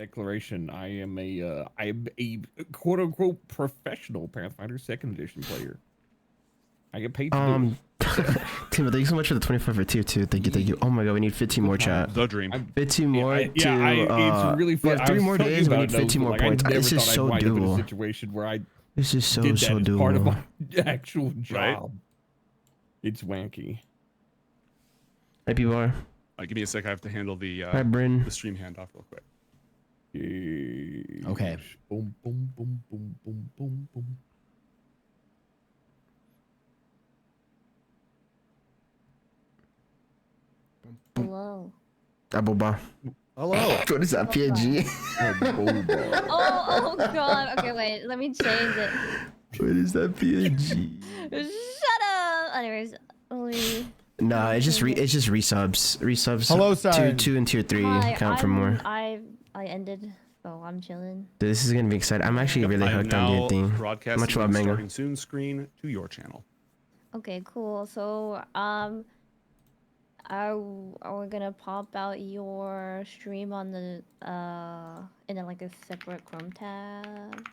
Declaration. I am a quote unquote professional Pathfinder 2nd edition player. I get paid to do it. Tim, thank you so much for the 25 for tier 2. Thank you. Oh my god, we need 15 more chat. The dream. 15 more it's really fun. Yeah, 3 more days, we need 15 more points. This is so doable. Situation where I this is so doable. Part of my actual job. Right? It's wanky. Hey, people are. Give me a sec. I have to handle the Hi, Bryn. the stream handoff real quick. Okay. Boom, boom, boom, boom, boom, boom, boom. Hello. Aboba. Hello. What is that, PNG? Oh god. Okay, wait. Let me change it. What is that, PNG? Shut up. Anyways, Nah, it's just resubs. Resubs. Hello, Saiiren. 2 and tier 3 Hi, count for more. I ended, so I'm chilling. Dude, this is gonna be exciting. I'm actually really hooked on D&D. Broadcasting Much love, Mango. starting soon screen to your channel. Okay, cool. So are we gonna pop out your stream on the in like a separate Chrome tab,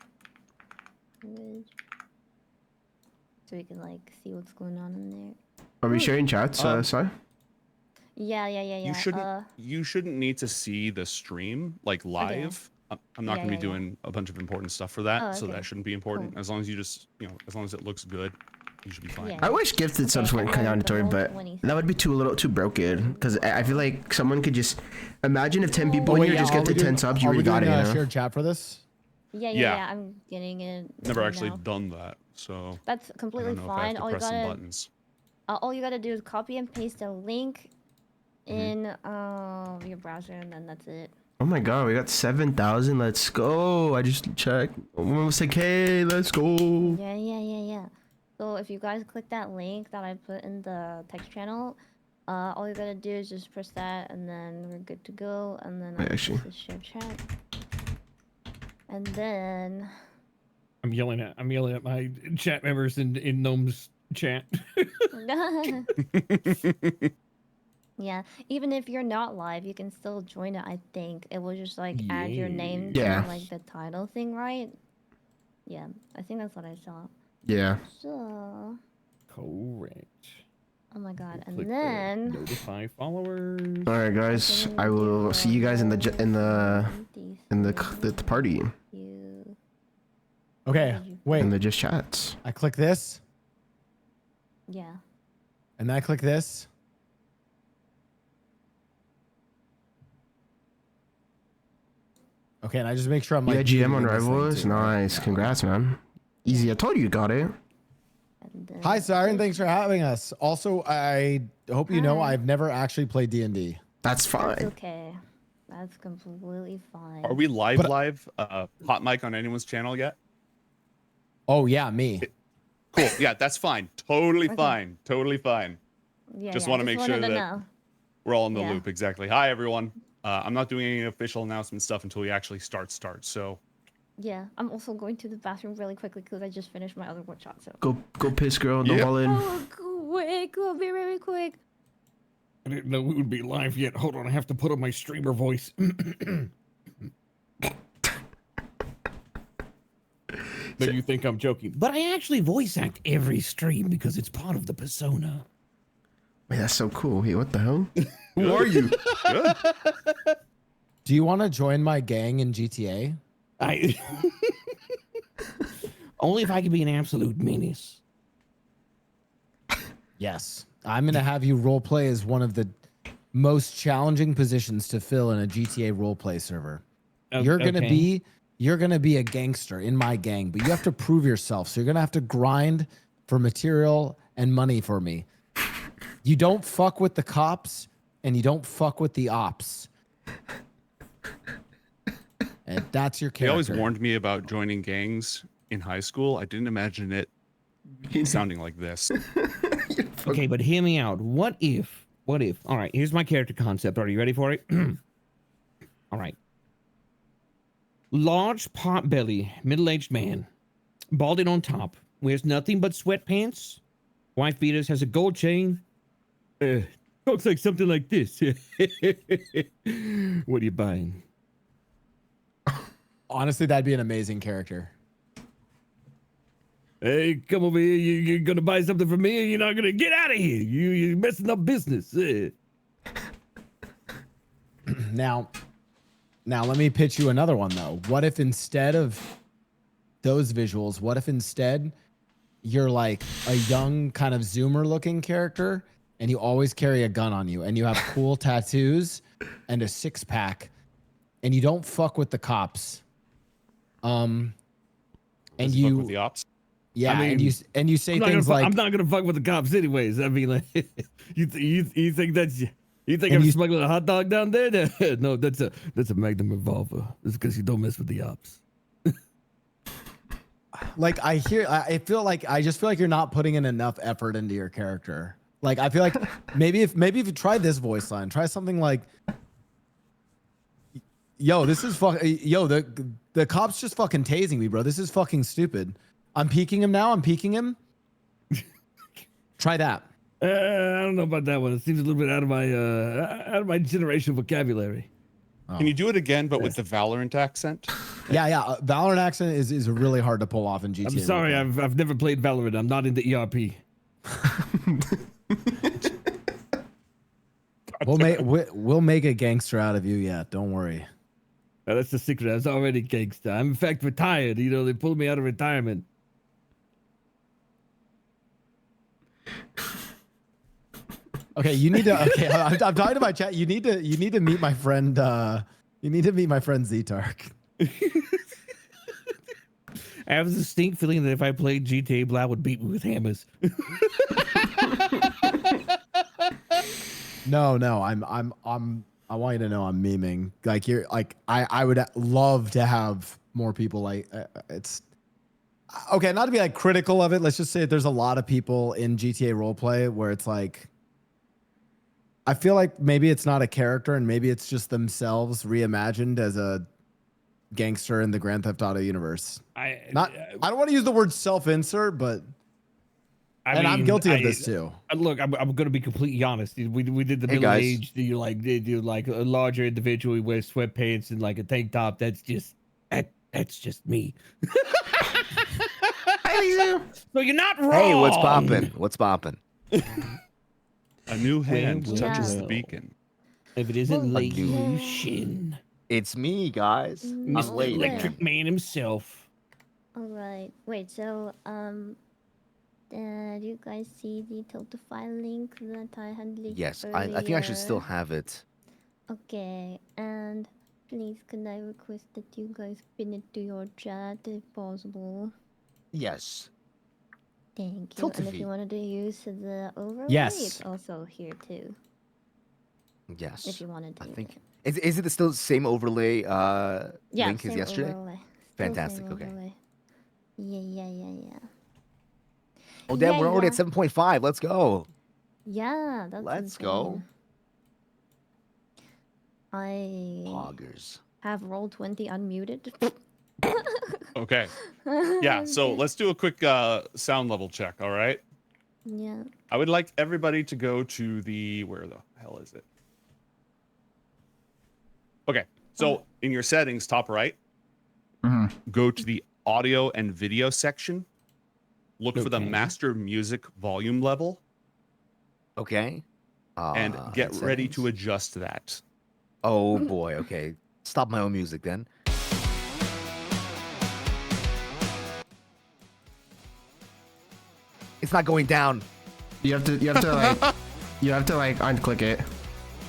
so we can like see what's going on in there? Are we sharing chats, sorry? Yeah. You shouldn't need to see the stream like live. I'm not going to be doing a bunch of important stuff for that, so that shouldn't be important. Cool. As long as you just, as long as it looks good, you should be fine. Yeah. I wish gifted subs weren't mandatory, but that would be a little too broken. Because I feel like someone could just imagine if 10 people here just gifted 10 subs, you already got it. Shared chat for this? Yeah. I'm getting it. Never actually done that, so that's completely fine. All you gotta do is copy and paste a link in your browser, and then that's it. Oh my god, we got 7,000. Let's go. I just checked. Almost like, hey, let's go. Yeah. So if you guys click that link that I put in the text channel, all you gotta do is just press that, and then we're good to go. And then I'll share chat. And then I'm yelling at my chat members in Gnome's chat. Yeah, even if you're not live, you can still join it. I think it will just like add your name to like the title thing, right? Yeah, I think that's what I saw. Yeah. So correct. Oh my god, and then notify followers. All right, guys, I will see you guys in the party. Okay, wait. In the just chats. I click this. Yeah. And then I click this. Okay, and I just make sure I'm like. Yeah, GM on Rivals. Nice. Congrats, man. Easy. I told you you got it. Hi, Saiiren. Thanks for having us. Also, I hope you know I've never actually played D&D. That's fine. That's okay. That's completely fine. Are we live? Hot mic on anyone's channel yet? Oh yeah, me. Cool. Yeah, that's fine. Totally fine. Totally fine. Yeah, just want to make sure that we're all in the loop. Exactly. Hi, everyone. I'm not doing any official announcement stuff until we actually start. So. Yeah, I'm also going to the bathroom really quickly because I just finished my other one shot. So. Go piss, girl. Don't fall in. Oh, quick! Go be very quick. I didn't know we would be live yet. Hold on, I have to put on my streamer voice. But you think I'm joking. But I actually voice act every stream because it's part of the persona. Wait, that's so cool. Hey, what the hell? Who are you? Do you want to join my gang in GTA? Only if I can be an absolute menace. Yes. I'm going to have you roleplay as one of the most challenging positions to fill in a GTA roleplay server. You're going to be a gangster in my gang, but you have to prove yourself. So you're going to have to grind for material and money for me. You don't fuck with the cops and you don't fuck with the ops. And that's your character. They always warned me about joining gangs in high school. I didn't imagine it sounding like this. Okay, but hear me out. What if? All right, here's my character concept. Are you ready for it? All right. Large pot belly, middle-aged man, balding on top, wears nothing but sweatpants, wife beaters, has a gold chain. Looks like something like this. What are you buying? Honestly, that'd be an amazing character. Hey, come over here. You're gonna buy something from me, and you're not gonna get out of here. You're messing up business. Now, let me pitch you another one though. What if instead of those visuals, what if instead you're like a young kind of Zoomer looking character, and you always carry a gun on you, and you have cool tattoos and a 6-pack, and you don't fuck with the cops. And you fuck with the ops. Yeah, I mean, and you say things like, "I'm not gonna fuck with the cops anyways." I mean, like, you think that's you think I'm smuggling a hot dog down there? No, that's a Magnum revolver. It's because you don't mess with the ops. Like I just feel like you're not putting in enough effort into your character. Like I feel like maybe if you try this voice line, try something like, "Yo, this is the cops just fucking tasing me, bro. This is fucking stupid. I'm peeking him now. I'm peeking him." Try that. I don't know about that one. It seems a little bit out of my generation vocabulary. Can you do it again, but with the Valorant accent? Yeah. Valorant accent is really hard to pull off in GTA. I'm sorry, I've never played Valorant. I'm not into ERP. We'll make a gangster out of you. Yeah, don't worry. That's the secret. I was already gangster. I'm in fact retired. You know, they pulled me out of retirement. Okay, you need to. Okay, I'm talking to my chat. You need to meet my friend. You need to meet my friend Z-Tark. I have a distinct feeling that if I played GTA, Blau would beat me with hammers. No, I want you to know I'm memeing. Like you're like I would love to have more people like it's okay. Not to be like critical of it. Let's just say there's a lot of people in GTA roleplay where it's like. I feel like maybe it's not a character and maybe it's just themselves reimagined as a gangster in the Grand Theft Auto universe. I don't want to use the word self-insert, but I'm guilty of this too. Look, I'm going to be completely honest. We did the middle-aged, you like a larger individual who wears sweatpants and like a tank top. That's just me. So you're not wrong. Hey, what's poppin'? What's poppin'? A new hand touches the beacon. If it isn't Leizushen. It's me, guys. Mr. Electric Man himself. All right. Wait. So, did you guys see the Totify link that I had leaked Yes, earlier? I think I should still have it. Okay, and please, can I request that you guys pin it to your chat if possible? Yes. Thank you. And if you wanted to use the overlay, yes, it's also here too. Yes. If you wanted to. I think is it still the same overlay link as yesterday? Overlay. Fantastic. Same Okay. overlay. Yeah. Oh damn, we're already at 7.5. Let's go. Yeah, that's Let's go. I Poggers. have Roll20 unmuted. Okay. Yeah, so let's do a quick sound level check, all right? Yeah. I would like everybody to go to the... Where the hell is it? Okay, so in your settings, top right, go to the audio and video section. Look for the master music volume level. Okay. And get ready to adjust that. Oh boy, okay. Stop my own music then. It's not going down. You have to like unclick it.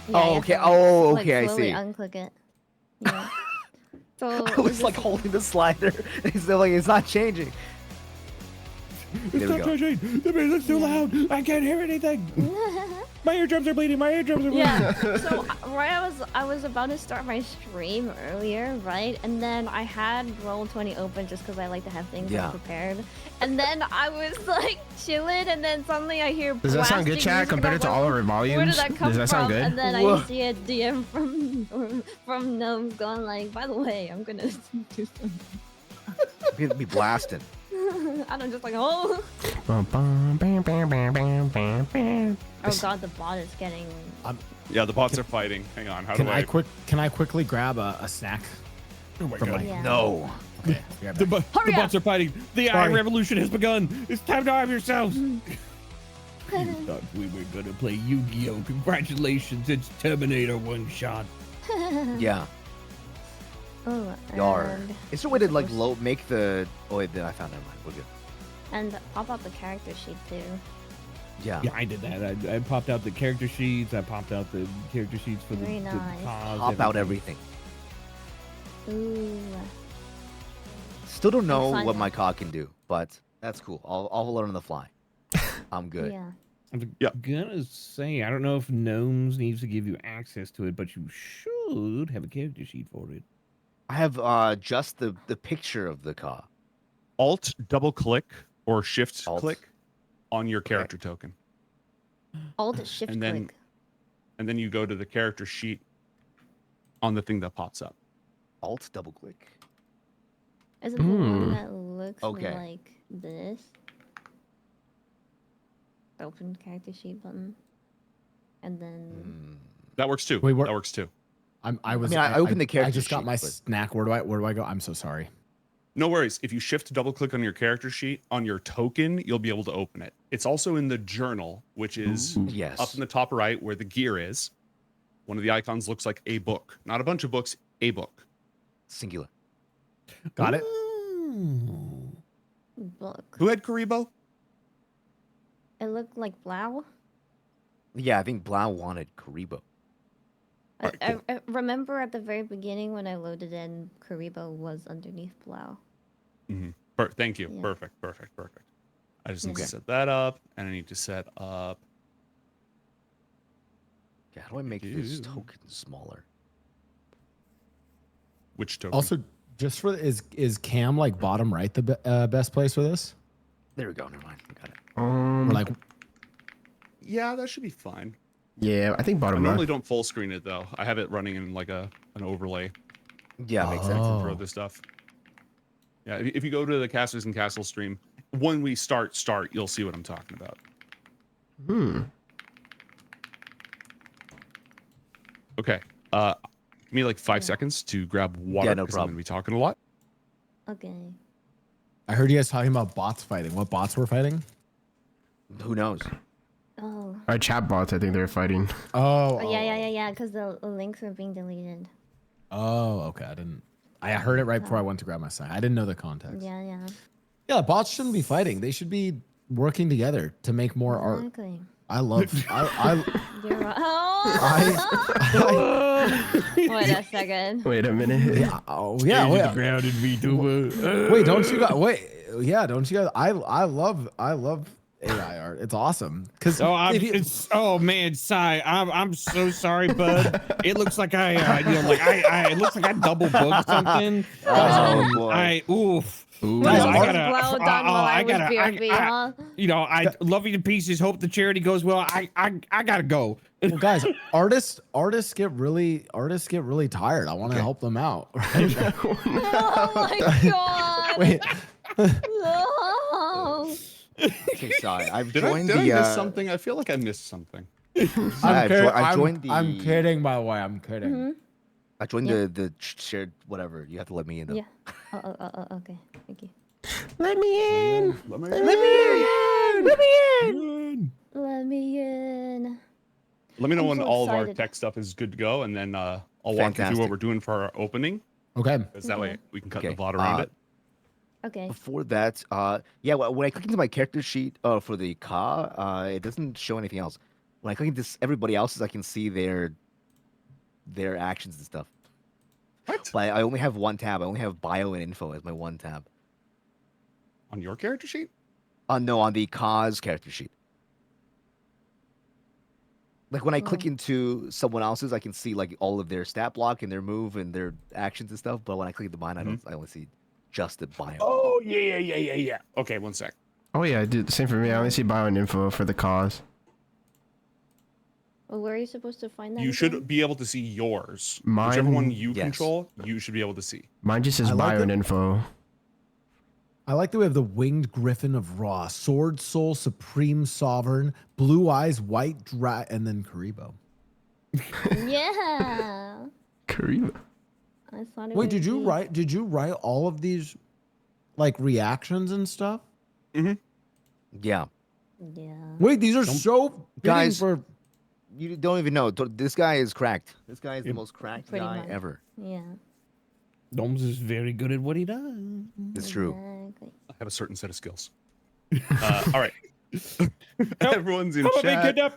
Yeah, Oh, you okay. have to, Oh, like, okay, I slowly see. Unclick it. Yeah. So I was like holding the slider. It's like it's not changing. It's not changing. The music's too loud. I can't hear anything. My eardrums are bleeding. Yeah. So right, I was about to start my stream earlier, right? And then I had Roll20 open just because I like to have things prepared. And then I was like chilling, and then suddenly I hear. Does that sound good, chat? Compared to all our volumes, where did that come does that sound good? And then I see a DM from Gnome going like, by the way, I'm gonna do something. You're gonna be blasting. And I'm just like, oh. Oh god, the bot is getting. Yeah, the bots are fighting. Hang on. How do I? Can I quickly grab a snack? Oh my From god. my- No. Okay. Yeah, The bots are fighting. The AI Sorry. revolution has begun. It's time to arm yourselves. You thought we were gonna play Yu-Gi-Oh! Congratulations, it's Terminator one shot. Yeah. Oh, Yar. and, Is there a way to like make the? Oh wait, then I found that one. We're good. and pop out the character sheet too. Yeah. Yeah, I did that. I popped out the character sheets. I popped out the character sheets for Very the nice. cause. Pop out everything. Ooh. Still don't know find what it. my cog can do, but that's cool. I'll learn on the fly. I'm good. Yeah. I'm Yeah. gonna say I don't know if Gnomes needs to give you access to it, but you should have a character sheet for it. I have just the picture of the car. Alt double click or shift Alt. click on your character token, Alt shift And then- click. and then you go to the character sheet on the thing that pops up. Alt double click. Is it the one that looks Okay. like this? Open character sheet button. And then That works too. Wait, that works too. I was. I opened the I character just got sheet, my but- snack. Where do I go? I'm so sorry. No worries. If you shift double click on your character sheet on your token, you'll be able to open it. It's also in the journal, which is Yes. up in the top right where the gear is. One of the icons looks like a book, not a bunch of books, a book. Singular. Got it. Ooh. book. Who had Karibo? It looked like Blau. Yeah, I think Blau wanted Karibo. I remember at the very beginning when I loaded in, Karibo was underneath Blau. Thank you. Yeah. Perfect. I just need Okay. to set that up, and I need to set up. Yeah, how do I make this Ew. token smaller? Which token? Also, just for is Cam like bottom right the best place for this? There we go. Never mind. I got it. Or like yeah, that should be fine. Yeah, I think I bottom normally left. don't full screen it though. I have it running in like an overlay Yeah, makes sense. Oh. for other stuff. Yeah, if you go to the Casters and Castle stream, when we start, you'll see what I'm talking about. Okay. Give me like 5 seconds to grab water Yeah, no because I'm problem. gonna be talking a lot. Okay. I heard you guys talking about bots fighting. What bots were fighting? Who knows? Oh. Our chat bots, I think they're fighting. Oh, Yeah, because the links are being deleted. Oh, okay. I heard it right before I went to grab my sign. I didn't know the context. Yeah. Yeah, bots shouldn't be fighting. They should be working together to make more art. Exactly. I love. You're right. Oh! Wait a second. Wait a minute. Oh yeah. Wait, Grounded VTuber. wait, don't you guys? Wait, yeah, don't you guys? I love AI art. It's awesome. Cause Oh man, Sai, I'm so sorry, bud. It looks like it looks like I double booked something. Oh, boy. Guys, I love you to pieces. Hope the charity goes well. I gotta go. well, guys, artists get really tired. I want to help them out. Right? Oh my god. Wait, No. Okay, sorry. I've Did I joined miss something? I feel like I missed something. I joined the. I'm kidding, by the way. I'm kidding. I joined Yeah. the shared whatever. You have to let me in though. Yeah. Okay. Thank you. Let me in. Let me Let me in. Let me know I'm when so all of our excited. tech stuff is good to go, and then I'll walk you through Fantastic. what we're doing for our opening, Okay. because that way we can cut the Okay, plot around it. Okay. Before that, yeah, when I click into my character sheet for the car, it doesn't show anything else. When I click into everybody else's, I can see their actions and stuff. What? But I only have one tab. I only have bio and info as my one tab. On your character sheet? No, on the cause character sheet. Like when I click Oh. into someone else's, I can see like all of their stat block and their move and their actions and stuff. But when I click the mine, I only see just the bio. Oh yeah. Okay, one sec. Oh yeah, I did the same for me. I only see bio and info for the cause. Well, where are you supposed to find that? You again? should be able to see yours. Whichever one Mine- you yes. control, you should be able to see. Mine just says I like bio it. and info. I like that we have the winged griffin of Ra, sword soul, supreme sovereign, blue eyes, white and then Karibo. Yeah. Kariba. I thought it Wait, would did you be- write? Did you write all of these, like reactions and stuff? Yeah. Yeah. Wait, these are so fitting Guys, for. You don't even know. This guy is cracked. This guy is the Yep. most cracked Pretty guy much. ever. Yeah. Domes is very good at what he does. It's true. Exactly. I have a certain set of skills. All right. Everyone's in Someone chat. been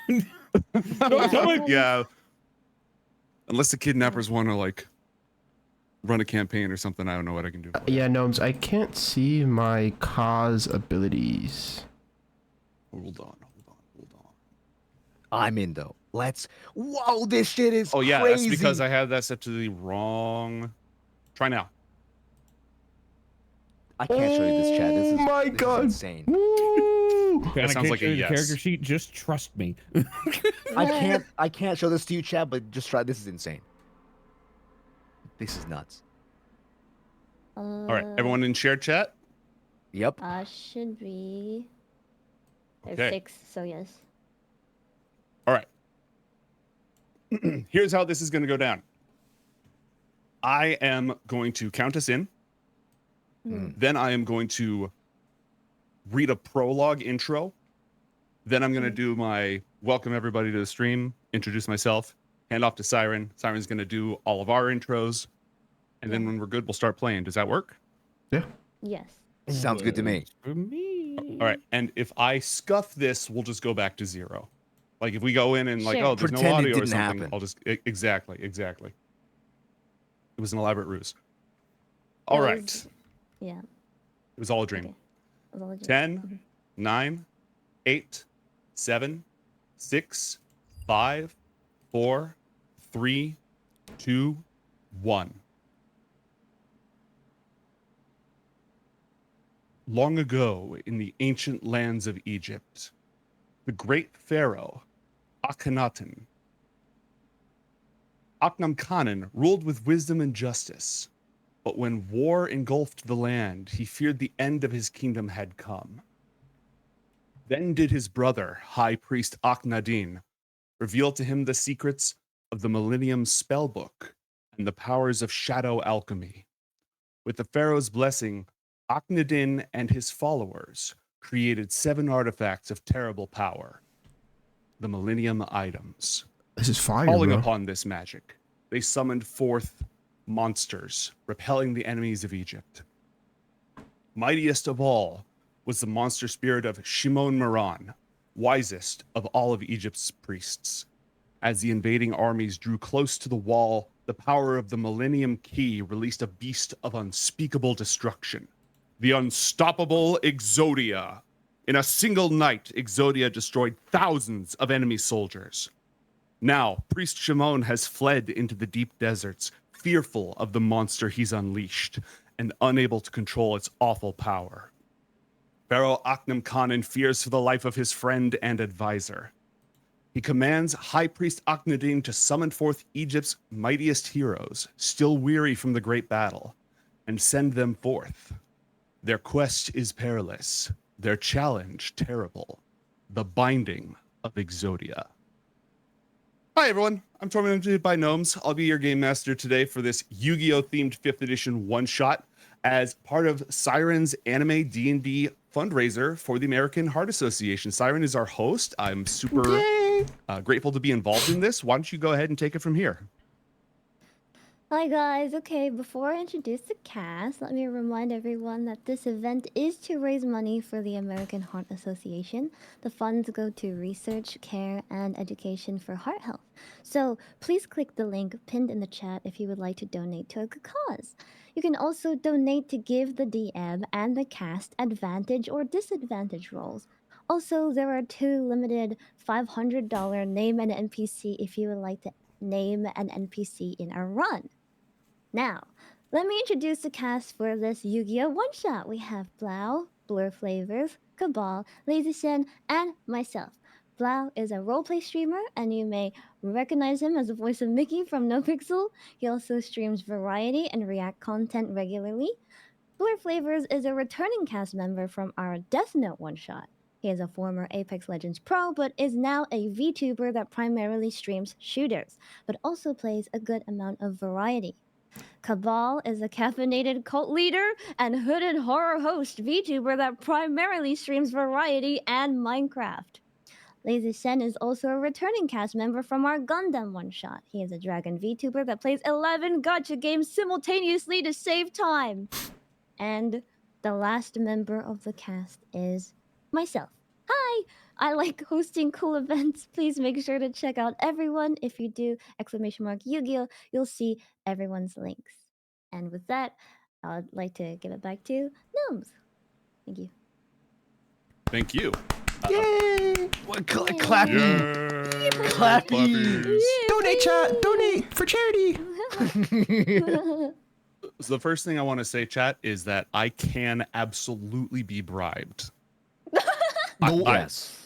kidnapped. Yeah. Yeah. Unless the kidnappers want to like run a campaign or something, I don't know what I can do. Yeah, Gnomes, I can't see my cause abilities. Hold on. I'm in though. Let's. Whoa, this shit is Oh yeah, crazy. that's because I had that set to the wrong. Try now. I can't show you this chat. This is my this is God. insane. Woo! That sounds like a yes. Character sheet. Just trust me. I can't show this to you, chat, but just try. This is insane. This is nuts. All right, everyone in shared chat. Yep. Should be. There's Okay. 6, so yes. All right. Here's how this is going to go down. I am going to count us in. Then I am going to read a prologue intro. Then I'm going to do my welcome everybody to the stream, introduce myself, hand off to Saiiren. Saiiren's going to do all of our intros. And then when we're good, we'll start playing. Does that work? Yeah. Yes. Sounds good to me. For me. All right. And if I scuff this, we'll just go back to 0. Like if we go in and like, Sure. oh, there's Pretend no it audio or didn't something, happen. I'll just exactly. It was an elaborate ruse. All It right. was- Yeah. It was all a dream. Okay. It was all a dream. 10, 9, 8, 7, 6, 5, 4, 3, 2, 1. Long ago, in the ancient lands of Egypt, the great pharaoh, Akhenaten, ruled with wisdom and justice. But when war engulfed the land, he feared the end of his kingdom had come. Then did his brother, High Priest Akhenaten, reveal to him the secrets of the Millennium Spellbook and the powers of shadow alchemy. With the pharaoh's blessing, Akhenaten and his followers created 7 artifacts of terrible power, the Millennium Items. This is fire, Calling bro. upon this magic, they summoned forth monsters, repelling the enemies of Egypt. Mightiest of all was the monster spirit of Shimon Moran, wisest of all of Egypt's priests. As the invading armies drew close to the wall, the power of the Millennium Key released a beast of unspeakable destruction, the unstoppable Exodia. In a single night, Exodia destroyed thousands of enemy soldiers. Now, Priest Shimon has fled into the deep deserts, fearful of the monster he's unleashed and unable to control its awful power. Pharaoh Akhenaten fears for the life of his friend and advisor. He commands High Priest Akhenaten to summon forth Egypt's mightiest heroes, still weary from the great battle, and send them forth. Their quest is perilous, their challenge terrible, the binding of Exodia. Hi everyone, I'm Tormentedbygnomes. I'll be your game master today for this Yu-Gi-Oh themed 5th edition one-shot as part of Saiiren's anime D&D fundraiser for the American Heart Association. Saiiren is our host. I'm super grateful to be involved in this. Why don't you go ahead and take it from here? Hi guys, okay, before I introduce the cast, let me remind everyone that this event is to raise money for the American Heart Association. The funds go to research, care, and education for heart health. So please click the link pinned in the chat if you would like to donate to a good cause. You can also donate to give the DM and the cast advantage or disadvantage roles. Also, there are 2 limited $500 name an NPC if you would like to name an NPC in a run. Now, let me introduce the cast for this Yu-Gi-Oh! One-shot. We have Blau, blurrflavorz, Kabhaal, Leizushen, and myself. Blau is a roleplay streamer, and you may recognize him as the voice of Mickey from NoPixel. He also streams variety and React content regularly. blurrflavorz is a returning cast member from our Death Note one-shot. He is a former Apex Legends pro, but is now a VTuber that primarily streams shooters, but also plays a good amount of variety. Kabhaal is a caffeinated cult leader and hooded horror host VTuber that primarily streams variety and Minecraft. Leizushen is also a returning cast member from our Gundam one-shot. He is a dragon VTuber that plays 11 gacha games simultaneously to save time. And the last member of the cast is myself. Hi! I like hosting cool events. Please make sure to check out everyone. If you do, !Yu-Gi-Oh, you'll see everyone's links. And with that, I'd like to give it back to Gnomes. Thank you. Thank you. Yay! Clappy. Clappy. Donate, chat. Donate for charity. So the first thing I want to say, chat, is that I can absolutely be bribed. Yes.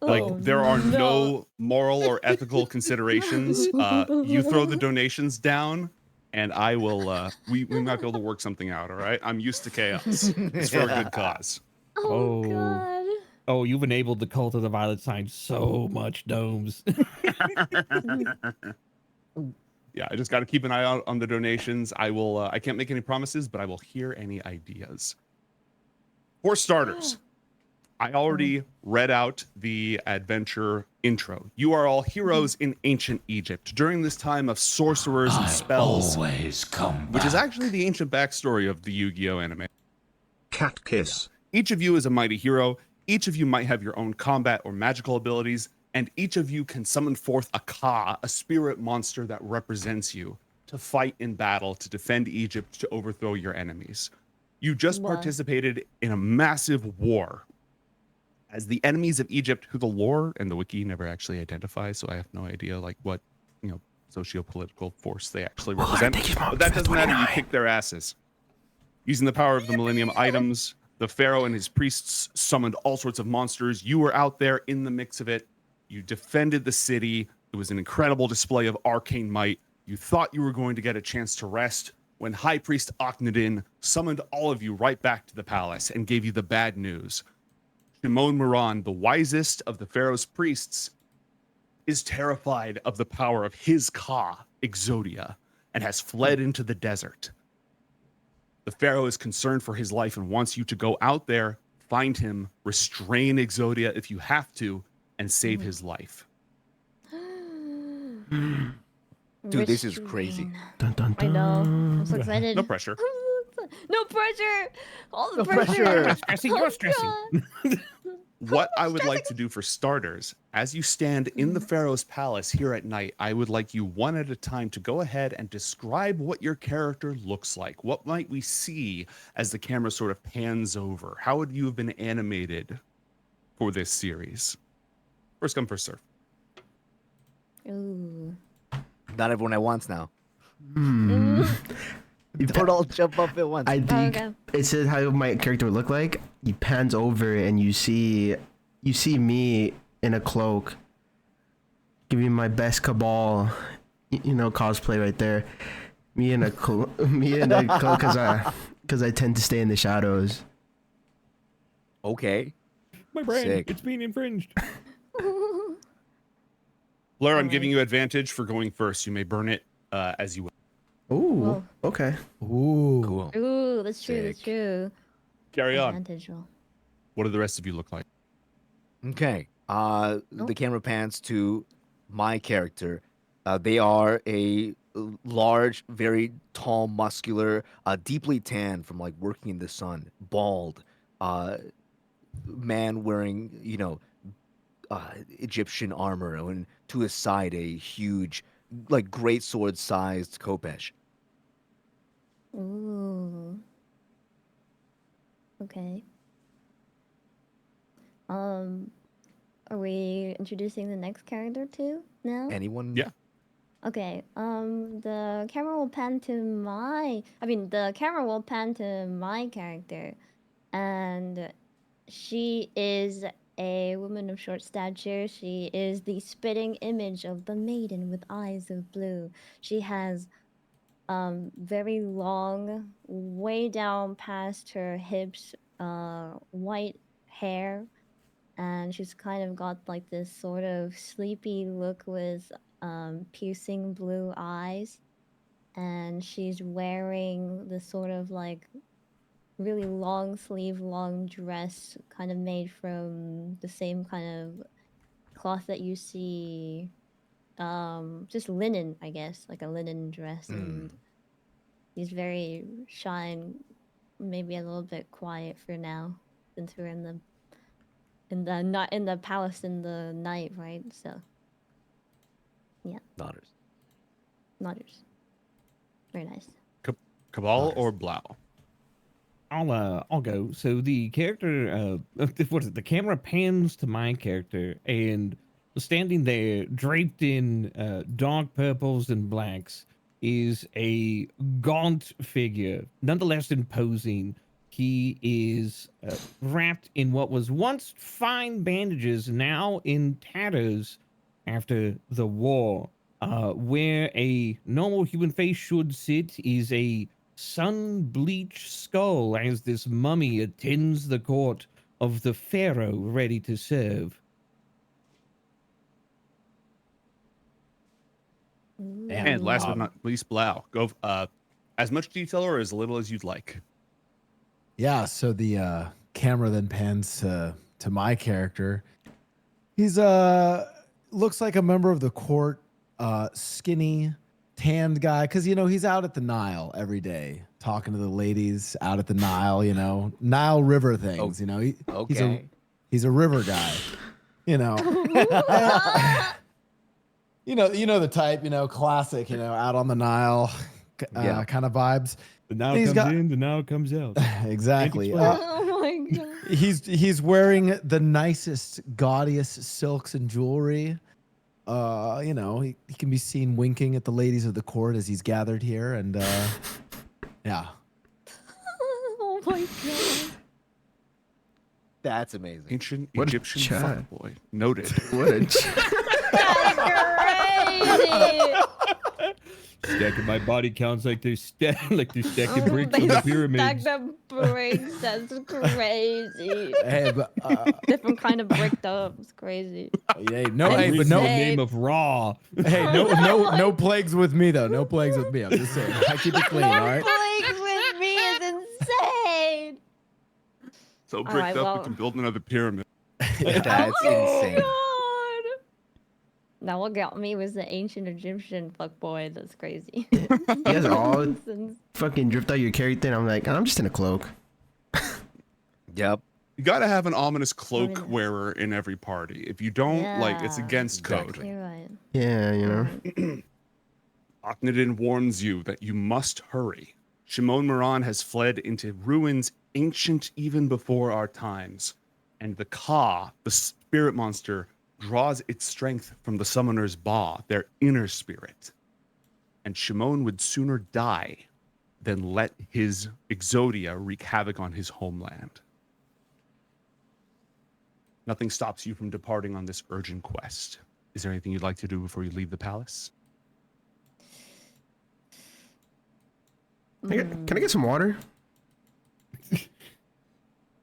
There are no moral or ethical considerations. You throw the donations down, and I will. We might be able to work something out. All right. I'm used to chaos. It's for a good cause. Oh God. Oh, you've enabled the cult of the violet sign so much, Domes. Yeah, I just got to keep an eye out on the donations. I will. I can't make any promises, but I will hear any ideas. For starters, I already read out the adventure intro. You are all heroes in ancient Egypt during this time of sorcerers and spells, always come which is back. actually the ancient backstory of the Yu-Gi-Oh anime. Cat kiss. Each of you is a mighty hero. Each of you might have your own combat or magical abilities, and each of you can summon forth a Ka, a spirit monster that represents you, to fight in battle, to defend Egypt, to overthrow your enemies. You just participated in a massive war. As the enemies of Egypt, who the lore and the wiki never actually identify, so I have no idea like what, socio-political force they actually represent. But that doesn't matter, you kick their asses. Using the power of the Millennium items, the pharaoh and his priests summoned all sorts of monsters. You were out there in the mix of it. You defended the city. It was an incredible display of arcane might. You thought you were going to get a chance to rest when High Priest Akhenaten summoned all of you right back to the palace and gave you the bad news. Shimon Moran, the wisest of the pharaoh's priests, is terrified of the power of his Ka, Exodia, and has fled into the desert. The pharaoh is concerned for his life and wants you to go out there, find him, restrain Exodia if you have to, and save his life. Dude, this is crazy. Dun, dun, I dun. know. I'm so excited. No pressure. No pressure. All the No pressure. pressure. Stressing, you're stressing. God. What I would like to do for starters, as you stand in the Pharaoh's palace here at night, I would like you one at a time to go ahead and describe what your character looks like. What might we see as the camera sort of pans over? How would you have been animated for this series? First come, first serve. Ooh. Not everyone at once now. You Don't all jump up at once. I think Okay. it says how my character would look like. He pans over and you see me in a cloak, giving my best Kabhaal, cosplay right there. Me in a cloak because I tend to stay in the shadows. Okay. My brand, Sick. it's being infringed. Blair, I'm giving you advantage for going first. You may burn it as you will. Ooh, Whoa. okay. Ooh. Cool. Ooh, that's true. That's Sick. true. Carry on. Advantage roll. What do the rest of you look like? Okay. The camera pans to my character. They are a large, very tall, muscular, deeply tan from like working in the sun, bald, man wearing, Egyptian armor, and to his side a huge, like great sword sized Kopesh. Ooh. Okay. Are we introducing the next character too now? Anyone? Yeah. Okay. The camera will pan to my character, and she is a woman of short stature. She is the spitting image of the maiden with eyes of blue. She has very long, way down past her hips, white hair, and she's kind of got like this sort of sleepy look with piercing blue eyes. and she's wearing this sort of like really long sleeve, long dress, kind of made from the same kind of cloth that you see, just linen, I guess, like a linen dress, and she's very shy and maybe a little bit quiet for now, since we're in the not in the palace in the night, right? So yeah, Nodders. Very nice. Kabhaal or Blau? I'll go. So the character, what is it? The camera pans to my character, and standing there, draped in dark purples and blacks, is a gaunt figure, nonetheless imposing. He is wrapped in what was once fine bandages, now in tatters after the war. Where a normal human face should sit is a sun-bleached skull as this mummy attends the court of the pharaoh ready to serve. And last but not least, Blau. Go as much detail or as little as you'd like. Yeah, so the camera then pans to my character. He's looks like a member of the court, skinny, tanned guy, because he's out at the Nile every day talking to the ladies out at the Nile, Nile River things. Okay. He's a river guy, you know the type, classic, out on the Nile, kind of vibes. The Nile comes in, the Nile comes out. Exactly. Oh my god. He's wearing the nicest, gaudiest silks and jewelry. He can be seen winking at the ladies of the court as he's gathered here, and yeah. Oh my god. That's amazing. Ancient What a Egyptian chat. fuckboy. Noted. What a Crazy. Stacking my body counts like they're stacking bricks on the pyramids. Stack the bricks. That's crazy. Hey, but Different kind of bricked up. It's crazy. hey, In the no, name of Raw. hey, no plagues with me though. No plagues with me. I'm just saying. I keep it clean, all right? Plagues with me is insane. So bricked right, up, well- we can build another pyramid. That's insane. God. Now what got me was the ancient Egyptian fuckboy. That's crazy. You guys are all Nonsense. fucking drift out your character, and I'm like, I'm just in a cloak. Yep. You gotta have an ominous yeah. cloak wearer in every party. If you don't, it's Yeah. against code. Exactly. You're right. Yeah, Akhenaten warns you that you must hurry. Shimon Moran has fled into ruins ancient even before our times, and the Ka, the spirit monster, draws its strength from the summoner's Ba, their inner spirit. And Shimon would sooner die than let his Exodia wreak havoc on his homeland. Nothing stops you from departing on this urgent quest. Is there anything you'd like to do before you leave the palace? Can I get some water?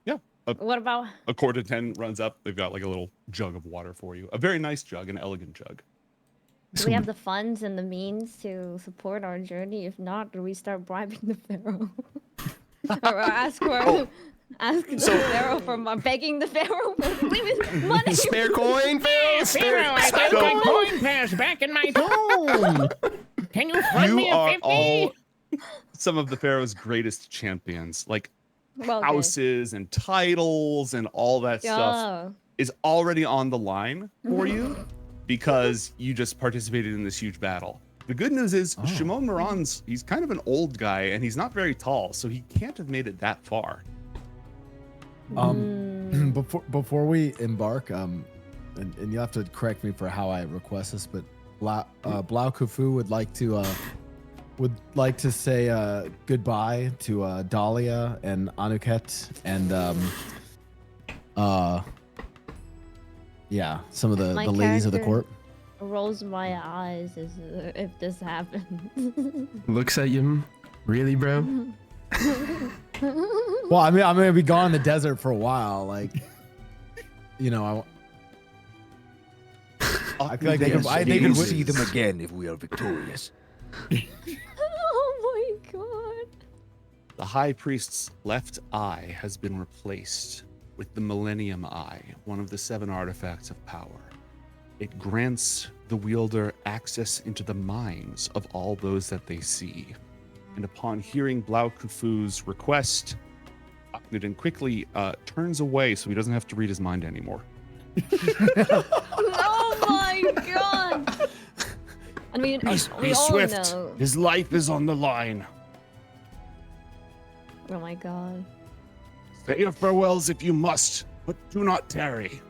Yeah. What about A quarter 10 runs up. They've got like a little jug of water for you. A very nice jug, an elegant jug. do we have the funds and the means to support our journey? If not, do we start bribing the pharaoh? Or ask for the pharaoh for begging the pharaoh for money? Spare coin, Pharaoh. I got my coin pass back in my home. Can you fund You me a are 50? all some of the pharaoh's greatest champions. Like Well, okay. houses and titles and all that stuff Oh. is already on the line for you because you just participated in this huge battle. The good news is Shimon Moran's, he's kind of an old guy and he's not very tall, so he can't have made it that far. Before we embark, and you'll have to correct me for how I request this, but Blau Kufu would like to say goodbye to Dahlia and Anuket and some of the My ladies of the character- court. Rolls my eyes if this happens. Looks at you. Really, bro? Well, I mean, I'm gonna be gone in the desert for a while. Like, I feel like they could. They will see them again if we are victorious. The High Priest's left eye has been replaced with the Millennium Eye, one of the 7 artifacts of power. It grants the wielder access into the minds of all those that they see. And upon hearing Blau Kufu's request, Akhenaten quickly turns away so he doesn't have to read his mind anymore. Oh my god! I mean, we all know. His life is on the line. Oh my god. Say your farewells if you must, but do not tarry.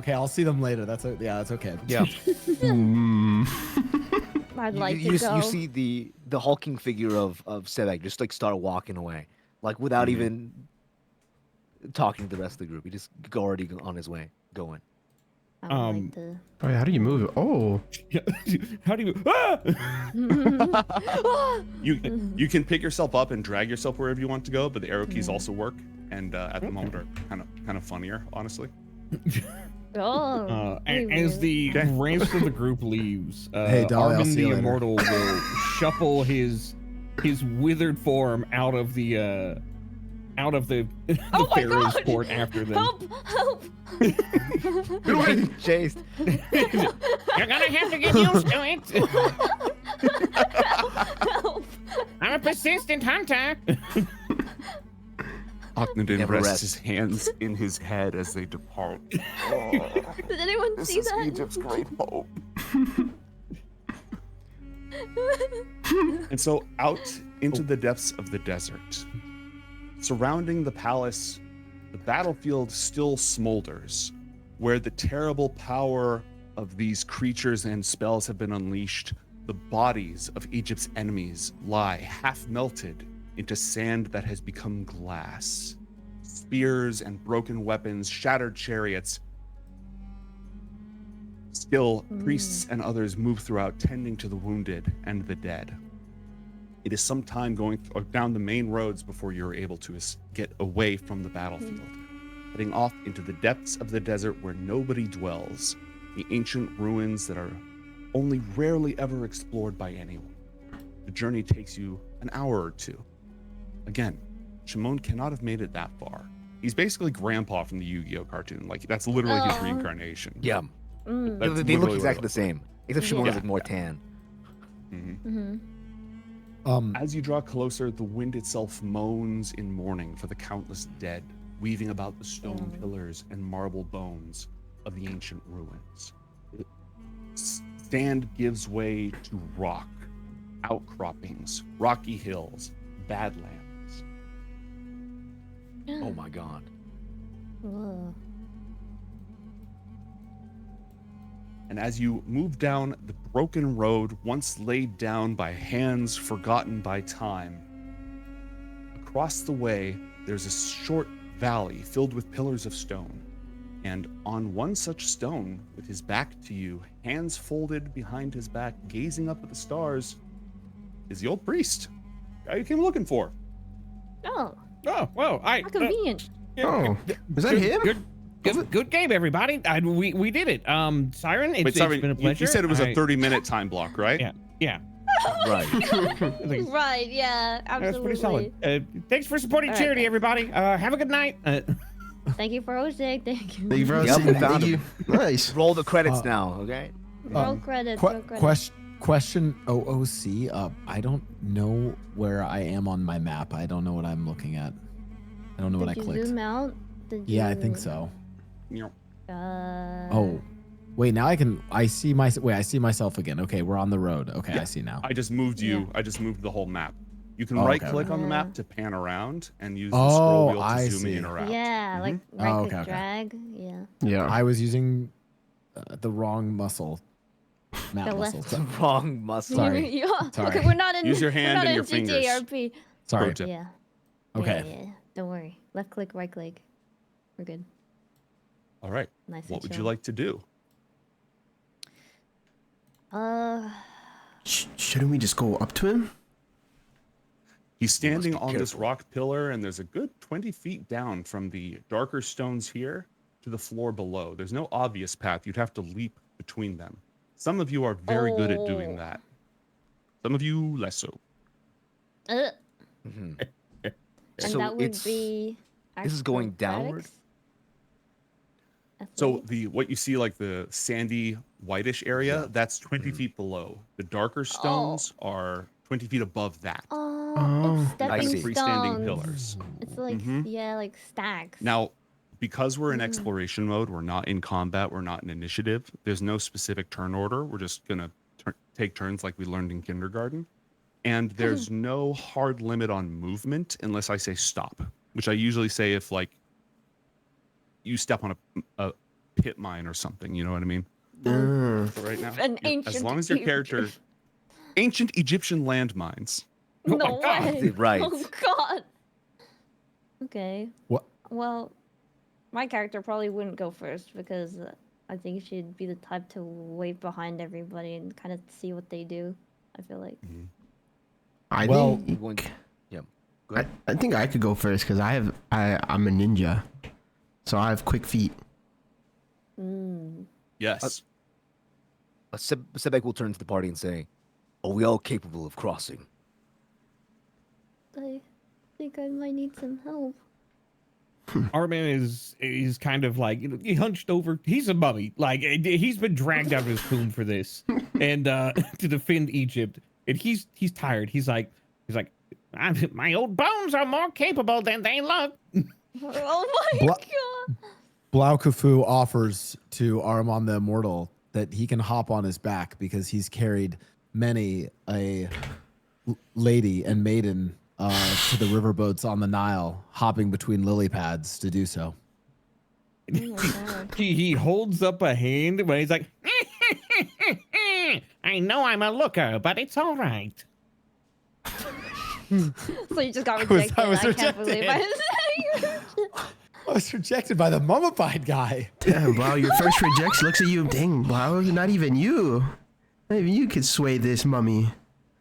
Okay, I'll see them later. That's that's okay. Yeah. I'd you, like you, to go. you see the hulking figure of Sebek just like start walking away, like without even talking to the rest of the group. He just already on his way, going. I would like to. Oh, yeah, how do you move it? Oh. How do you? Ah! You can pick yourself up and drag yourself wherever you want to go, but the arrow keys also work, and at the moment are kind of funnier, honestly. Oh. As the rest of the group leaves, Hey, Dolly, I'll Armin see the you later. Immortal will shuffle his withered form out of the Pharaoh's God! court after them. Help! Get away! Chased. You're gonna have to get used to it. Help! I'm a persistent hunter. Akhenaten Never rests rest. his hands in his head as they depart. Did anyone see that? Egypt's great hope. And so out into the depths of the desert, surrounding the palace, the battlefield still smolders, where the terrible power of these creatures and spells have been unleashed. The bodies of Egypt's enemies lie half melted into sand that has become glass. Spears and broken weapons, shattered chariots. Still, priests and others move throughout, tending to the wounded and the dead. It is some time going down the main roads before you're able to get away from the battlefield, heading off into the depths of the desert where nobody dwells, the ancient ruins that are only rarely ever explored by anyone. The journey takes you an hour or two. Again, Shimon cannot have made it that far. He's basically Grandpa from the Yu-Gi-Oh cartoon. Like, that's literally his reincarnation. Yeah. Mm. That's They look literally exactly the what same, except Shimon is Yeah. like more tan. As you draw closer, the wind itself moans in mourning for the countless dead, weaving about the stone pillars and marble bones of the ancient ruins. Sand gives way to rock, outcroppings, rocky hills, badlands. Oh my god. Whoa. And as you move down the broken road once laid down by hands forgotten by time, across the way, there's a short valley filled with pillars of stone. And on one such stone, with his back to you, hands folded behind his back, gazing up at the stars, is the old priest. Guy you came looking for. Oh, Oh, well, how convenient. Oh, is that him? Good game, everybody. We did it. Sairen, Wait, it's sorry, been a pleasure. you said it was a I- 30-minute time block, right? Yeah. Right. Right, yeah, That's absolutely. pretty solid. Thanks for supporting All right, charity, guys. everybody. Have a good night. Thank you for hosting. Thank you. Thank you for Yep, we hosting. found Thank you. Nice. Roll the credits now, okay? Roll credits. Roll credits. Question OOC. I don't know where I am on my map. I don't know what I'm looking at. I don't know what I Did you clicked. zoom out? Yeah, I think so. Yeah. Oh, wait. Now I see I see myself again. Okay, we're on the road. Okay, Yeah. I see now. I just moved you. Yeah. I just moved the whole map. You can Oh, okay, right-click okay. on the Yeah. map to pan around and use the scroll wheel to I zoom see. in or out. Yeah, like Oh, right okay, click okay. drag. Yeah. Yeah. I was using the wrong muscle. Map The muscle. left. So- Wrong muscle. Sorry. Yeah. Sorry. Okay, we're not in. Use your we're hand not and in your fingers. GTRP. Sorry. Pro tip. Yeah. Okay. Yeah. Don't worry. Left click, right click. We're good. All right. Nice. and What would you chill. like to do? Shouldn't we just go up to him? He's standing be on this careful. rock pillar, and there's a good 20 feet down from the darker stones here to the floor below. There's no obvious path. You'd have to leap between them. Some of you are very good at doing Oh. that. Some of you less so. Mhm. And So that would it's be. this is going downward? Athletics? So what you see like the sandy whitish area, Yeah. that's 20 feet below. The darker stones are 20 feet above that. Oh, it's I stepping see. Freestanding stones. pillars. It's like Mhm. yeah, like stacks. Now, because we're in exploration mode, we're not in combat, we're not in initiative. There's no specific turn order. We're just gonna take turns like we learned in kindergarten. And there's no hard limit on movement unless I say stop, which I usually say if like you step on a pit mine or something, you know what I mean? So right now, An as long as your character, ancient Egyptian landmines. No Oh my God. way. Right. Oh god. Okay. What? Well, my character probably wouldn't go first because I think she'd be the type to wait behind everybody and kind of see what they do. I feel like. I Well, think Going- yeah. Go ahead. I think I could go first because I'm a ninja, so I have quick feet. Yes. Sebek will turn to the party and say, "Are we all capable of crossing?" I think I might need some help. Armin is kind of like, you know, he hunched over. He's a mummy. Like he's been dragged out of his tomb for this, and to defend Egypt. And he's tired. He's like, my old bones are more capable than they look. Oh my Bla- god. Blau Kufu offers to Armand the Immortal that he can hop on his back because he's carried many a lady and maiden to the riverboats on the Nile, hopping between lily pads to do so. Oh my god. He holds up a hand when he's like, I know I'm a looker, but it's all right. So you just got was- rejected. I was I can't believe I was rejected by the mummified guy. Damn, Blau, your first rejection looks at you. Dang, Blau, not even you. Not even you could sway this mummy.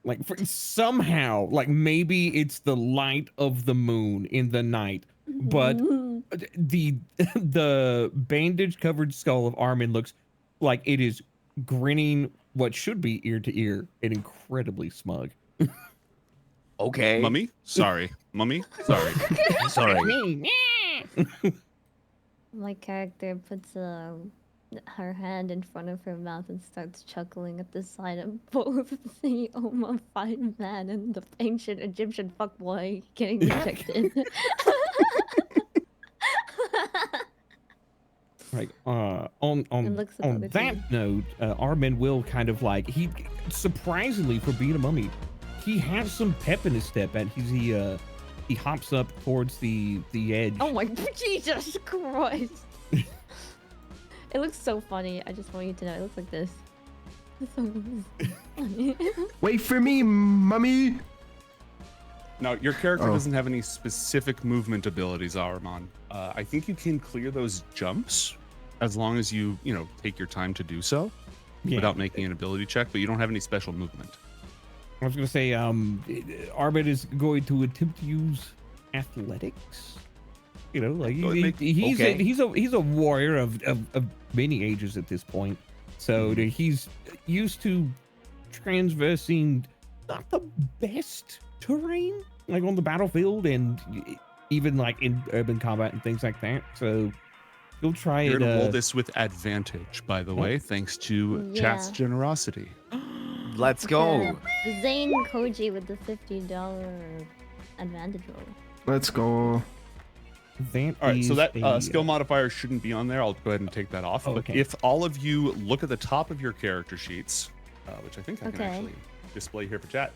Like somehow, like maybe it's the light of the moon in the night, but the bandage covered skull of Armin looks like it is grinning what should be ear to ear and incredibly smug. Okay. Mummy? Sorry. Mummy? Sorry. Sorry. My character puts her hand in front of her mouth and starts chuckling at the sight of both the mummified man and the ancient Egyptian fuckboy getting rejected. Like on looks at the other that note, Armin will kind of like he surprisingly for being a mummy, he has some pep in his step, and he hops up towards the edge. Oh my Jesus Christ! It looks so funny. I just want you to know it looks like this. It's so funny. Wait for me, mummy. Now, your character Oh. doesn't have any specific movement abilities, Ahriman. I think you can clear those jumps as long as you take your time to do so without making an ability check, but you don't have any special movement. I was gonna say, Armin is going to attempt to use athletics. You know, like he's a warrior of many ages at this point, so he's used to transversing not the best terrain, like on the battlefield and even like in urban combat and things like that. So he'll try You're it. gonna roll this with advantage, by the way, thanks to chat's Yeah. generosity. Let's go. Zane Koji with the $50 advantage roll. Let's go. That All right, so is that a, skill modifier shouldn't be on there. I'll go ahead and take that off. Oh, But okay. if all of you look at the top of your character sheets, which I think I can Okay. actually display here for chat,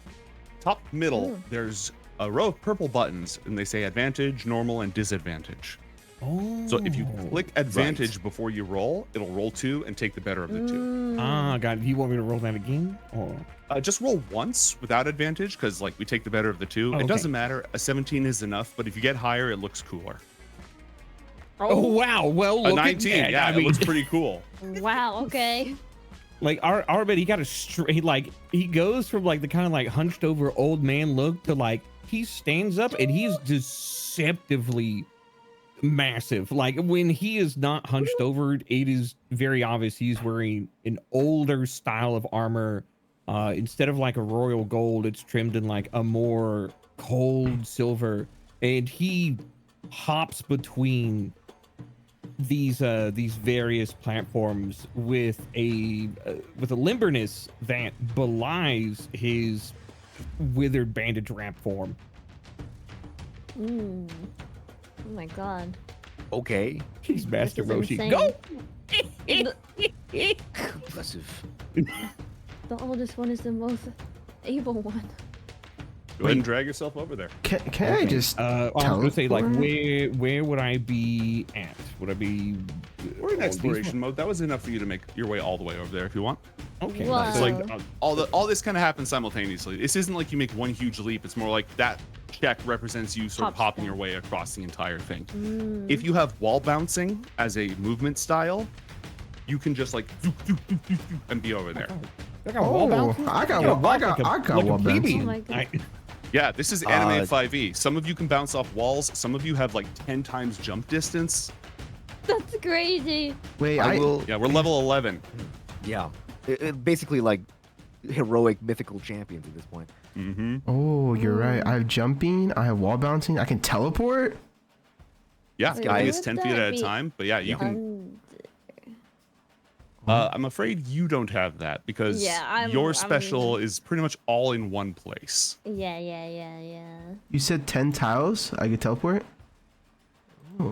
top middle, Ooh. there's a row of purple buttons, and they say advantage, normal, and disadvantage. Oh. So if you click advantage before you roll, it'll roll 2 and take the better of the 2. Ah, God, do you want me to roll that again? Or Just roll once without advantage, because like we take the better of the 2. Oh, It okay. doesn't matter. A 17 is enough, but if you get higher, it looks cooler. oh wow, well A look 19, at that. yeah, I it mean, looks pretty cool. Wow. Okay. like Armin, he got a straight like he goes from like the kind of like hunched over old man look to like he stands up and he's deceptively massive. Like when he is not hunched over, it is very obvious he's wearing an older style of armor. Instead of like a royal gold, it's trimmed in like a more cold silver, and he hops between these various platforms with a limberness that belies his withered bandage ramp form. Oh my god. Okay. He's Master This is Roshi. insane. Go! Impressive. The oldest one is the most able one. Go ahead and drag yourself over there. Can I just I was gonna say, like, teleport? where would I be at? Would I be? We're in exploration mode. That was enough for you to make your way all the way over there if you want. Okay. Wow. It's like all this kind of happens simultaneously. This isn't like you make one huge leap. It's more like that check represents you sort of hopping your way across the entire thing. If you have wall bouncing as a movement style, you can just like and be over there. I got wall bounce. I got wall bounce. Oh my god. Yeah, this is anime 5e. Some of you can bounce off walls. Some of you have like 10 times jump distance. That's crazy. Wait, I will. Yeah, we're level 11. Yeah. It basically like heroic mythical champions at this point. Mm-hmm. Oh, you're right. I have jumping. I have wall bouncing. I can teleport. Yeah, Wait, guy where is would 10 that feet at a be? time. But yeah, you can. Um, I'm afraid you don't have that because Yeah, your special is pretty much all in one place. yeah. You said 10 tiles. I could teleport.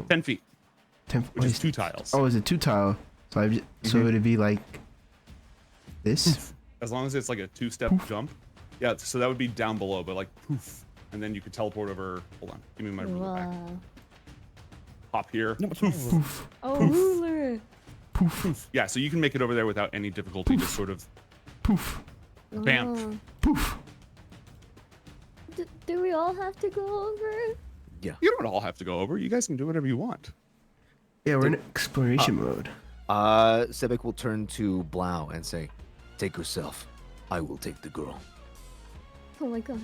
10 feet, 10. which is 2 tiles. Oh, is it 2 tile? So so it'd be like this. As long as it's like a 2-step jump. Yeah, so that would be down below, but like poof. And then you could teleport over. Hold on. Give me my ruler back. Wow. Hop here. Poof. Oh, ruler. Poof. Yeah, so you can make it over there without any difficulty. Just sort of Poof. bam. Oh. Poof. Do we all have to go over? You don't all have to go over. You guys can do whatever you want. Yeah, we're in exploration mode. Sebek will turn to Blau and say, "Take yourself. I will take the girl." Oh my god.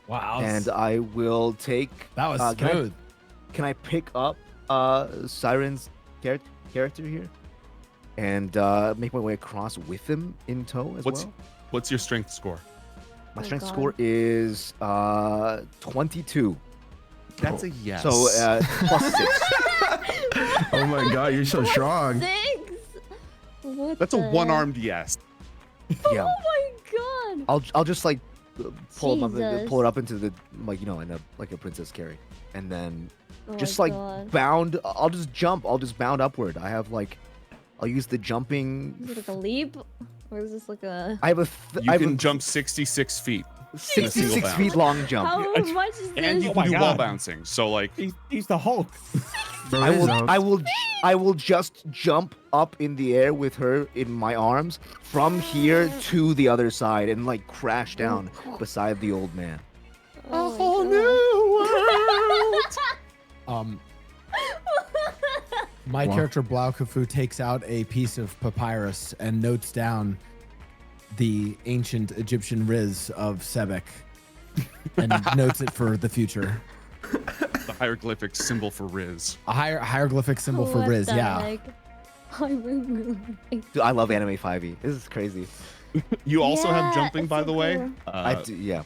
Wow. And I will take. That was can I- smooth. Can I pick up Saiiren's character here and make my way across with him in tow as well? What's your strength score? My Oh, strength God. score is 22. That's a yes. So plus 6. Oh my god, you're so strong. 6. What That's a the- one-armed yes. Yeah. Oh my god. I'll just like pull him up, Jesus. pull it up into the like in a like a princess carry, and then Oh just my like god. bound. I'll just jump. I'll just bound upward. I have like, I'll use the jumping. Is it like a leap? Or is this like a... I have a. You can jump 66 feet. in a single 66 bound. feet long jump. How much is this? And you Oh can my do God. wall bouncing. So like, He's the Hulk. Bro, I it is will, out. I will just jump up in the air with her in my arms from here to the other side and like crash down beside the old man. A whole new Um, my Wow. character Blau Kafu takes out a piece of papyrus and notes down the ancient Egyptian riz of Sebek and notes it for the future. the hieroglyphic symbol for Riz. A hieroglyphic symbol for riz, yeah. Dude, I love anime 5e. This is crazy. You also have Yeah, jumping, by it's the so way. cool. I do, yeah.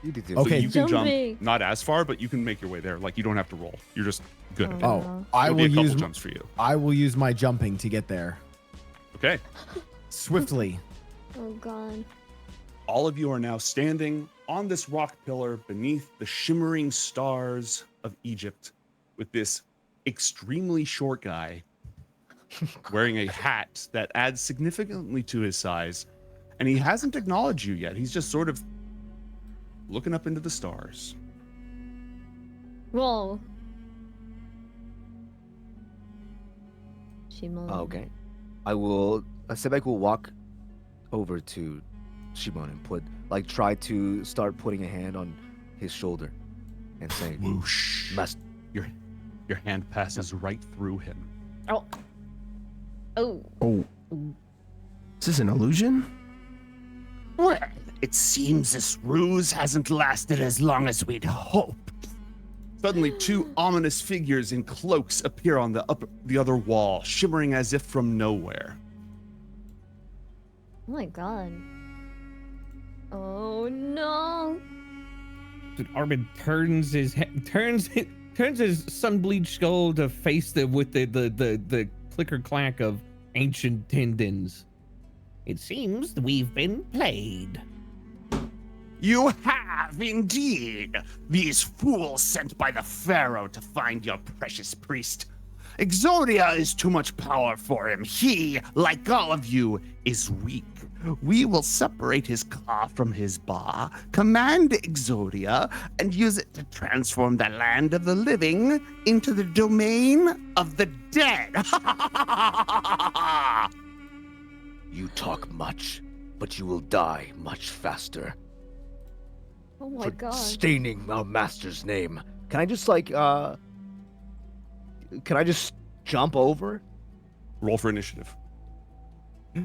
You do too. So Okay. you can Jumping. jump not as far, but you can make your way there. Like you don't have to roll. You're just good at it. Oh, I It'll be will a couple use jumps for you. I will use my jumping to get there Okay. swiftly. Oh god. All of you are now standing on this rock pillar beneath the shimmering stars of Egypt with this extremely short guy wearing a hat that adds significantly to his size. And he hasn't acknowledged you yet. He's just sort of looking up into the stars. Whoa. Shimon. Okay. I will. Sebek will walk over to Shimon and try to start putting a hand on his shoulder and say, Whoosh. "Must." Your hand passes right through him. Oh. Oh. Oh. Is this an illusion? Well, it seems this ruse hasn't lasted as long as we'd hoped. Suddenly, 2 ominous figures in cloaks appear on the other wall, shimmering as if from nowhere. Oh my god. Oh no. Dude, Armin turns his sun bleached skull to face them with the clicker clack of ancient tendons. It seems we've been played. You have indeed. These fools sent by the Pharaoh to find your precious priest. Exodia is too much power for him. He, like all of you, is weak. We will separate his claw from his ba, command Exodia, and use it to transform the land of the living into the domain of the dead. You talk much, but you will die much faster. Oh my For god. staining our master's name. Can I just like can I just jump over? Roll for initiative.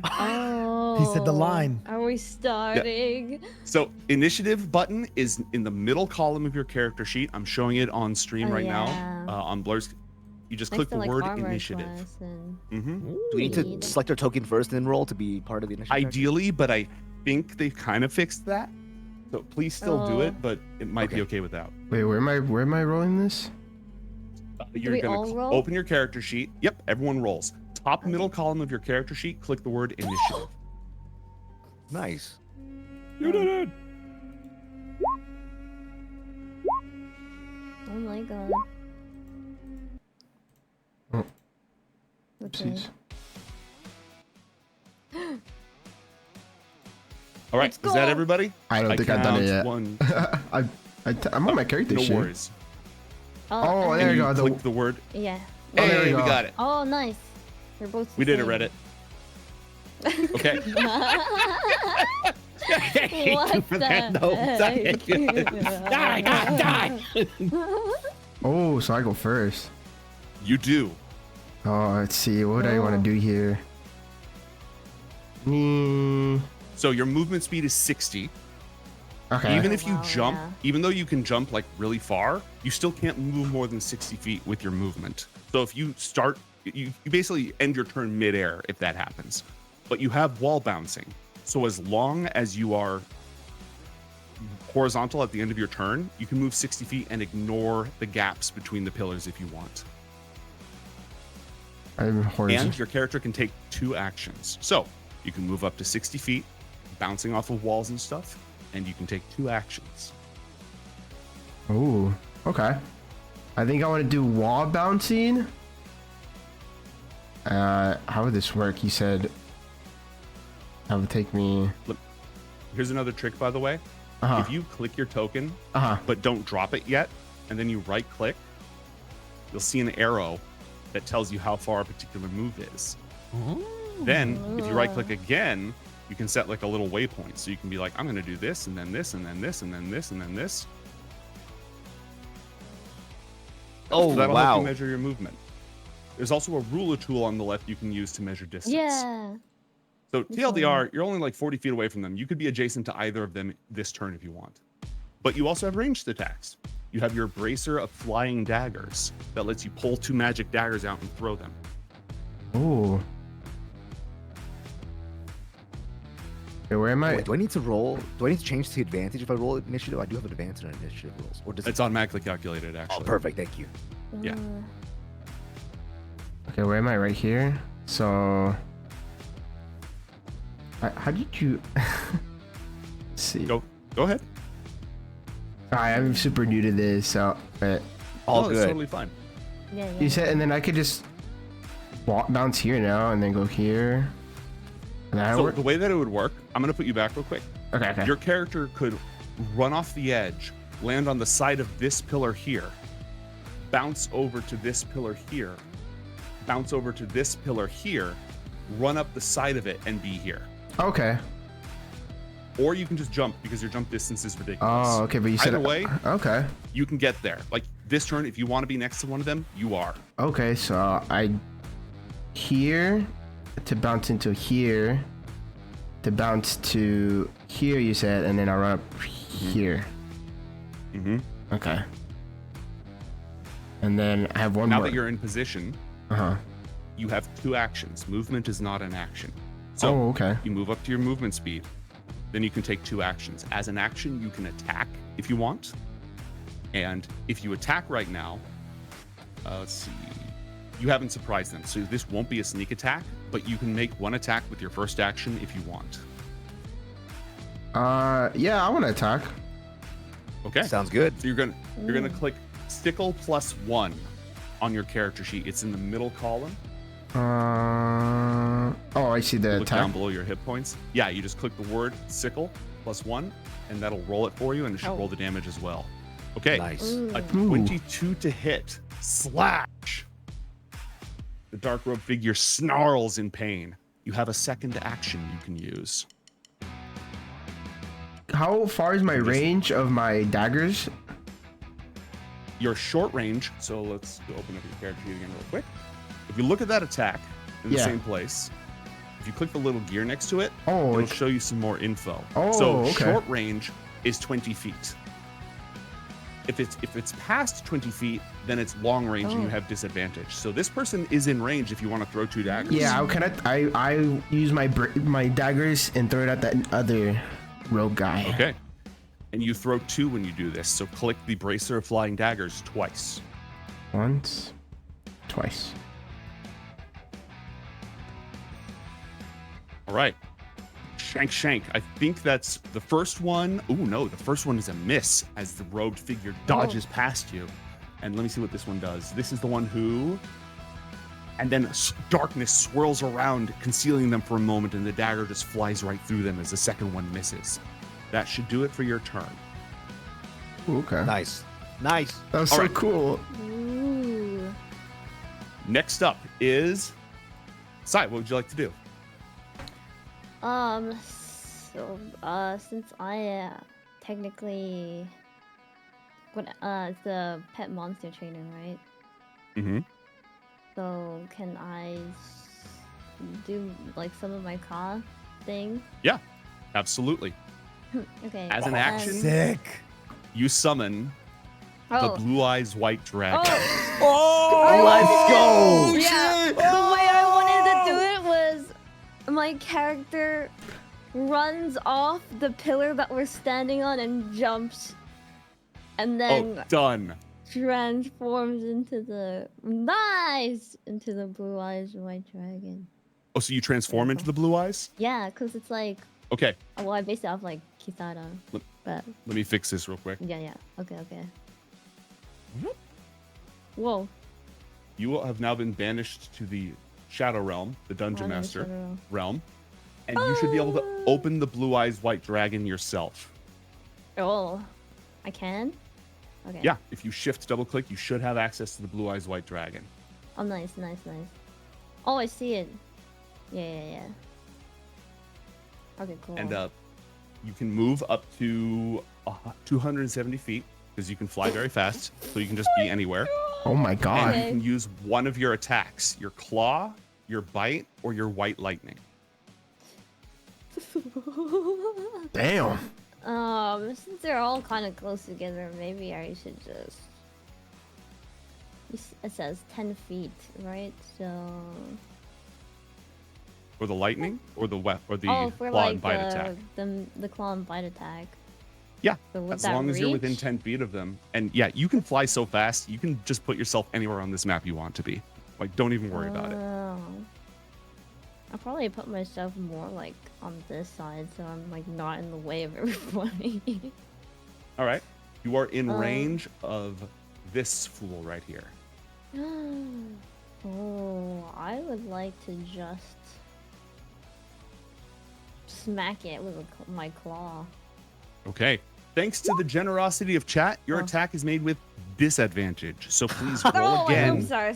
Oh. He said the line. Are we starting? So initiative button is in the middle column of your character sheet. I'm showing it on stream Oh, right yeah. now on Blur's. You just Next click to, the like, word armor initiative. class and- Mm-hmm. Do we need to select our token first and then roll to be part of the initiative? Ideally, but I think they've kind of fixed that. So please still do Oh. it, but it might be okay without. Wait, where am I rolling this? You're we gonna all roll? open your character sheet. Yep, everyone rolls. Top middle column of your character sheet, click the word initiative. Nice. You did it. Oh my god. Oh. Okay. Oopsies. All right, Let's is that go. everybody? I don't think I've done it count yet. One. I'm on my character No sheet. worries. Oh, and there And you you go. click the word. Yeah. Oh, there Hey, we we go. got it. Oh, nice. You're both. We the did it, same. Reddit. Okay. What you for that. the No, heck? Die. Oh, so I go first. You do. Oh, let's see. What do I want to do here? So your movement speed is 60. Okay. Even if you Wow, jump, yeah. even though you can jump like really far, you still can't move more than 60 feet with your movement. So if you start, you basically end your turn midair if that happens. But you have wall bouncing. So as long as you are horizontal at the end of your turn, you can move 60 feet and ignore the gaps between the pillars if you want. I'm horizontal. And your character can take 2 actions. So you can move up to 60 feet, bouncing off of walls and stuff, and you can take 2 actions. Ooh, okay. I think I want to do wall bouncing. How would this work? You said that would take me. Here's another trick, by the way. Uh-huh. If you click your token, Uh-huh. but don't drop it yet, and then you right click, you'll see an arrow that tells you how far a particular move is. Then, if you right click again, you can set like a little waypoint. So you can be like, I'm going to do this, and then this, and then this, and then this, and then this. Oh, So that'll help wow. you measure your movement. There's also a ruler tool on the left you can use to measure distance. Yeah. So TLDR, you're only like 40 feet away from them. You could be adjacent to either of them this turn if you want. But you also have ranged attacks. You have your bracer of flying daggers that lets you pull 2 magic daggers out and throw them. Ooh. Okay, where am I? Wait, do I need to roll? Do I need to change to advantage if I roll initiative? I do have an advantage on initiative rolls. Or does It's automatically calculated, Oh, actually. perfect. Thank you. Yeah. Okay, where am I? Right here. So, how did you? Let's see. Go ahead. Alright, I'm super new to this, so but All It's good. totally fine. Yeah. you said, and then I could just bounce here now, and then go here. And that So work? the way that it would work, I'm going to put you back real quick. Okay, okay. Your character could run off the edge, land on the side of this pillar here, bounce over to this pillar here, bounce over to this pillar here, run up the side of it, and be here. Okay. Or you can just jump because your jump distance is ridiculous. Oh, okay, but you said Either way, okay. you can get there. Like this turn, if you want to be next to one of them, you are. Okay, so I here to bounce into here to bounce to here. You said, and then I run up here. Mm-hmm. Okay. And then I have one Now more. that you're in position, Uh-huh. you have 2 actions. Movement is not an action. So Oh, okay. you move up to your movement speed. then you can take 2 actions. As an action, you can attack if you want. And if you attack right now, let's see, you haven't surprised them. So this won't be a sneak attack, but you can make 1 attack with your first action if you want. Yeah, I want to attack. Okay. Sounds good. So you're gonna click Stickle +1 on your character sheet. It's in the middle column. Oh, I see the Look attack. down below your hit points. Yeah, you just click the word Sickle +1, and that'll roll it for you, and it should roll the damage as well. Okay. Nice. A 22 to hit. Slash. The dark robe figure snarls in pain. You have a second action you can use. How far is my range of my daggers? Your short range, so let's go open up your character sheet again real quick. If you look at that attack in the same place, if you click the little gear next to it, it'll show you some more info. So short range is 20 feet. If it's past 20 feet, then it's long range and you have disadvantage. So this person is in range if you want to throw 2 daggers. Yeah, I use my daggers and throw it at that other rogue guy. Okay. And you throw 2 when you do this. So click the bracer of flying daggers twice. Once, twice. All right. Shank. I think that's the first one. Oh no, the first one is a miss as the robed figure dodges past you. And let me see what this one does. This is the one who... And then darkness swirls around, concealing them for a moment, and the dagger just flies right through them as the second one misses. That should do it for your turn. Ooh, okay. Nice. That was so cool. Ooh. Next up is... Sai, what would you like to do? Since I technically the pet monster trainer, right? Mm-hmm. So can I do like some of my Ka thing? Yeah, absolutely. Okay. As an action, Sick. you summon the Blue Eyes White Dragon. Let's go. Yeah. The way I wanted to do it was my character runs off the pillar that we're standing on and jumps, and then Done. transforms into the Blue Eyes White Dragon. Oh, so you transform into the Blue Eyes? Yeah, because it's like, Okay, well, I based it off like Kisara, but let me fix this real quick. yeah. Okay. Whoa. You have now been banished to the Shadow Realm, the Dungeon Master realm, and you should be able to open the Blue Eyes White Dragon yourself. Oh, I can? Okay. Yeah, if you shift double click, you should have access to the Blue Eyes White Dragon. Oh, nice. Oh, I see it. Yeah. Okay, cool. And you can move up to 270 feet because you can fly very fast, so you can just be anywhere. Oh my god. And you can use one of your attacks, your claw, your bite, or your white lightning. Damn. Since they're all kind of close together, maybe I should just... It says 10 feet, right? So... For the lightning, or the for claw like and bite attack. the claw and bite attack. Yeah, So would as that long as you're within reach? 10 feet of them. And yeah, you can fly so fast, you can just put yourself anywhere on this map you want to be. Like, don't even worry about it. I'll probably put myself more like on this side, so I'm like not in the way of everybody. All right, you are in range of this fool right here. Oh, I would like to just smack it with my claw. Okay. Thanks to the generosity of chat, your attack is made with disadvantage. So please roll again. I'm sorry.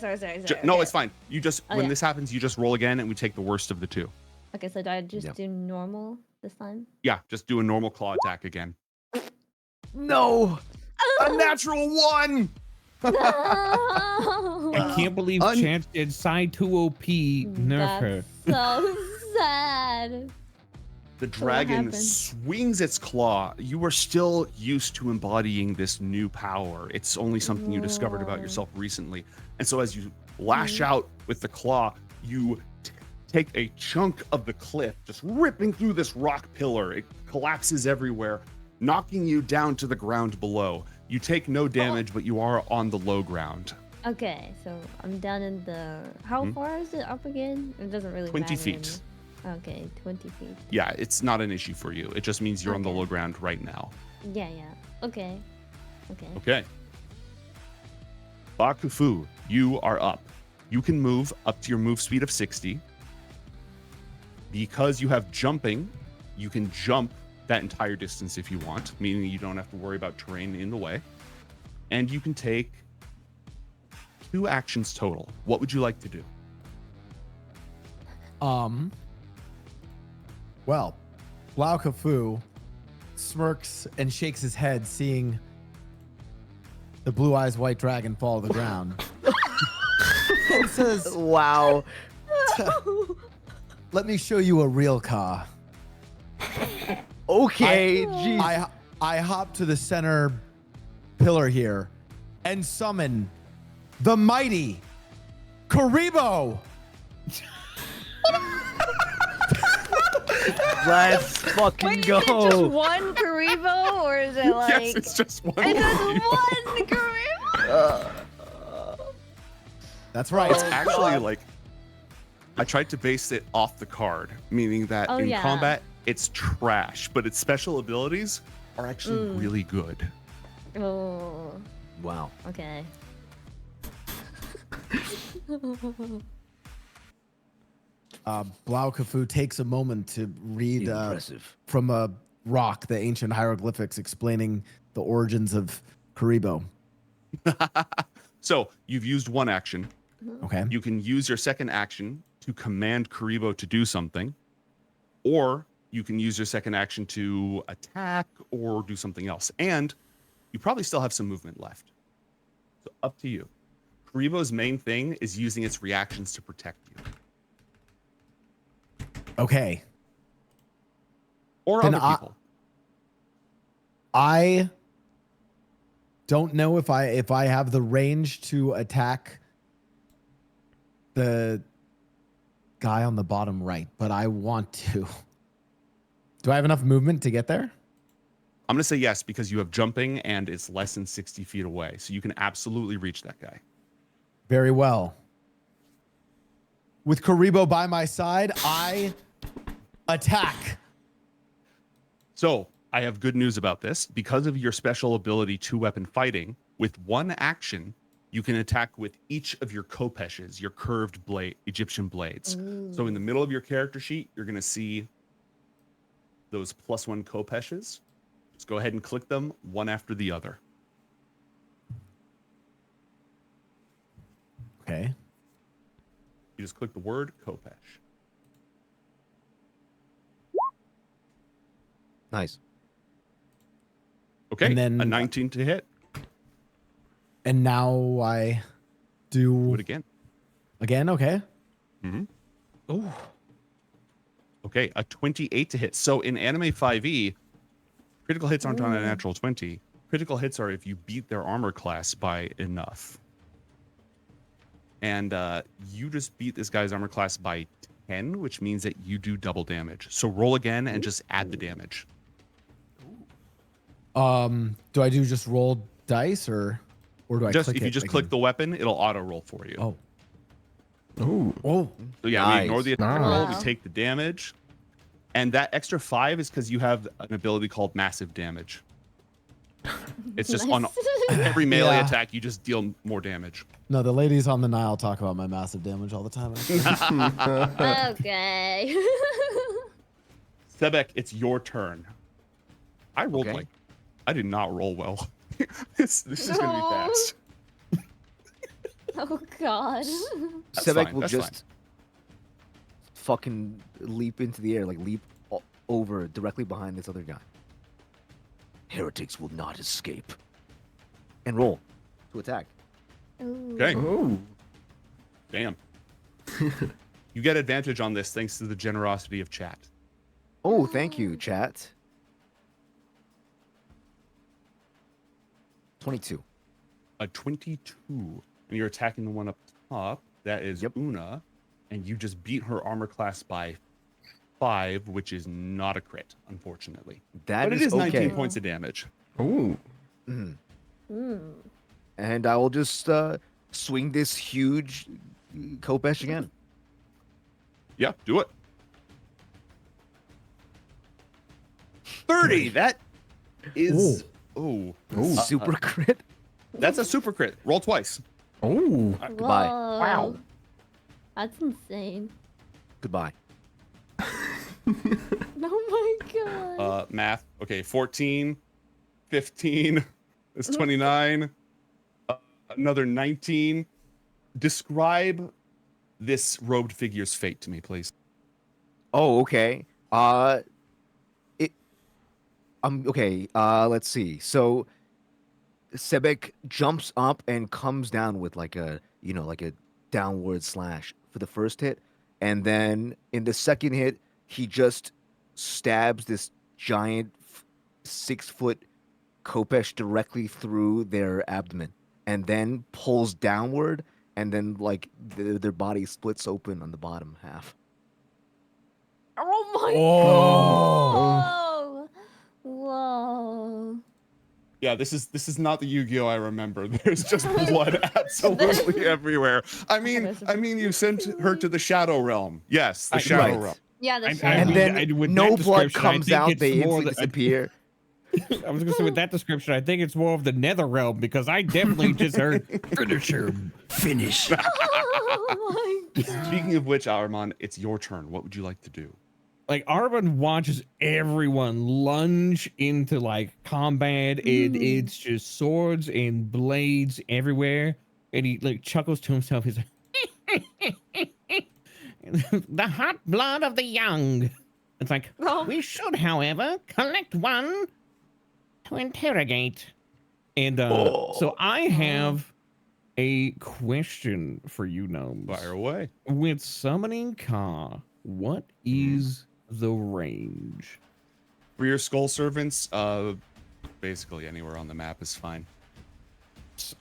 No, Okay. it's fine. You just when this happens, you just roll again, and we take the worst of the 2. Okay, so do I just do normal this time? Yeah, just do a normal claw attack again. No. A natural 1. I can't believe Chance did Sai 2 OP nerf her. That's so sad. The what dragon happened? swings its claw. You are still used to embodying this new power. It's only something you discovered about yourself recently. And so as you lash out with the claw, you take a chunk of the cliff, just ripping through this rock pillar. It collapses everywhere, knocking you down to the ground below. You take no damage, but you are on the low ground. Okay, so I'm down in the. How far is it up again? It doesn't really 20 matter. feet. Okay, 20 feet. Yeah, it's not an issue for you. It just means you're on the low ground right now. Yeah. Okay. Okay. Bakufu, you are up. You can move up to your move speed of 60. Because you have jumping, you can jump that entire distance if you want, meaning you don't have to worry about terrain in the way. And you can take 2 actions total. What would you like to do? Well, Blau Kafu smirks and shakes his head, seeing the blue eyes white dragon fall to the ground. And says, Wow. "Let me show you a real car." Okay. Jeez. I hop to the center pillar here and summon the mighty Karibo. Let's fucking Wait, go. is it just one Karibo, or is it like? Yes, it's just one. It's just Karibo. one Karibo. That's right. It's actually like I tried to base it off the card, meaning that in combat it's trash, but its special abilities are actually really good. Oh. Wow. Okay. Blau Kafu takes a moment to read Impressive. from a rock the ancient hieroglyphics explaining the origins of Karibo. So you've used one action. Okay. You can use your second action to command Karibo to do something, or you can use your second action to attack or do something else. And you probably still have some movement left. So up to you. Karibo's main thing is using its reactions to protect you. Okay. Or Then other people. I don't know if I have the range to attack the guy on the bottom right, but I want to. Do I have enough movement to get there? I'm going to say yes because you have jumping and it's less than 60 feet away. So you can absolutely reach that guy. Very well. With Karibo by my side, I attack. So I have good news about this. Because of your special ability, 2-weapon fighting, with one action, you can attack with each of your kopeshes, your curved blade, Egyptian blades. So in the middle of your character sheet, you're going to see those +1 kopeshes. Just go ahead and click them one after the other. Okay. You just click the word kopesh. Nice. Okay, And then- a 19 to hit. And now I Do do it again. again. Okay. Oh. Okay, a 28 to hit. So in Anime 5e, critical hits aren't on a natural 20. Critical hits are if you beat their armor class by enough. And you just beat this guy's armor class by 10, which means that you do double damage. So roll again and just add the damage. Do I do just roll dice or do I Just click if you it just again? click the weapon, it'll auto roll for you. Oh. Oh, Oh. So yeah, we ignore Nice. the attack roll, we Wow. take the damage. And that extra 5 is because you have an ability called massive damage. It's just on Nice. every melee Yeah. attack, you just deal more damage. No, the ladies on the Nile talk about my massive damage all the time. Okay. Sebek, it's your turn. I rolled Okay. like I did not roll well. this is gonna be No. fast. Oh God. That's Sebek fine, will that's just fucking leap into the air, like leap over directly behind this other guy. Heretics will not escape. And roll to attack. Ooh. Okay. oh, Damn. You get advantage on this thanks to the generosity of chat. Oh, thank you, chat. 22. A 22. And you're attacking the one up top. That is Yep. Una. and you just beat her armor class by 5, which is not a crit, unfortunately. But it is 19 okay. points of damage. Ooh. And I will just swing this huge Khopesh again. Yeah, do it. 30. That is Super crit. That's a super crit. Roll twice. Oh. Goodbye. Whoa. Wow. That's insane. Goodbye. Oh my god. Math. Okay, 14, 15. It's 29. Another 19. Describe this robed figure's fate to me, please. Oh, okay. Okay. Let's see. So, Sebek jumps up and comes down with like a downward slash for the first hit, and then in the second hit, he just stabs this giant 6-foot Khopesh directly through their abdomen, and then pulls downward, and then like their body splits open on the bottom half. Oh my Oh. god. Whoa. Yeah, this is not the Yu-Gi-Oh I remember. There's just blood absolutely everywhere. I mean, you sent her to the Shadow Realm. Yes, the Shadow Right. Realm. Yeah, the I shadow. And then with no that blood description, I comes think out; it's they more instantly the- disappear. I was gonna say with that description, I think it's more of the Nether Realm because I definitely just heard finish him. Finish. Oh my god. Speaking of which, Armand, it's your turn. What would you like to do? Like Arvin watches everyone lunge into like combat, and it's just swords and blades everywhere, and he like chuckles to himself. He's like, "The hot blood of the young." It's like Oh. we should, however, collect one to interrogate. And so I have a question for you, gnomes. Fire away. With summoning Ka, what is the range? For your skull servants, basically anywhere on the map is fine.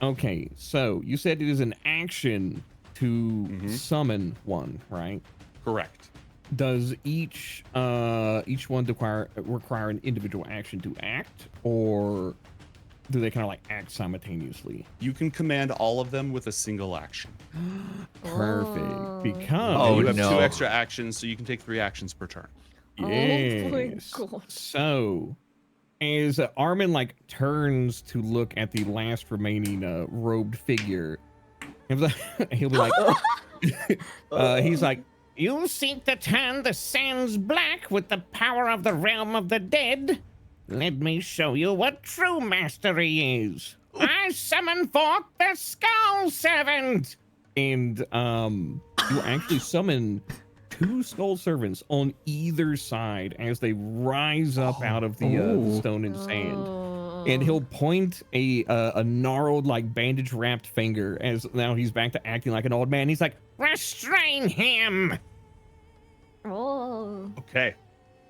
Okay, so you said it is an action to summon one, right? Correct. Does each one require an individual action to act, or do they kind of like act simultaneously? You can command all of them with a single action. Perfect. Oh. Because you have no. 2 extra actions, so you can take 3 actions per turn. Oh my yes. God. So as Armin like turns to look at the last remaining robed figure, he'll be like, he's like, "You seek to turn the sands black with the power of the realm of the dead. Let me show you what true mastery is. I summon forth the Skull Servant." And you actually summon 2 Skull Servants on either side as they rise up out of the stone and sand. And he'll point a gnarled, like bandage wrapped finger as now he's back to acting like an old man. He's like, "Restrain him." Oh. Okay.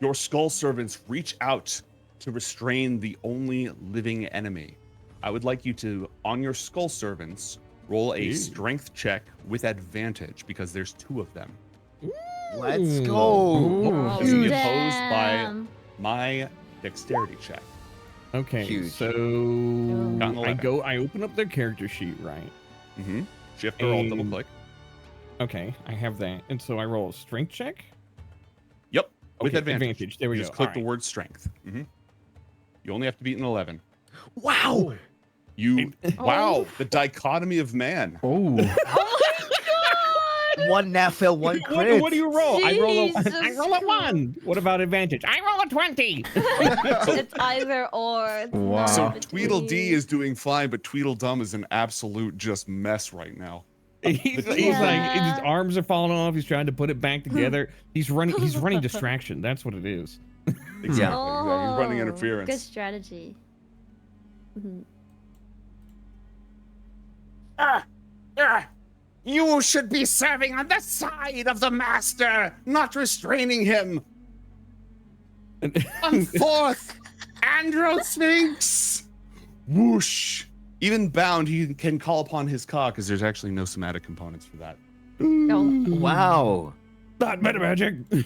Your skull servants reach out to restrain the only living enemy. I would like you to, on your skull servants, roll a strength check with advantage because there's 2 of them. Let's go. Oh, This will be opposed by damn. my dexterity check. Okay, Huge. so Got an 11. I open up their character sheet, right? Mm-hmm. Shift or alt double And- click. Okay, I have that. And so I roll a strength check. Yep. With Okay, advantage. There we Just go. click All the right. word strength. Mm-hmm. You only have to beat an 11. Wow. You wow, the dichotomy of man. Oh. One nat fail, one crit. What do you roll? I roll a Jesus 1. What about advantage? I roll a 20. It's either or. It's Wow. not So between. Tweedledee is doing fine, but Tweedledum is an absolute just mess right now. he's like his arms are falling off. He's trying to put it back together. He's running distraction. That's what it is. Exactly. He's running Oh, interference. Good strategy. Mhm. You should be serving on the side of the master, not restraining him. Come forth, Androsphinx. Whoosh. Even bound, he can call upon his Ka because there's actually no somatic components for that. Oh. Wow. Not meta magic. And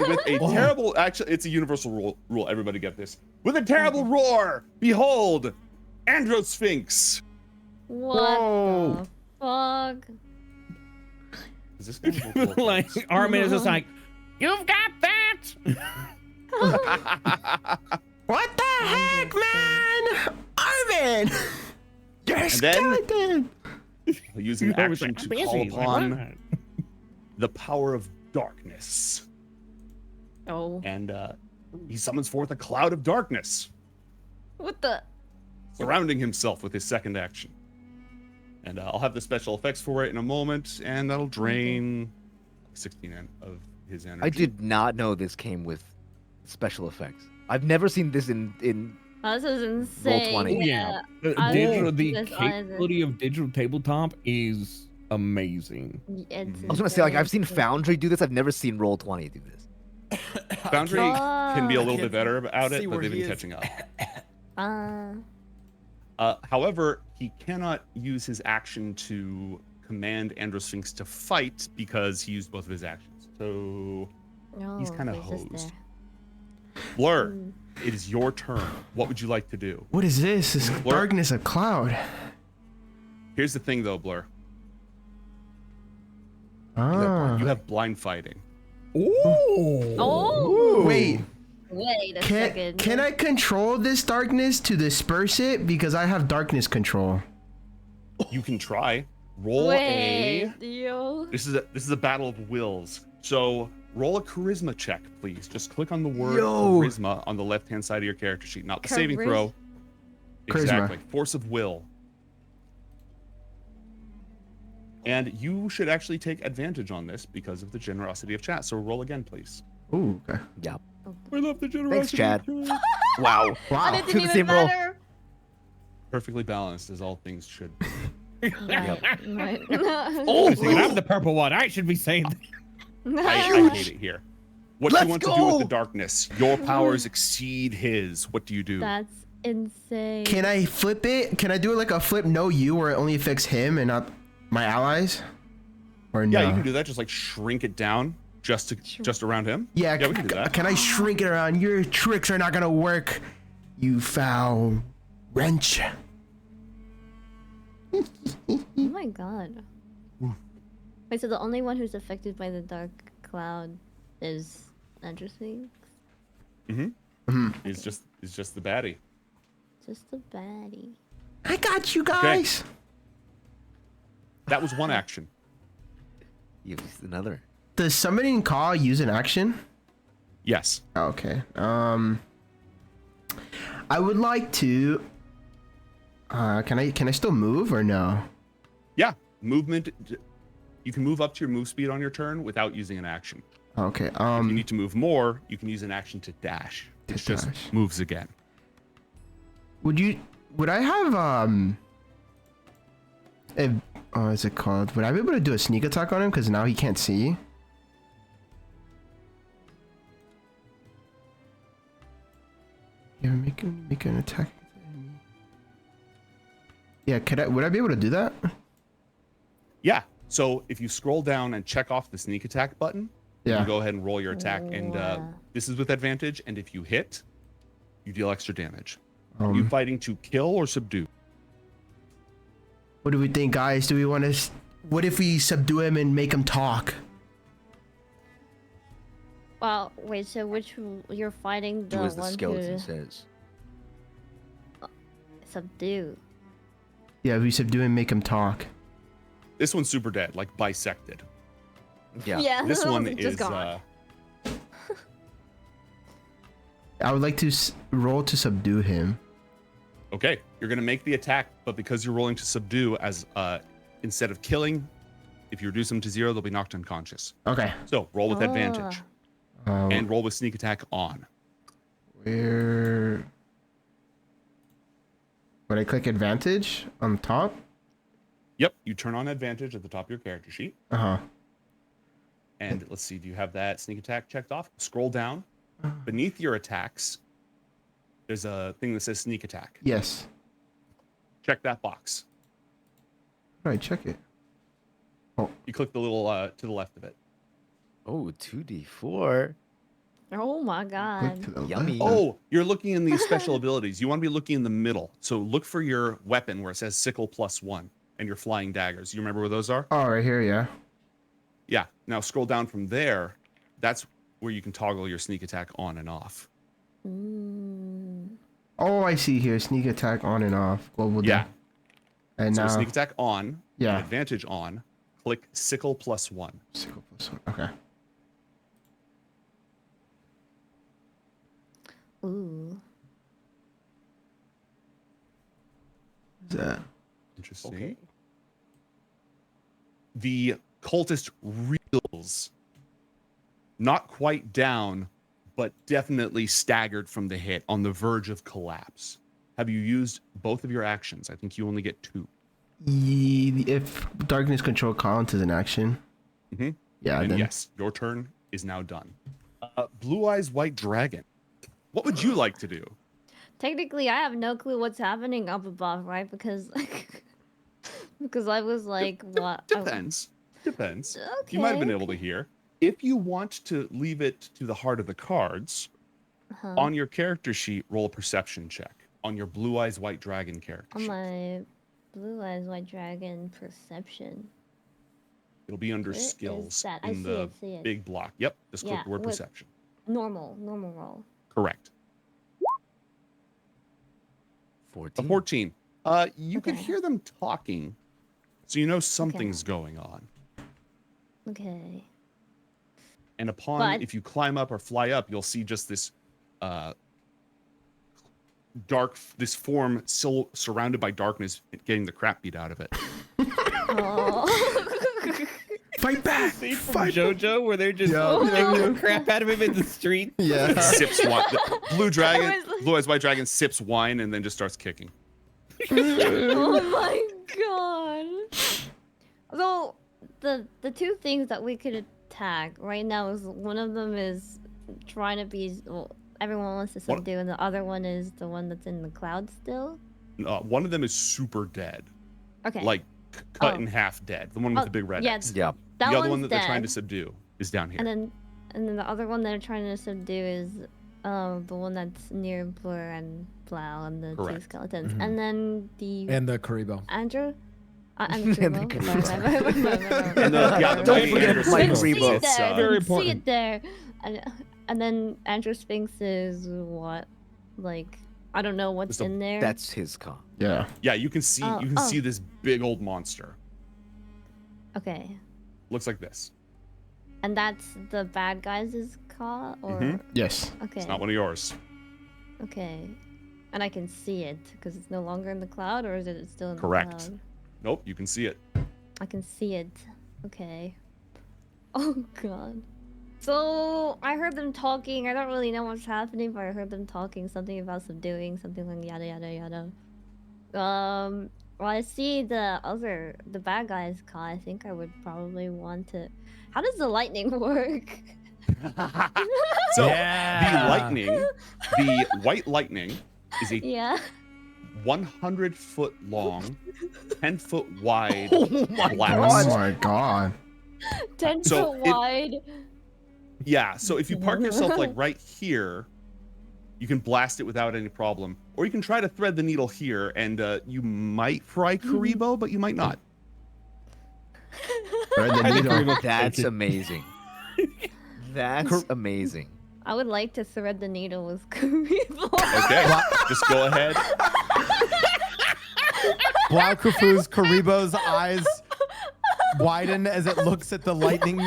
with a terrible, actually, it's a universal rule. Everybody get this. With a terrible roar, behold, Androsphinx. What the fuck? Is this guy Like Armin is just like, you've got that. What the heck, man? Armin! You're a And then- skeleton! Using I was action like, to "I'm call busy." Like, upon what? the power of darkness. Oh. And he summons forth a cloud of darkness, What the? surrounding himself with his second action. And I'll have the special effects for it in a moment, and that'll drain 16 of his energy. I did not know this came with special effects. I've never seen this in This is insane. 20. Oh, yeah. The I digital, didn't the see this either. capability of digital tabletop is amazing. It's I was gonna say, like, I've seen insane. Foundry do this. I've never seen Roll20 do this. Foundry can be a little bit better about see it, where but they've he been is. catching up. However, he cannot use his action to command Androsphinx to fight because he used both of his actions. So, he's kinda he's just hosed. there. Blur, Mm. it is your turn. What would you like to do? What is this? This Blur. darkness of cloud. Here's the thing, though, Blur. You Ah. have blind fighting. Oh. Wait, Wait a can, second. can I control this darkness to disperse it? Because I have darkness control. You can try. Roll Wait, yo. This is a battle of wills. So roll a charisma check, please. Just click on the word Yo. charisma on the left-hand side of your character sheet, not the saving Charis- throw. Charisma. Exactly. Force of will. And you should actually take advantage on this because of the generosity of chat. So roll again, please. Ooh, okay. Yeah. I love the Thanks, generosity. Chad. of chat. Wow. Wow. It To didn't the even same roll. matter. Perfectly balanced as all things should be. Right, right. Oh, I'm the purple one. I should be saying that. I hate it here. What do Let's you want to do with go! the darkness? Your powers exceed his. What do you do? That's insane. Can I flip it? Can I do it like a flip no you where it only affects him and not my allies? Or no? Yeah, you can do that. Just like shrink it down just around him. Yeah, we can do that. Can I shrink it around? Your tricks are not gonna work, you foul wrench. Oh my god. Wait, so the only one who's affected by the dark cloud is interesting? He's just the baddie. Just a baddie. I got you guys. That was one action. Use another. Does summoning call use an action? Yes. Okay. I would like to. Can I still move or no? Yeah. Movement. You can move up to your move speed on your turn without using an action. Okay. If you need to move more, you can use an action to dash. It just dash. moves again. Would I have is it called? Would I be able to do a sneak attack on him? Because now he can't see. Yeah, make an attack. Yeah, would I be able to do that? Yeah. So if you scroll down and check off the sneak attack button, you Yeah. can go ahead and roll your attack. And Wow. this is with advantage. And if you hit, you deal extra damage. Are Um, you fighting to kill or subdue? What do we think, guys? Do we want to? What if we subdue him and make him talk? Well, wait, so you're fighting the Do as the one skeleton who says. subdue. Yeah, we subdue him and make him talk. This one's super dead, like bisected. Yeah. This one just is gone. I would like to roll to subdue him. Okay, you're gonna make the attack, but because you're rolling to subdue, as instead of killing, if you reduce them to 0, they'll be knocked unconscious. Okay. So roll with advantage Uh, and roll with sneak attack on. Where? Would I click advantage on the top? Yep, you turn on advantage at the top of your character sheet, Uh-huh. and let's see, do you have that sneak attack checked off? Scroll down. Beneath your attacks, there's a thing that says sneak attack. Yes. Check that box. How do I check it? You click the little to the left of it. Oh, 2d4. Oh my Click god. to the Yummy. left. Oh, you're looking in these special abilities. You want to be looking in the middle. So look for your weapon where it says sickle +1 and your flying daggers. You remember where those are? Oh, right here, yeah. Yeah. Now scroll down from there. That's where you can toggle your sneak attack on and off. Oh, I see here. Sneak attack on and off. Global Yeah. And So now sneak attack on, Yeah. and advantage on. Click sickle +1. sickle +1. Okay. Ooh. What's that? Interesting. Okay. The cultist reels, not quite down, but definitely staggered from the hit, on the verge of collapse. Have you used both of your actions? I think you only get 2. If darkness control counts as an action. Mhm. Yeah, And then yes, your turn is now done. Blue Eyes White Dragon. What would you like to do? Technically, I have no clue what's happening up above, right? Because because I was like, what? Depends. Depends. You might have been Okay. able to hear. If you want to leave it to the heart of the cards, on your character sheet, roll a perception check on your Blue Eyes White Dragon character On sheet. my Blue Eyes White Dragon perception. It'll be under Where is skills that? I in see the it, see it. big block. Yep, just click Yeah, the word with- perception. Normal roll. Correct. 14. A 14. You could Okay. hear them talking, so you know something's going on. Okay. And upon, But- if you climb up or fly up, you'll see just this this form still surrounded by darkness, getting the crap beat out of it. Oh. fight back. From JoJo, where they're just Yeah, kicking the crap out of him in the street. Yeah. Sips wine. Blue Dragon, I was like- Blue Eyes White Dragon sips wine and then just starts kicking. Oh my god. So the two things that we could attack right now is one of them is trying to be everyone wants to What- subdue, and the other one is the one that's in the cloud still. One of them is super dead, Okay. like cut Oh. in half dead. The one with Oh, the big red yeah, X. Yeah. that The other one's one that they're trying to dead. subdue is down here. And then the other one they're trying to subdue is the one that's near Blur and Blau and the two Correct. skeletons. Mhm. And then the And the Karibo. Andrew. And And the the Karibo. And the Don't main forget Andrew Mike Sphinx Rebo. is, There, Very see important. it there. And then Andrew Sphinx is what? Like, I don't know what's Just a- in there. That's his con. Yeah. Yeah, you can see Oh, you can oh. see this big old monster. Okay. Looks like this. And that's the bad guys' call? Or Mhm. Yes. okay. It's not one of yours. Okay. And I can see it because it's no longer in the cloud, or is it still in Correct. the cloud? Nope, you can see it. I can see it. Okay. Oh god. So I heard them talking. I don't really know what's happening, but I heard them talking something about subduing, something like yada yada yada. Well, I see the bad guys call. I think I would probably want to. How does the lightning work? So Yeah. the lightning, the white lightning, is a Yeah. 100-foot long, 10-foot wide Oh my blast. Oh my god. 10 So foot it- wide. Yeah, so if you park yourself like right here, you can blast it without any problem. Or you can try to thread the needle here, and you might fry Karibo, but you might not. Right, the needle. That's amazing. That's amazing. I would like to thread the needle with Karibo. Okay, just go ahead. Blau Kufu's Karibo's eyes widen as it looks at the lightning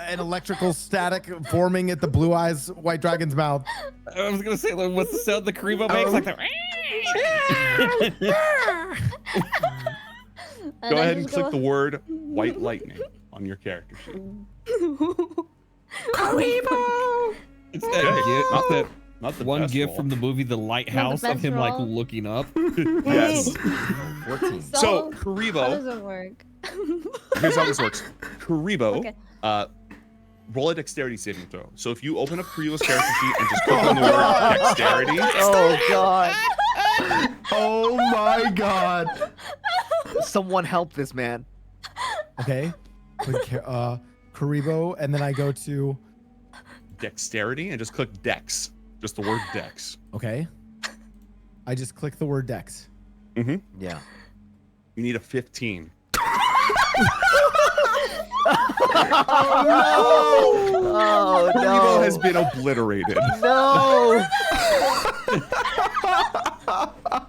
and electrical static forming at the blue eyes white dragon's mouth. I was gonna say, like, what's the sound the Karibo makes? Like the. Go ahead and click the word white lightning on your character sheet. It's that Okay, gift, not that Not the one best gift roll. from the movie The Lighthouse of best him like roll. looking up. Yes. 14. So How Karibo, does it work? here's how this works. Karibo, Okay. roll a dexterity saving throw. So if you open up Karibo's character sheet and just click on the word dexterity, Oh god. Oh my god. Someone help this man. Okay. Karibo, and then I go to Dexterity and just click Dex. Just the word Dex. okay. I just click the word Dex. Mm-hmm. Yeah. You need a 15. Oh Karibo has been obliterated. No.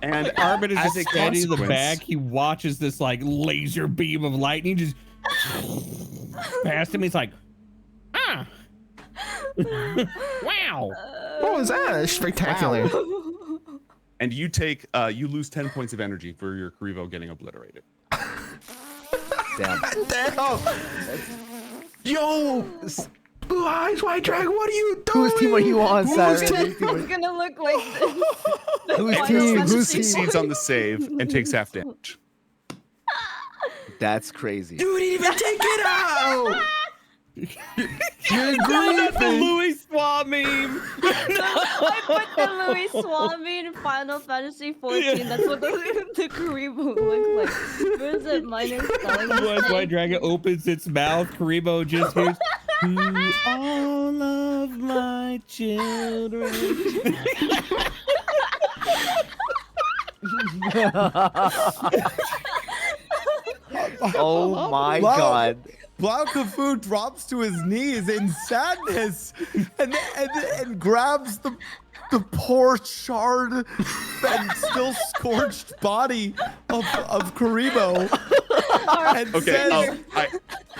And Arbit is as just a standing in the consequence- back. He watches this like laser beam of lightning just past him. He's like, ah, wow. What was that? Spectacular. And you take, you lose 10 points of energy for your Karibo getting obliterated. Damn. Damn. Yo, Blue Eyes White Dragon, what are you doing? Whose team are you on, Saiiren? It's gonna look like this. Whose Final team? Fantasy Whose team? Succeeds on the save and takes half damage. That's crazy. You didn't even take it out. You're That's the griefing. Louis Swa meme. I put the Louis Swami in Final Fantasy 14. That's what the Karibo looks like. Where is it? Minor spelling. White Dragon opens its mouth. Karibo just hears, to all of my children. Oh my Blau- god. Blau Kafu drops to his knees in sadness and grabs the poor charred and still scorched body of Karibo and Okay, says,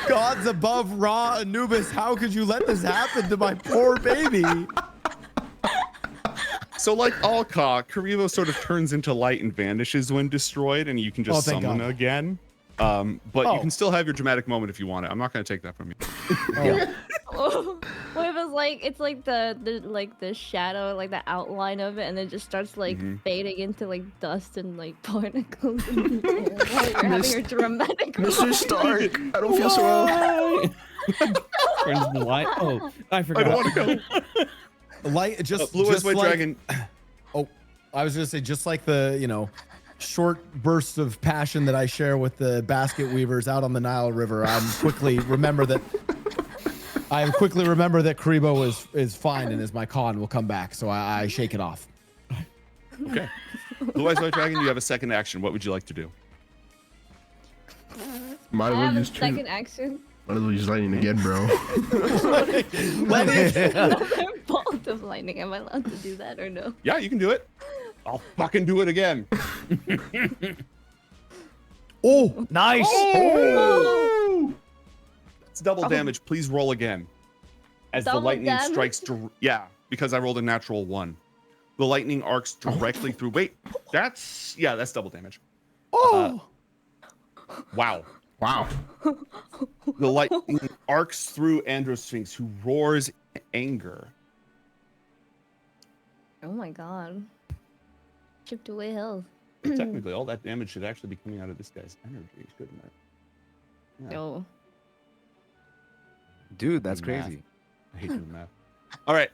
gods above Ra Anubis, how could you let this happen to my poor baby? So like all Ka, Karibo sort of turns into light and vanishes when destroyed, and you can just thank summon God. again. But you can still have your dramatic moment if you want it. I'm not going to take that from you. Yeah. What if it's like the shadow, like the outline of it, and then just starts like fading into like dust and like particles in the air while you're having your dramatic Mr. Stark, I don't feel so well. Turns the light. Oh, I I forgot. don't want to go. Light just Blue Eyes just White like, Dragon. Oh, I was gonna say just like the short bursts of passion that I share with the basket weavers out on the Nile River. I quickly remember that Karibo is fine and is my con will come back, so I shake it off. Okay. Blue Eyes White Dragon, you have a second action. What would you like to do? Might as I well have a use second action. Might as well use lightning again, bro. Another bolt of lightning. Am I allowed to do that or no? Yeah, you can do it. I'll fucking do it again. Oh, Nice. Oh! It's double damage. Please roll again. As the Double lightning damage? strikes. Yeah, because I rolled a natural 1. The lightning arcs directly through. Wait, that's double damage. oh. Wow. Wow. The lightning arcs through Androsphinx, who roars in anger. Oh my god. Chipped away health. But technically, all that damage should actually be coming out of this guy's energy, shouldn't it? Yeah. Oh. Dude, that's Math. crazy. I hate doing math. All right,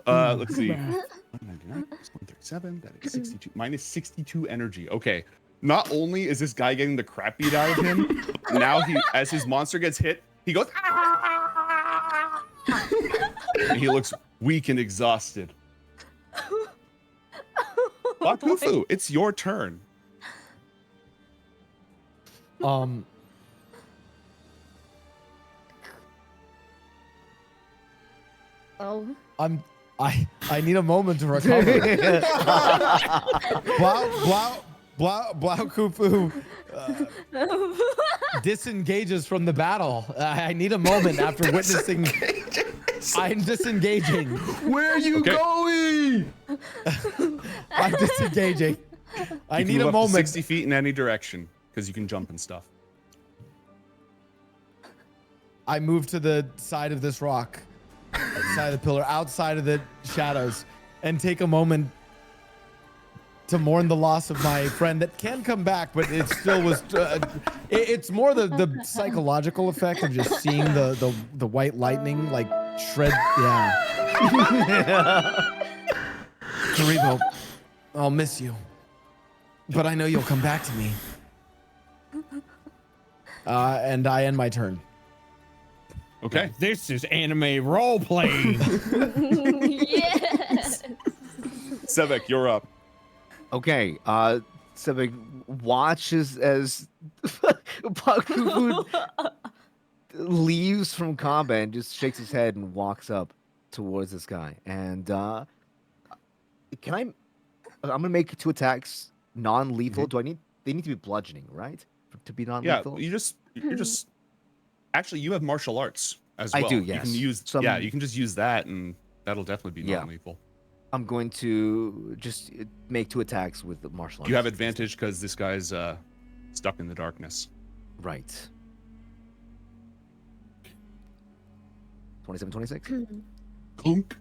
let's see. 199 plus 137, that is 62. Minus 62 energy. Okay. Not only is this guy getting the crap beat out of him, but now as his monster gets hit, he goes, "Ah!" And he looks weak and exhausted. Bakufu, it's your turn. Oh. I need a moment to recover. Blau Kufu disengages from the battle. I need a moment after witnessing. I'm disengaging. Where are you going? I'm disengaging. I You can need move a up to moment. 60 feet in any direction because you can jump and stuff. I move to the side of this rock, side of the pillar, outside of the shadows, and take a moment to mourn the loss of my friend that can come back, but it still was. It's more the psychological effect of just seeing the white lightning like shred. Yeah. Karibo, I'll miss you, but I know you'll come back to me. And I end my turn. Okay. This is anime role playing. Yes. Sevek, you're up. Okay, Sebek watches as Pakufu leaves from combat and just shakes his head and walks up towards this guy. And can I'm gonna make 2 attacks non-lethal. Do I need? They need to be bludgeoning, right? To be Yeah, non-lethal. you're just. Actually, you have martial arts as I well. do, You can yes. use. Some- Yeah, you can just use that, and that'll definitely be Yeah. non-lethal. I'm going to just make 2 attacks with the martial arts. You have advantage because this guy's stuck in the darkness. Right. 27, 26. Clunk.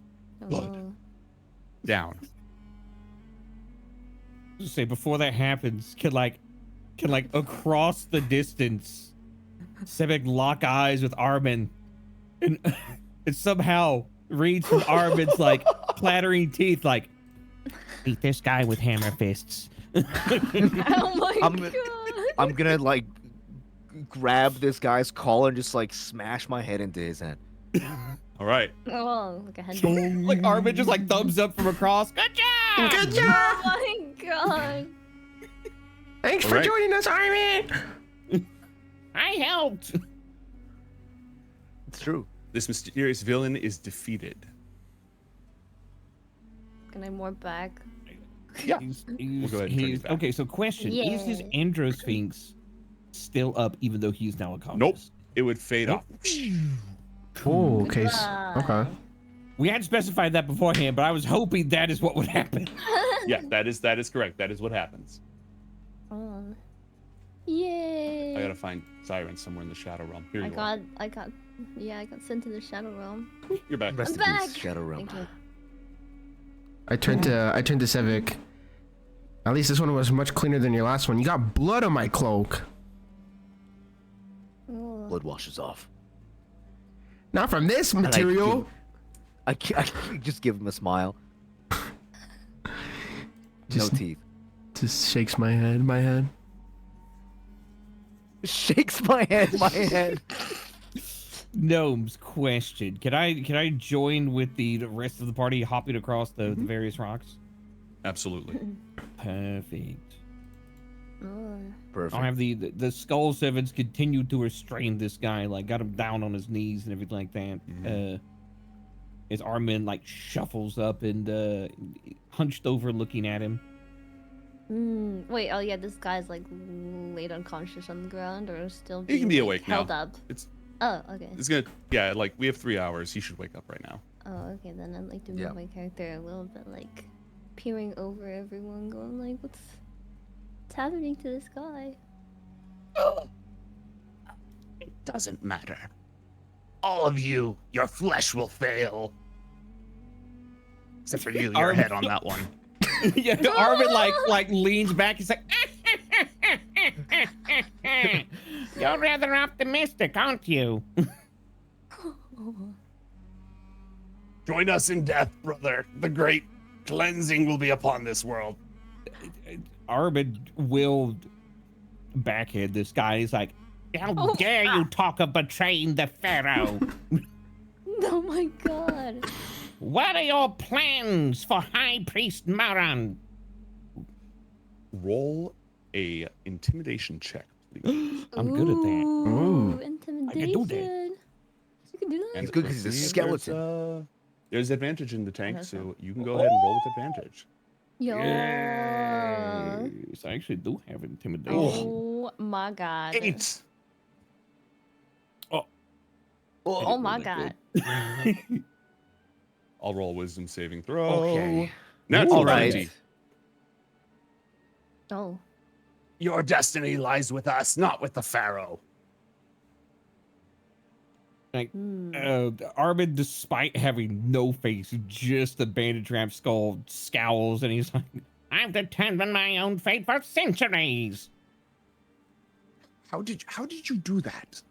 Oh. Down. Just say before that happens, can like across the distance, Sebek lock eyes with Armin, and it somehow reads from Armin's like clattering teeth, like beat this guy with hammer fists. Oh my I'm- god. I'm gonna like grab this guy's collar and just like smash my head into his head. All right. Oh, like a head. Like Armin just like thumbs up from across. Good job. Good job. Oh my god. Thanks All for right. joining us, Armin. I helped. It's true. This mysterious villain is defeated. Can I more back? Yeah. We'll go ahead and turn you back. Okay, so question: Is his Yeah. Androsphinx still up, even though he's now a conscious? Nope. It would fade off. Oh, okay. Goodbye. Okay. We had specified that beforehand, but I was hoping that is what would happen. Yeah, that is correct. That is what happens. Oh. Yay. I gotta find Saiiren somewhere in the Shadow Realm. Here you I got sent to the Shadow Realm. are. You're back. Rest I'm in back. peace, Shadow Realm. Thank you. I turned to Sevik. At least this one was much cleaner than your last one. You got blood on my cloak. Oh. Blood washes off. Not from this And material. I just give him a smile. Just- No teeth. Just shakes my head. Shakes my head. Gnomes question: Can I join with the rest of the party hopping across the various rocks? Absolutely. Perfect. Oh. Perfect. I'll have the skull servants continue to restrain this guy, like got him down on his knees and everything like that. As Armin like shuffles up and hunched over looking at him. Wait, oh yeah, this guy's like laid unconscious on the ground or still He can being, be like, awake now. held up. It's Oh, okay. gonna like we have 3 hours. He should wake up right now. Oh, okay, then I'd like to move Yeah. my character a little bit, like peering over everyone, going like, what's happening to this guy? It doesn't matter. All of you, your flesh will fail. Except for you, your head on that one. Yeah, Armin like leans back. He's like, "You're rather optimistic, aren't you?" Join us in death, brother. The great cleansing will be upon this world. Armin will backhand this guy. He's like, "How Oh, dare you talk of betraying the Pharaoh? Oh my god. What are your plans for High Priest Maran?" Roll a intimidation check, please. I'm good at that. Ooh, Ooh. intimidation. I can do that. You can do that? And He's good 'cause he's a let's see if skeleton. There's advantage in the tank, Okay. so you can go ahead and roll with advantage. Yo. Yes, I actually do have intimidation. Oh my god. 8. Oh my god. I'll roll a wisdom saving throw. Okay. Natural All right. 20. Oh. Your destiny lies with us, not with the Pharaoh. Like, Hmm. Armin, despite having no face, just a bandage wrapped skull, scowls and he's like, "I've determined my own fate for centuries." How did you do that?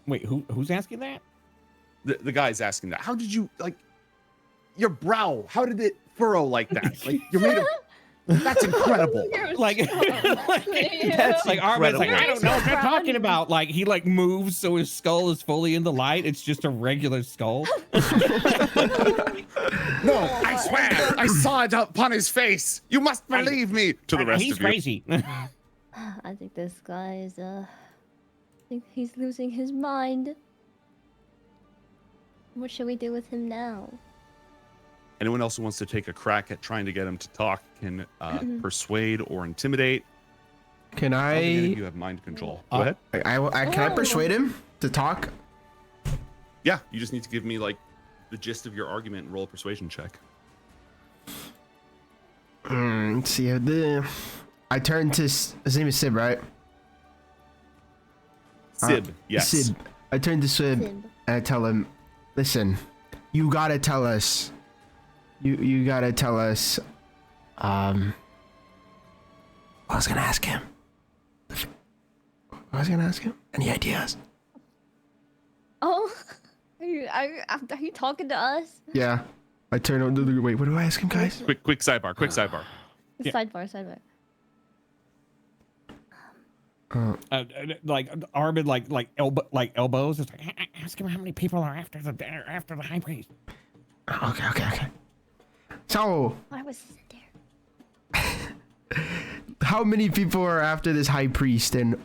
Wait, who's asking that? The guy's asking that. How did you like your brow? How did it furrow like that? Like you're made of. That's incredible. You're like That's like Armin's like, I don't know what you're incredible. talking about. Like he like moves so his skull is fully in the light. It's just a regular skull. No, I swear, I saw it upon his face. You must believe me. To the rest He's of you. crazy. I think this guy is I think he's losing his mind. What should we do with him now? Anyone else who wants to take a crack at trying to get him to talk can persuade or intimidate. Can I don't think any of I? you have mind control. Go ahead. Can I persuade him to talk? Yeah, you just need to give me like the gist of your argument and roll a persuasion check. Let's see. I turn to his name is Sib, right? Sib, yes. Sib. I turn to Sib Sib. and I tell him, listen, you gotta tell us. You gotta tell us. I was gonna ask him. Any ideas? Oh, are you talking to us? Yeah. I turn on the wait. What do I ask him, guys? Quick sidebar. Quick sidebar. Yeah. Sidebar. Like Armin like elbows. It's like ask him how many people are after the high priest. Okay. So, I was there. how many people are after this high priest, and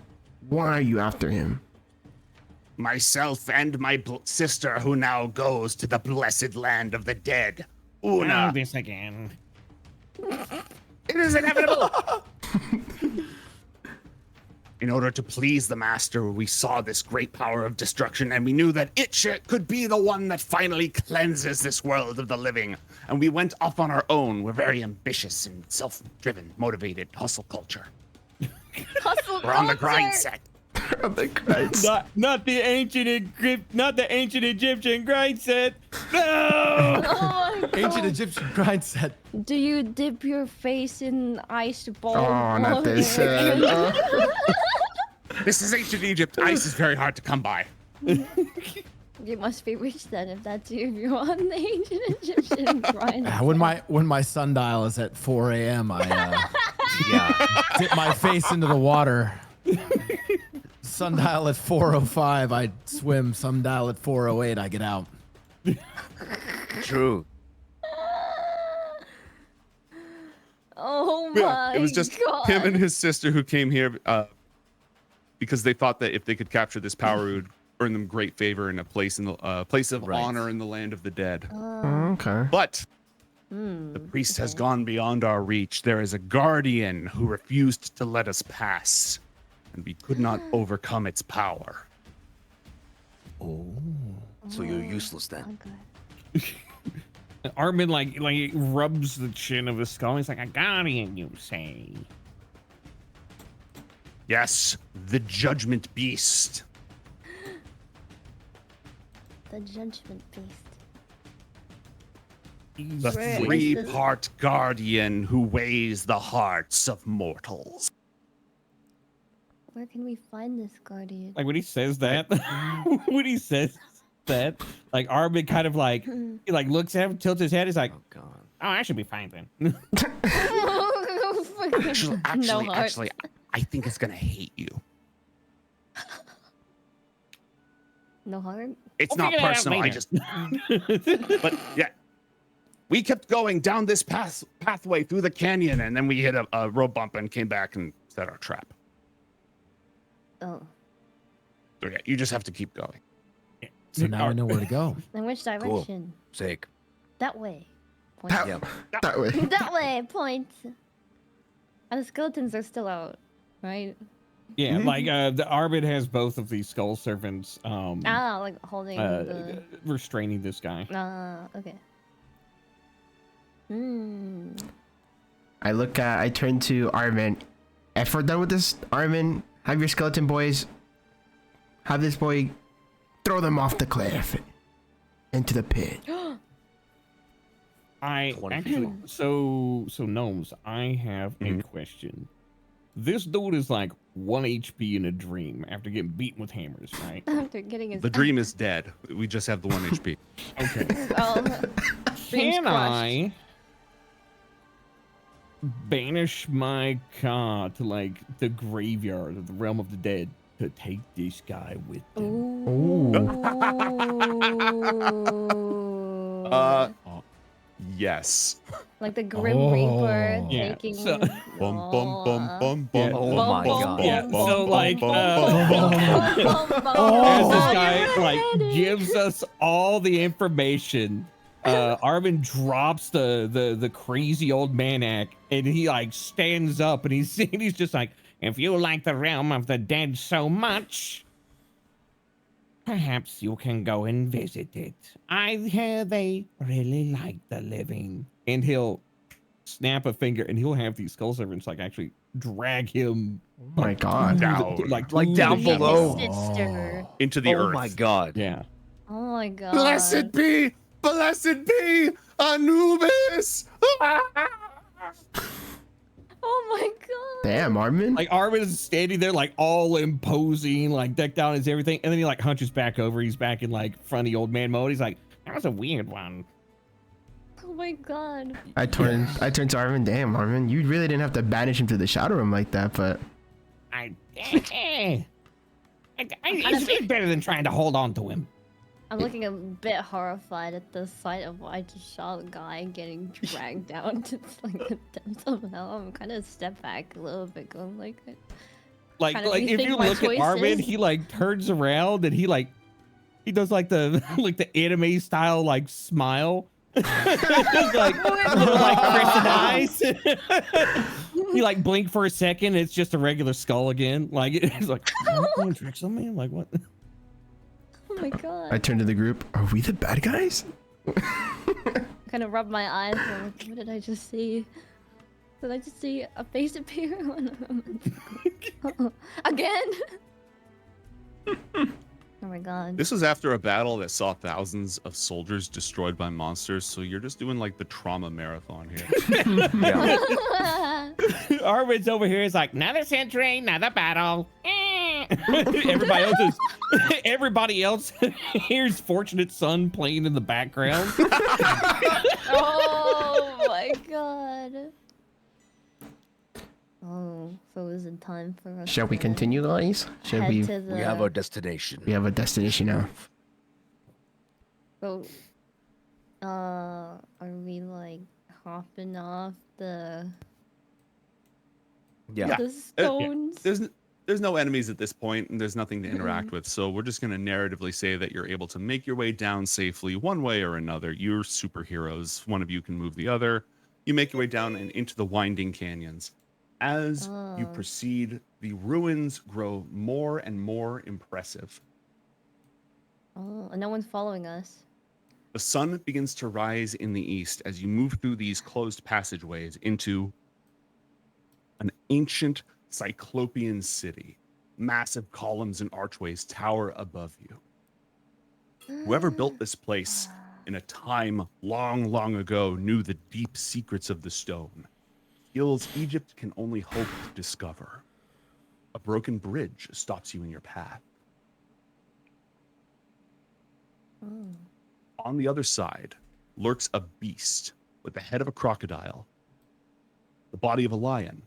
why are you after him? Myself and my sister, who now goes to the blessed land of the dead. Una. Oh, this again. It is inevitable. In order to please the master, we saw this great power of destruction, and we knew that it could be the one that finally cleanses this world of the living. And we went off on our own. We're very ambitious and self-driven, motivated, hustle culture. Hustle We're on the culture. grind set. Not the ancient Egyptian grind set. No. Oh my God. Ancient Egyptian grind set. Do you dip your face in ice ball? Oh, not this. This is ancient Egypt. Ice is very hard to come by. You must be rich then, if that's you. If you're on the ancient Egyptian grind. When my sundial is at 4 a.m., I dip my face into the water. Sundial at 4:05, I swim. Sundial at 4:08, I get out. True. Oh Yeah, my it was just God. him and his sister who came here because they thought that if they could capture this power, it would earn them great favor in a place in the place of Right. honor in the land of the dead. Okay. But the priest has gone beyond our reach. There is a guardian who refused to let us pass, and we could not overcome its power. So you're useless then. Okay. Armin like rubs the chin of his skull. He's like, a guardian, you say? Yes, the judgment beast. The judgment beast. The Where is this? Three-part guardian who weighs the hearts of mortals. Where can we find this guardian? Like when he says that, like Armin kind of like he like looks at him, tilts his head. He's like, Oh God. oh, I should be fine then. Actually, I think it's gonna hate you. No heart? It's We'll not figure that out personal. I later. just, but yeah, we kept going down this pathway through the canyon, and then we hit a road bump and came back and set our trap. Oh. So yeah, you just have to keep going. So now I know where to go. In which direction? Sick. That way. Point. That, Yeah. that way. That way. Point. And the skeletons are still out, right? Yeah, like the Armin has both of these skull servants Like holding the. restraining this guy. Okay. I turn to Armin. If we're done with this, Armin, have your skeleton boys, have this boy throw them off the cliff into the pit. I 20 actually so gnomes, I have a question. This dude is like 1 HP in a dream after getting beaten with hammers, right? After getting his. The dream is dead. We just have the 1 HP. Okay. Oh. Dream's Can crushed. I banish my car to like the graveyard of the realm of the dead to take this guy with them. Yes. Like the Grim Reaper Yeah, taking. so- Bum bum bum bum Yeah. bum. Oh my God. Yeah, so like, As as this guy like gives us all the information, Arvin drops the crazy old man act, and he like stands up, and he's just like, if you like the realm of the dead so much, perhaps you can go and visit it. I hear they really like the living. And he'll snap a finger, and he'll have these skull servants like actually drag him. Oh my God. Down. Like to down the below. Sister. Into the Oh earth. my God. Yeah. Oh my god. Blessed be Anubis. Oh my god. Damn, Armin. Like Armin is standing there like all imposing, like decked out as everything, and then he like hunches back over. He's back in like funny old man mode. He's like, that was a weird one. Oh my god. I turned to Armin. Damn, Armin, you really didn't have to banish him to the shadow room like that, but It's better than trying to hold on to him. I'm looking a bit horrified at the sight of what I just saw, the guy getting dragged down to like the depths of hell. I'm kind of step back a little bit, going like Like Kinda if rethink you my look at Armin, choices. he like turns around and he does like the like the anime style like smile. Just like little like crescent eyes. He like blink for a second. It's just a regular skull again. Like it's like, oh, tricks on me. Like what? oh my god. I turned to the group. Are we the bad guys? Kind of rub my eyes. And I'm like, what did I just see? Did I just see a face appear? Again? Oh my god. This was after a battle that saw thousands of soldiers destroyed by monsters, so you're just doing like the trauma marathon here. Yeah. Armin's over here is like, another century, another battle. Everybody else hears Fortunate Son playing in the background. Oh my god. Oh, so is it time for us Shall we to continue, guys? Shall head we? to the... We have our destination. We have a destination now. So, are we like hopping off the Yeah. the stones? There's no enemies at this point, and there's nothing to interact with. So we're just gonna narratively say that you're able to make your way down safely, one way or another. You're superheroes. One of you can move the other. You make your way down and into the winding canyons. As you proceed, the ruins grow more and more impressive. Oh, and no one's following us. The sun begins to rise in the east as you move through these closed passageways into an ancient Cyclopean city. Massive columns and archways tower above you. Whoever built this place in a time long, long ago knew the deep secrets of the stone. Skills Egypt can only hope to discover. A broken bridge stops you in your path. On the other side lurks a beast with the head of a crocodile, the body of a lion,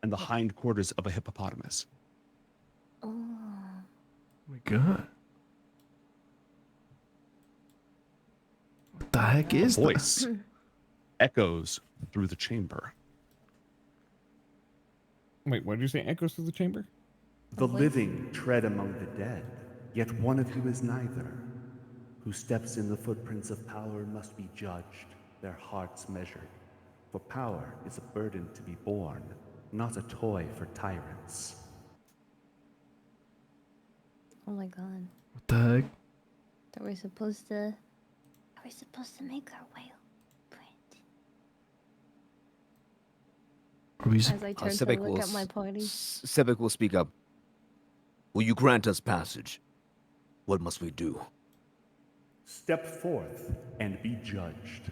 and the hindquarters of a hippopotamus. Oh my God. What the heck is A that? voice echoes through the chamber. Wait, what did you say? Echoes through the chamber? The living tread among the dead, yet one of you is neither. Who steps in the footprints of power must be judged, their hearts measured. For power is a burden to be borne, not a toy for tyrants. Oh my god. What the heck? Are we supposed to make our way print? Are we? As I turn to Sebek look will at my party. Sebek will speak up. Will you grant us passage? What must we do? Step forth and be judged.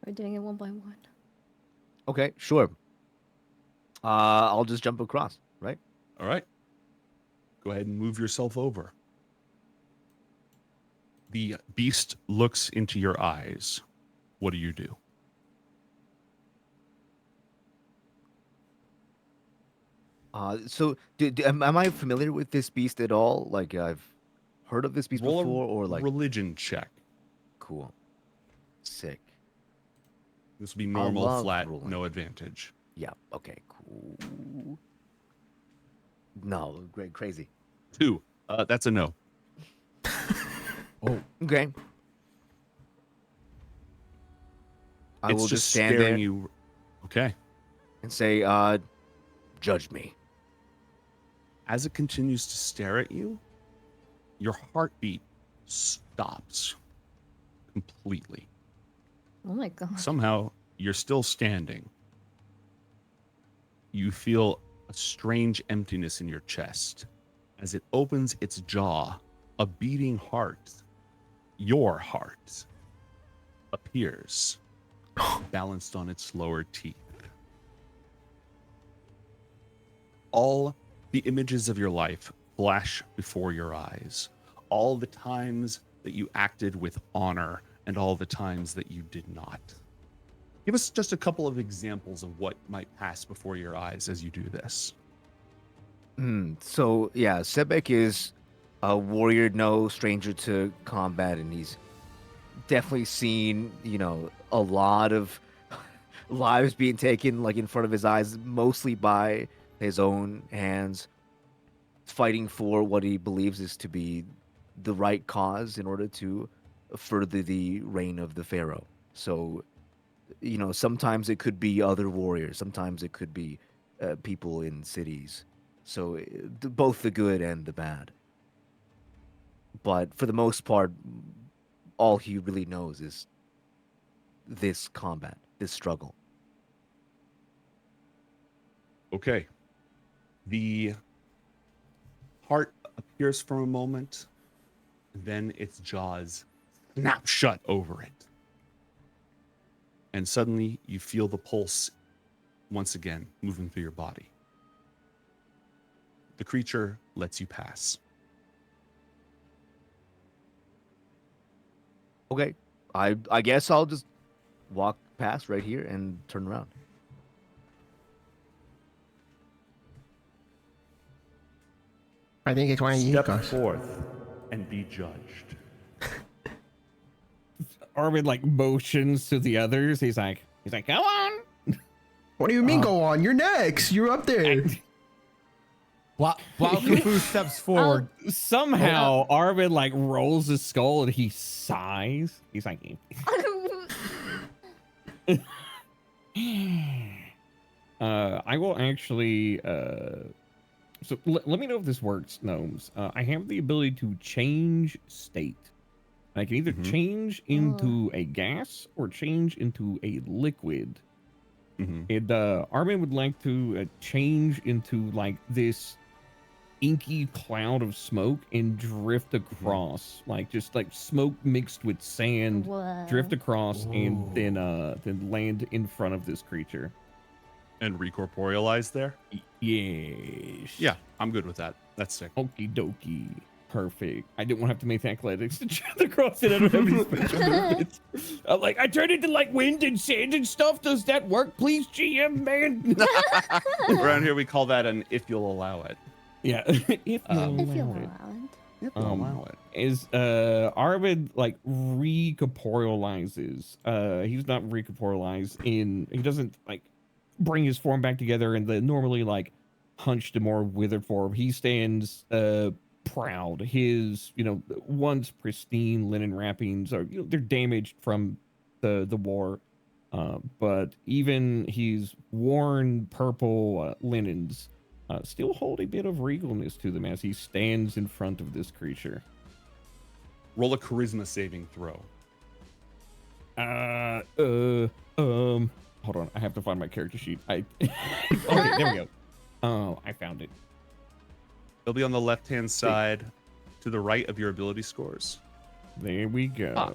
We're doing it one by one. Okay, sure. I'll just jump across, right? All right. Go ahead and move yourself over. The beast looks into your eyes. What do you do? Am I familiar with this beast at all? Like I've heard of this beast Roll before, a or like religion check. cool, sick. This will be I normal, love flat, ruling. no advantage. Yeah. Okay. Cool. No, great, crazy. 2. That's a no. Oh, Okay. I It's will just just stand staring there you. Okay. and say, "Judge me." As it continues to stare at you, your heartbeat stops completely. Oh my god. Somehow, you're still standing. You feel a strange emptiness in your chest. As it opens its jaw, a beating heart, your heart, appears, balanced on its lower teeth. All the images of your life flash before your eyes. All the times that you acted with honor and all the times that you did not. Give us just a couple of examples of what might pass before your eyes as you do this. So yeah, Sebek is a warrior, no stranger to combat, and he's definitely seen, a lot of lives being taken like in front of his eyes, mostly by his own hands, fighting for what he believes is to be the right cause in order to further the reign of the pharaoh. So, sometimes it could be other warriors, sometimes it could be people in cities. So both the good and the bad. But for the most part, all he really knows is this combat, this struggle. Okay. The heart appears for a moment, then its jaws snap shut over it. And suddenly you feel the pulse once again moving through your body. The creature lets you pass. Okay, I guess I'll just walk past right here and turn around. I think it's one of you Step guys. forth and be judged. Armin like motions to the others. He's like, go on. What do you mean go on? You're next. You're up there. Blau Kufu steps forward. Somehow Armin like rolls his skull and he sighs. He's like, I will actually so let me know if this works, gnomes. I have the ability to change state. I can either change into a gas or change into a liquid. And Armin would like to change into like this inky cloud of smoke and drift across, like just like smoke mixed with sand, drift across and then land in front of this creature. And recorporealize there? Yes. Yeah, I'm good with that. That's sick. Okie dokie. Perfect. I didn't want to have to make the athletics to jump across it. I don't have any special movements. I'm like, I turned into like wind and sand and stuff. Does that work, please, GM, man? Around here, we call that an if you'll allow it. Yeah. If you'll allow it. Is Arvid like recorporealizes? He's not recorporealized in. He doesn't like bring his form back together in the normally like hunched and more withered form. He stands proud. His once pristine linen wrappings are they're damaged from the war, but even his worn purple linens still hold a bit of regalness to them as he stands in front of this creature. Roll a charisma saving throw. Hold on, I have to find my character sheet. Okay, there we go. Oh, I found it. It'll be on the left-hand side to the right of your ability scores. There we go. Ah,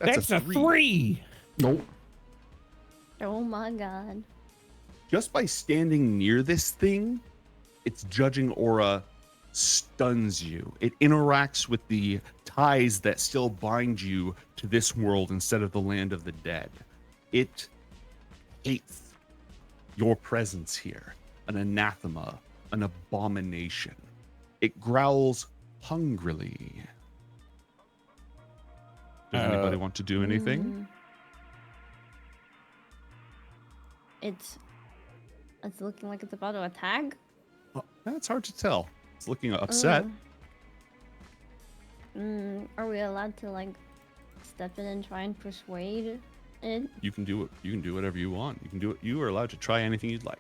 That's a 3. Nope. Oh my god. Just by standing near this thing, its judging aura stuns you. It interacts with the ties that still bind you to this world instead of the land of the dead. It hates your presence here. an anathema, an abomination. It growls hungrily. Does anybody want to do anything? It's looking like it's about to attack. That's hard to tell. It's looking upset. Are we allowed to like step in and try and persuade it? You can do it. You can do whatever you want. You can do it. You are allowed to try anything you'd like.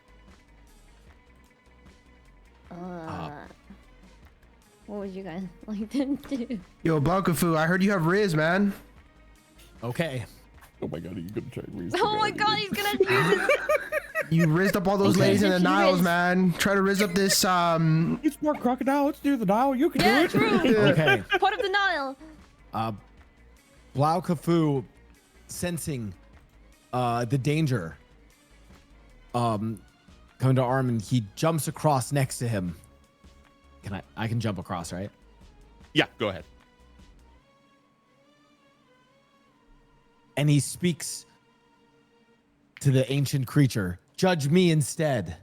What would you guys like to do? Yo, Blaukafu, I heard you have Riz, man. Okay. Oh my god, are you gonna try to raise Oh my god, he's gonna use it. You rizzed up all those ladies in the Niles, man. Try to rizz up this, It's more crocodile, it's near the Nile, you can Yeah, do it. true. Okay. Part of the Nile. Blaukafu, sensing the danger coming to Armin, he jumps across next to him. I can jump across, right? Yeah, go ahead. And he speaks to the ancient creature. Judge me instead.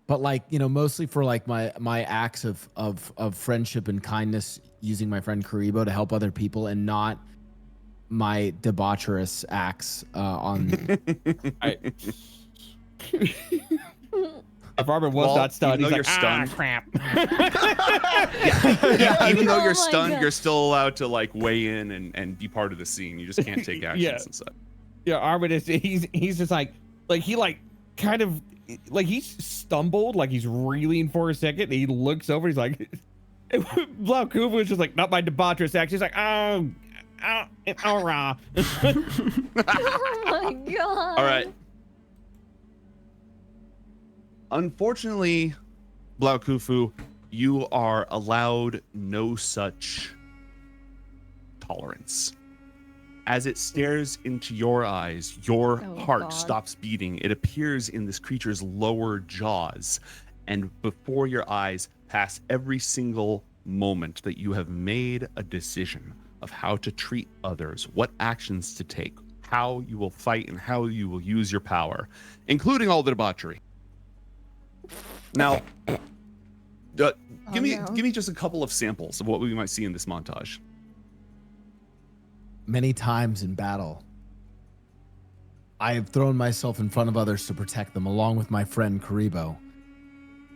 But like, you know, mostly for like my acts of friendship and kindness, using my friend Karibo to help other people, and not my debaucherous acts on. If Armin was not stunned, he's you're like, stunned. crap. Even though Oh you're my stunned, God. you're still allowed to like weigh in and be part of the scene. You just can't take actions Yeah. and such. Yeah, Armin is he's just like he like kind of like he's stumbled, like he's reeling for a second, and he looks over, he's like Blaukafu is just like, not my debaucherous act. He's like, it's all raw. Oh my god. All right. Unfortunately, Blaukafu, you are allowed no such tolerance. As it stares into your eyes, your Oh, heart God. stops beating. It appears in this creature's lower jaws, and before your eyes pass every single moment that you have made a decision of how to treat others, what actions to take, how you will fight, and how you will use your power, including all the debauchery. Now, give me just a couple of samples of what we might see in this montage. Many times in battle, I have thrown myself in front of others to protect them, along with my friend Karibo.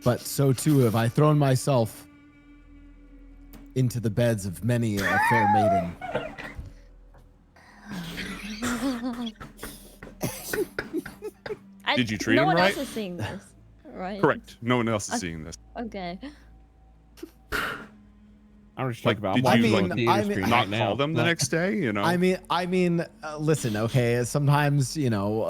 But so too have I thrown myself into the beds of many a fair maiden. Did you treat no him one right? else is seeing this, right? Correct. No one else is seeing this. Okay. I was just Like, talking about. did you, I'm watching like, it on I theater mean- screen Not right now. call them the next day, you know? I mean, listen, okay. Sometimes, you know,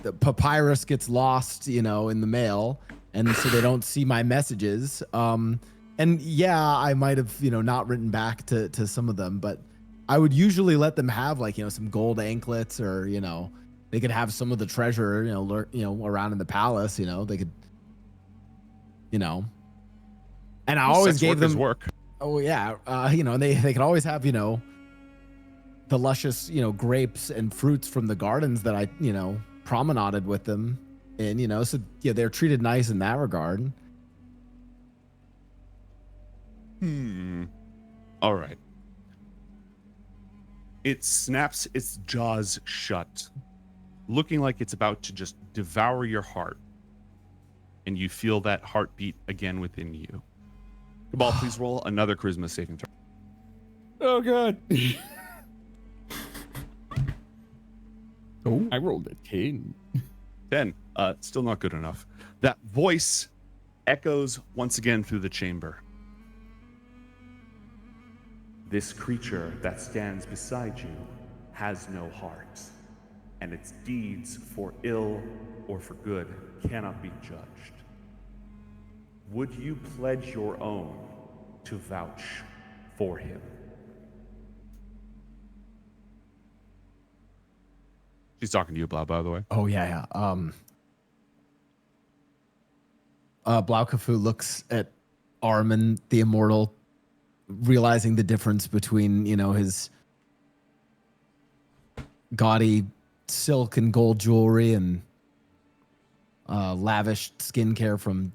the papyrus gets lost, you know, in the mail, and so they don't see my messages. And yeah, I might have, you know, not written back to some of them, but I would usually let them have, like, you know, some gold anklets, or, you know, they could have some of the treasure, you know, around in the palace. You know, they could, you know. And I always Sex gave work is them work. Oh yeah, you know, and they could always have, you know, the luscious, you know, grapes and fruits from the gardens that I, you know, promenaded with them in, you know, so yeah, they're treated nice in that regard. All right. It snaps its jaws shut, looking like it's about to just devour your heart. And you feel that heartbeat again within you. Kabhaal, please roll another charisma saving throw. Oh god. Oh. I rolled a 10. 10. Still not good enough. That voice echoes once again through the chamber. This creature that stands beside you has no heart, and its deeds for ill or for good cannot be judged. Would you pledge your own to vouch for him? She's talking to you, Blau, by the way. Oh yeah. Blaukafu looks at Armin the Immortal, realizing the difference between, you know, his gaudy silk and gold jewelry and lavish skincare from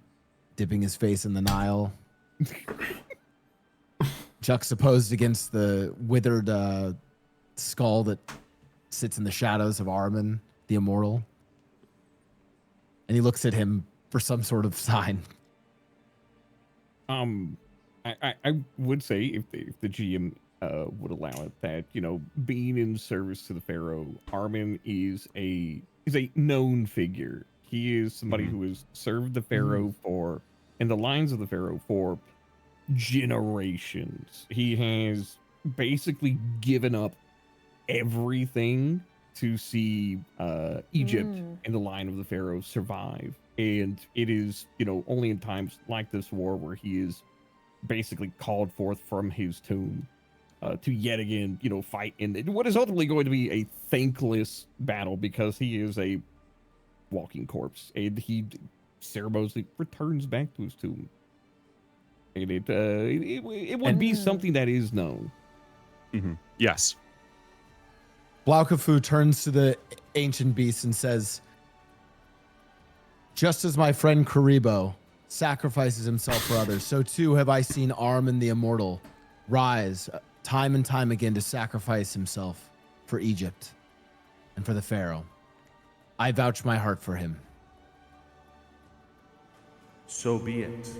dipping his face in the Nile, juxtaposed against the withered skull that sits in the shadows of Armin, the immortal. And he looks at him for some sort of sign. I would say if the GM would allow it, that, you know, being in service to the Pharaoh, Armin is a known figure. He is somebody who has served the Pharaoh for, in the lines of the Pharaoh, for generations. He has basically given up everything to see Egypt in the line of the Pharaoh survive. And it is, you know, only in times like this war where he is basically called forth from his tomb to yet again, you know, fight in what is ultimately going to be a thankless battle, because he is a walking corpse and he ceremoniously returns back to his tomb. And it would be something that is known. Yes. Blaukafu turns to the ancient beast and says, just as my friend Karibo sacrifices himself for others, so too have I seen Armin the Immortal rise time and time again to sacrifice himself for Egypt and for the Pharaoh. I vouch my heart for him. So be it.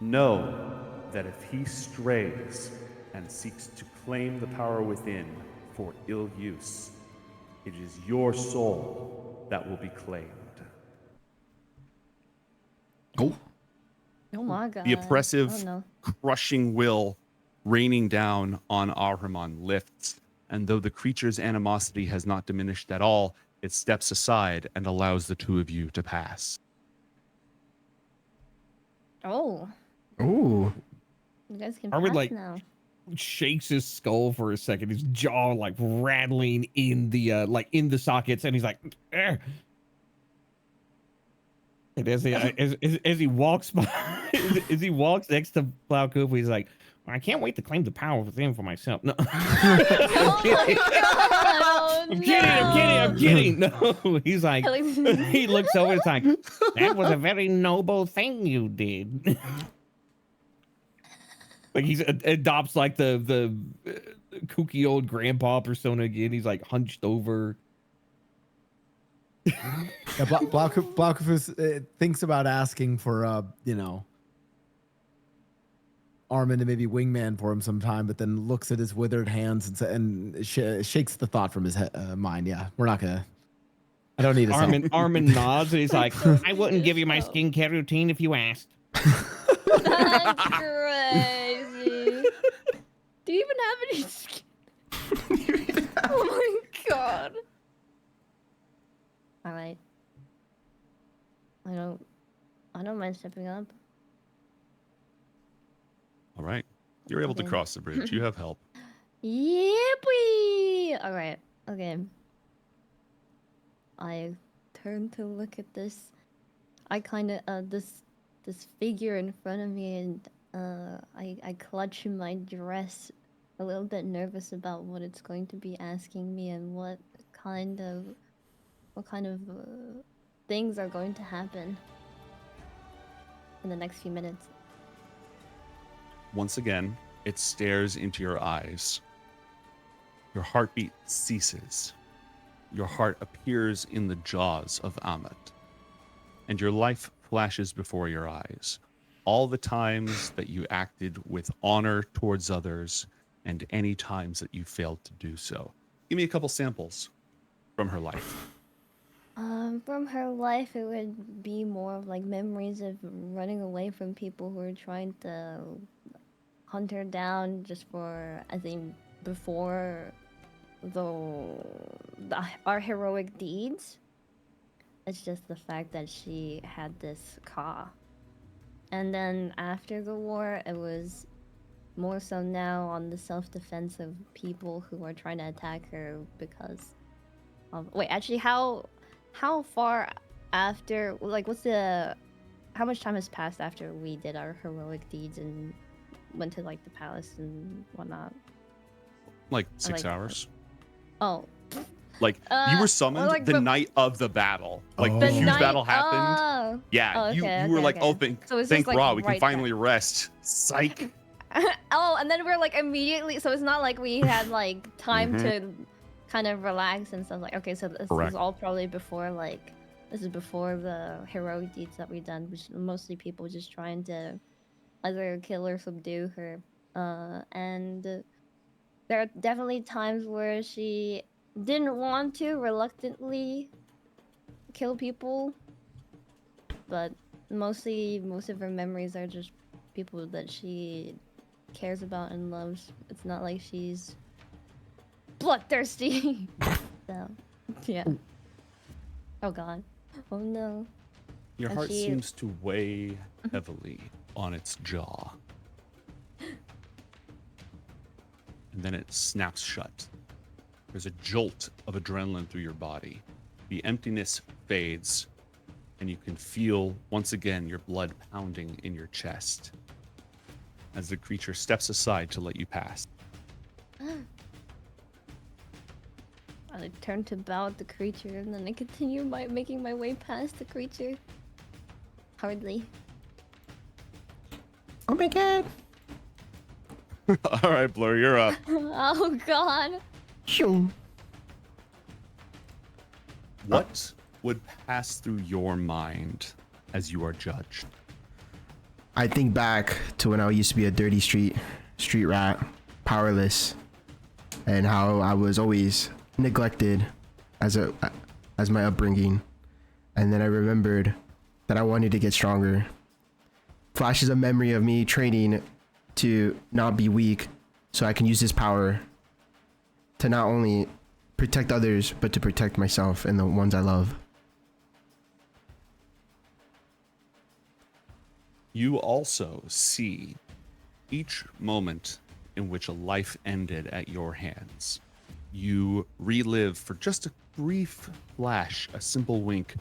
Know that if he strays and seeks to claim the power within for ill use, it is your soul that will be claimed. Oh my god. The oppressive, oh, no. crushing will raining down on Ahriman lifts, and though the creature's animosity has not diminished at all, it steps aside and allows the two of you to pass. Oh. Ooh. You guys can Armin, pass like, now. shakes his skull for a second, his jaw like rattling in the in the sockets, and he's like, "Ugh." And as he walks by, as he walks next to Blaukafu, he's like, I can't wait to claim the power within for myself. No. Oh my god. I'm kidding. No, he's like, he looks over and is like, that was a very noble thing you did. Like he adopts like the kooky old grandpa persona again. He's like hunched over. Yeah, Blaukafu thinks about asking for, you know, Armin to maybe wingman for him sometime, but then looks at his withered hands and shakes the thought from his mind. Yeah, we're not gonna. I don't need a Armin nods and he's like, I wouldn't give you my skincare routine if you asked. That's crazy. Do you even have any skin? Oh my god. All right. I don't mind stepping up. All right. You're able to cross the bridge. You have help. Yippee! All right. Okay. I turn to look at this. I kind of this figure in front of me, and I clutch my dress, a little bit nervous about what it's going to be asking me and what kind of things are going to happen in the next few minutes. Once again, it stares into your eyes. Your heartbeat ceases. Your heart appears in the jaws of Ammit. And your life flashes before your eyes. All the times that you acted with honor towards others, and any times that you failed to do so. Give me a couple samples from her life. From her life, it would be more of like memories of running away from people who were trying to hunt her down just for, I think, before our heroic deeds. It's just the fact that she had this Ka. And then after the war, it was more so now on the self-defense of people who are trying to attack her because of... Wait, actually, how far after, like, how much time has passed after we did our heroic deeds and went to, like, the palace and whatnot? Like 6 hours. Oh. Like you were summoned like the night of the battle. Like Oh. the The huge night- battle happened. Oh. Yeah, Oh, you okay, were okay, like, okay. oh, So it's thank just, like, Ra, we can right finally rest. Psych. Oh, and then we're like immediately. So it's not like we had like time to kind of relax and stuff. Like, okay, so this Correct. is all probably before like this is before the heroic deeds that we've done, which mostly people just trying to either kill or subdue her. And there are definitely times where she didn't want to, reluctantly kill people, but mostly most of her memories are just people that she cares about and loves. It's not like she's bloodthirsty. So, yeah. Oh god. Oh no. Your And heart she- seems to weigh heavily on its jaw. And then it snaps shut. There's a jolt of adrenaline through your body. The emptiness fades, and you can feel once again your blood pounding in your chest as the creature steps aside to let you pass. I turn to bow at the creature and then I continue making my way past the creature. Hardly. Oh my god. All right, Blur, you're up. Oh god. Shoo. What would pass through your mind as you are judged? I think back to when I used to be a dirty street rat, powerless, and how I was always neglected as my upbringing. And then I remembered that I wanted to get stronger. Flashes a memory of me training to not be weak, so I can use this power to not only protect others, but to protect myself and the ones I love. You also see each moment in which a life ended at your hands. You relive for just a brief flash, a simple wink,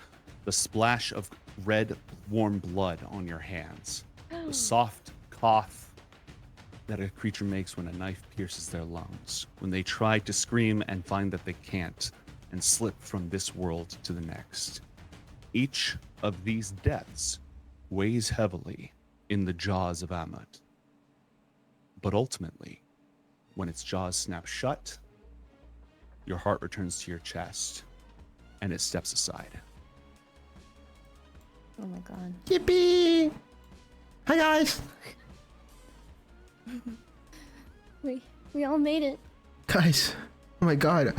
the splash of red, warm blood on your hands, the soft cough that a creature makes when a knife pierces their lungs, when they try to scream and find that they can't, and slip from this world to the next. Each of these deaths weighs heavily in the jaws of Ammit. But ultimately, when its jaws snap shut, your heart returns to your chest, and it steps aside. Oh my god. Yippee! Hi guys! We all made it. Guys, oh my god.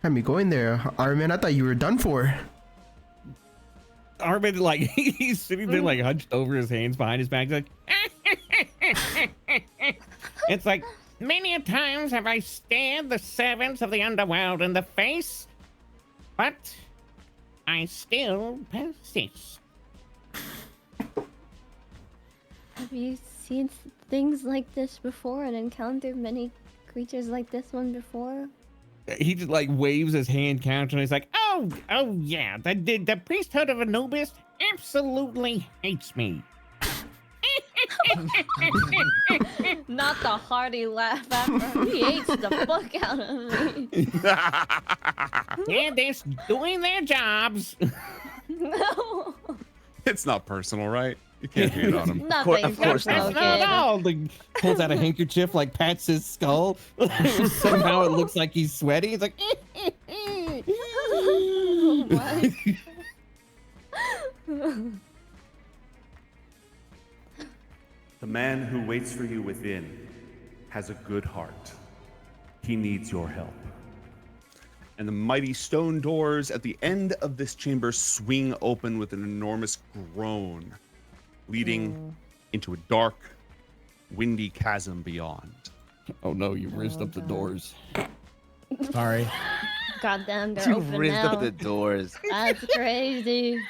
Had me going there. Armin, I thought you were done for. Armin, like, he's sitting there, like, hunched over, his hands behind his back. He's like, it's like, many a times have I stared the servants of the underworld in the face, but I still persist. Have you seen things like this before and encountered many creatures like this one before? He just, like, waves his hand counter, and he's like, oh yeah, the priesthood of Anubis absolutely hates me. Not the hearty laugh after. He hates the fuck out of me. Yeah, they're doing their jobs. No. It's not personal, right? You can't hate on him. Nothing. Of course That's not. not at all. Like, pulls out a handkerchief, like, pats his skull. Somehow it looks like he's sweaty. He's like, What? The man who waits for you within has a good heart. He needs your help. And the mighty stone doors at the end of this chamber swing open with an enormous groan, leading into a dark, windy chasm beyond. oh no, you raised up the God. doors. Sorry. Goddamn, they're You open rinsed now. up the doors. That's crazy.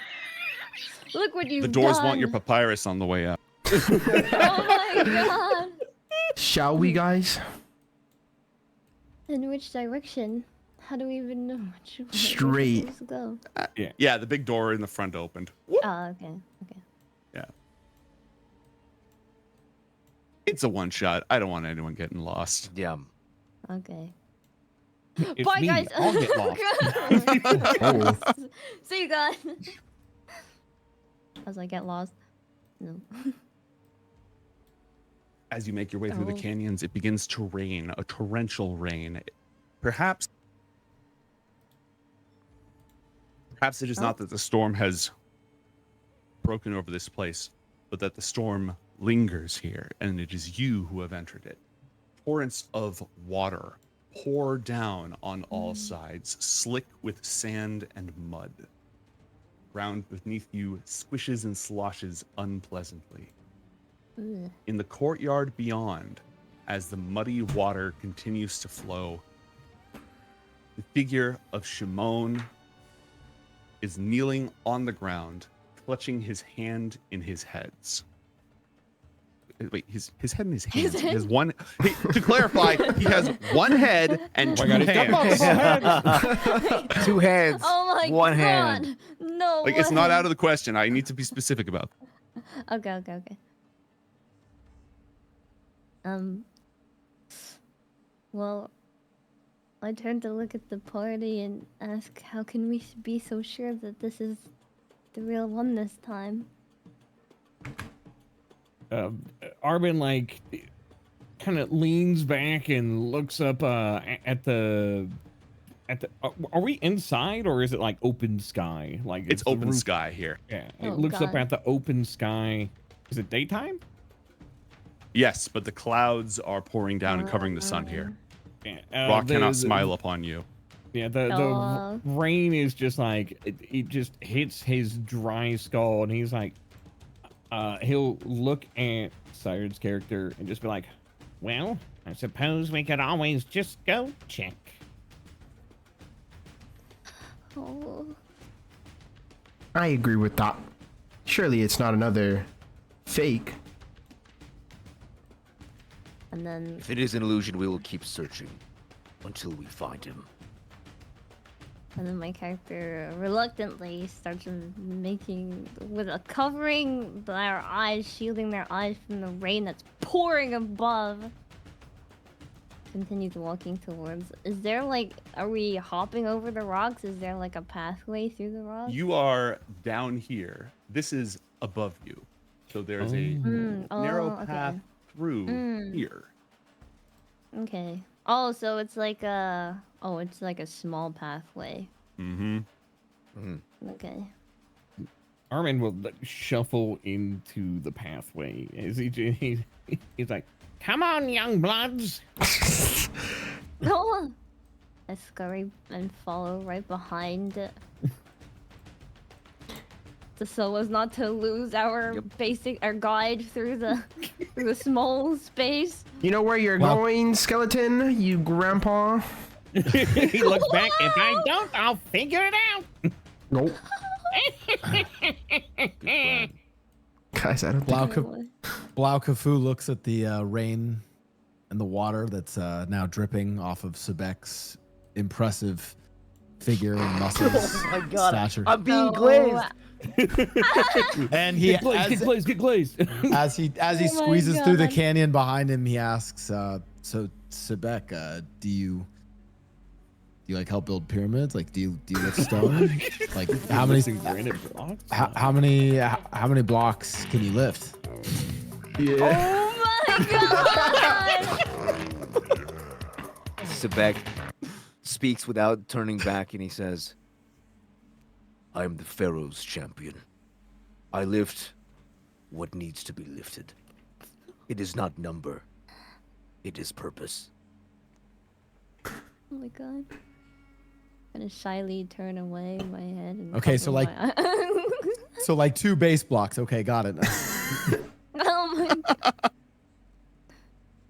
Look what you've The doors done. want your papyrus on the way up. Oh my god. Shall we, guys? In which direction? How do we even know which way we're Straight. supposed to go? Yeah, the big door in the front opened. Oh, okay. Okay. Yeah. It's a one shot. I don't want anyone getting lost. Yeah. Okay. It's Bye, me. guys. I'll get lost. Oh. See you guys. As I get lost. No. As you make your way through the Oh. canyons, it begins to rain, a torrential rain. Perhaps it is not that the storm has broken over this place, but that the storm lingers here, and it is you who have entered it. Torrents of water pour down on all sides, slick with sand and mud. Ground beneath you squishes and sloshes unpleasantly. Ugh. In the courtyard beyond, as the muddy water continues to flow, the figure of Shimon is kneeling on the ground, clutching his hand in his heads. Wait, his head in his hands. He has one. To clarify, he has one head and two hands. Two hands. Oh my one god. hand. No. Like, it's not way. out of the question. I need to be specific about that. Okay. Well, I turned to look at the party and ask, how can we be so sure that this is the real one this time? Armin like kind of leans back and looks up at the are we inside or is it like open sky? Like It's the open roof- sky here. Yeah, Oh, it looks up God. at the open sky. Is it daytime? Yes, but the clouds are pouring down and covering the sun here. Yeah, Rock cannot smile upon you. Yeah, the Aw. rain is just like it just hits his dry skull, and he's like, he'll look at Saiiren's character and just be like, "Well, I suppose we could always just go check." Oh. I agree with that. Surely it's not another fake. And then If it is an illusion, we will keep searching until we find him. my character reluctantly starts covering their eyes, shielding their eyes from the rain that's pouring above. Continues walking towards. Is there like, are we hopping over the rocks? Is there like a pathway through the rocks? You are down here. This is above you. So there's a narrow path through here. Okay. Oh, so it's like a small pathway. Mm-hmm. Okay. Armin will like, shuffle into the pathway as he's like, "Come on, young bloods." No. I scurry and follow right behind it. So as not to lose our our guide through the small space. You know where you're going, skeleton? You grandpa? He looks back. If I don't, I'll figure it out. Nope. Guys, I don't think... Blau Kafu looks at the rain and the water that's now dripping off of Sebek's impressive figure and muscles. Oh my god, stature. I'm being glazed. And he Get glazed. as he my squeezes through the God. canyon behind him, he asks, "So Sebek, do you like help build pyramids? Like, do you lift stone? Like, how many granite blocks? how many blocks can you lift?" Yeah. Oh my god! Sebek speaks without turning back and he says, I am the Pharaoh's champion. I lift what needs to be lifted. It is not number. It is purpose. Oh my god. I'm gonna shyly turn away my head. And Okay, so, cover like- my eye- So like 2 base blocks. Okay, got it. Oh my god.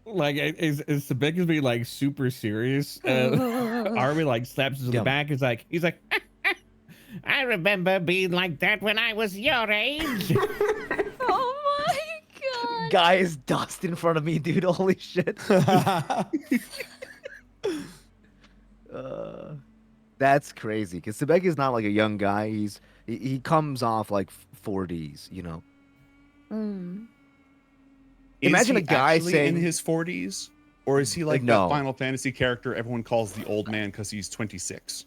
Like, is Sebek is being like super serious? Armin like slaps his on the back. He's like, I remember being like that when I was your age. Oh my god. Guy is dust in front of me, dude. Holy shit. That's crazy. Because Sebek is not like a young guy. He comes off like 40s, you know. Mm. Imagine Is a he guy actually saying in his 40s. Or is he like No. that Final Fantasy character everyone calls the old man because he's 26?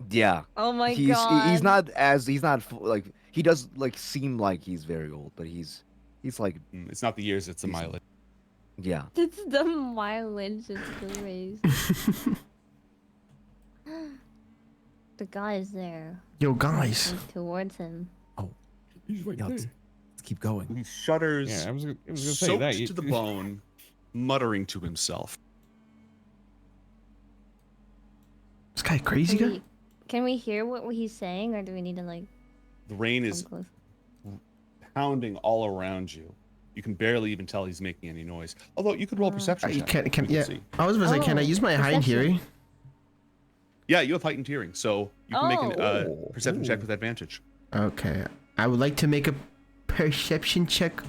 Yeah. Oh my He's god. he's not like he does like seem like he's very old, but he's like It's not the years, it's the mileage. yeah. It's the mileage. It's crazy. The guy is there. Yo, guys. Walking towards him. He's right Yeah, there. let's keep going. He shudders, Yeah, I was gonna say soaked that. to the bone, muttering to himself. This guy crazy guy? Can we hear what he's saying, or do we need to like The rain come is close? pounding all around you. You can barely even tell he's making any noise. Although you could roll a perception You check. can we yeah. see. I was about to say, can I Oh, use my heightened perception. hearing? Yeah, you have heightened hearing, so you can make a Oh. perception check with advantage. Okay. I would like to make a perception check.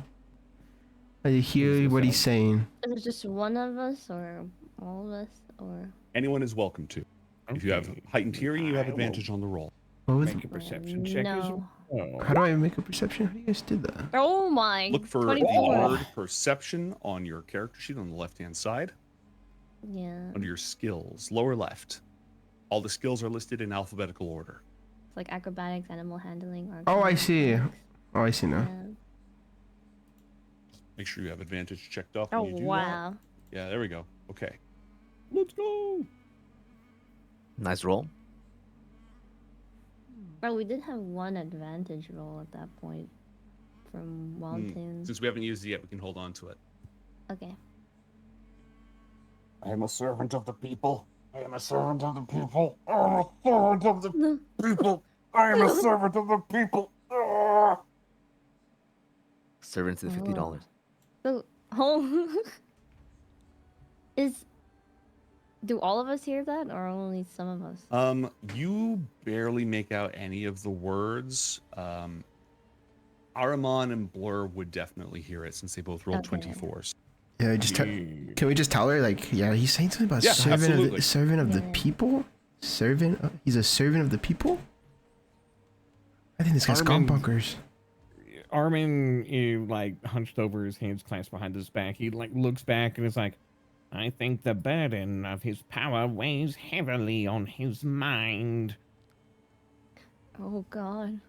I hear what he's saying. Is it just one of us, or all of us, or? Anyone is welcome to. If you have Okay. heightened hearing, you have I will advantage on the roll. What was Make a perception check as No. well. How do I make a perception? How do you guys do that? Oh my. Look for 24. the word perception on your character sheet on the left-hand side. Yeah. Under your skills, lower left. All the skills are listed in alphabetical order. It's like acrobatics, animal handling, or. Oh, I see. Oh, I see now. Yeah. Make sure you have advantage checked off Oh when you do wow. that. Yeah, there we go. Okay. Let's go. Nice roll. Oh, we did have one advantage roll at that point from Wild Tunes. Since we haven't used it yet, we can hold on to it. Okay. I am a servant of the people. I am a servant of the people. I am a servant of the people. I am a servant of the people. Ah. Servant to the $50. So, do all of us hear that, or only some of us? You barely make out any of the words. Aramon and Blur would definitely hear it since they both rolled Okay. 24s. Yeah, can we just tell her like, yeah, he's saying something about Yeah, servant absolutely. of the Yeah. people? Servant? He's a servant of the people? I think this guy's gone Armin- bonkers. Armin, like hunched over, his hands clasped behind his back. He like looks back and is like, I think the burden of his power weighs heavily on his mind. Oh god.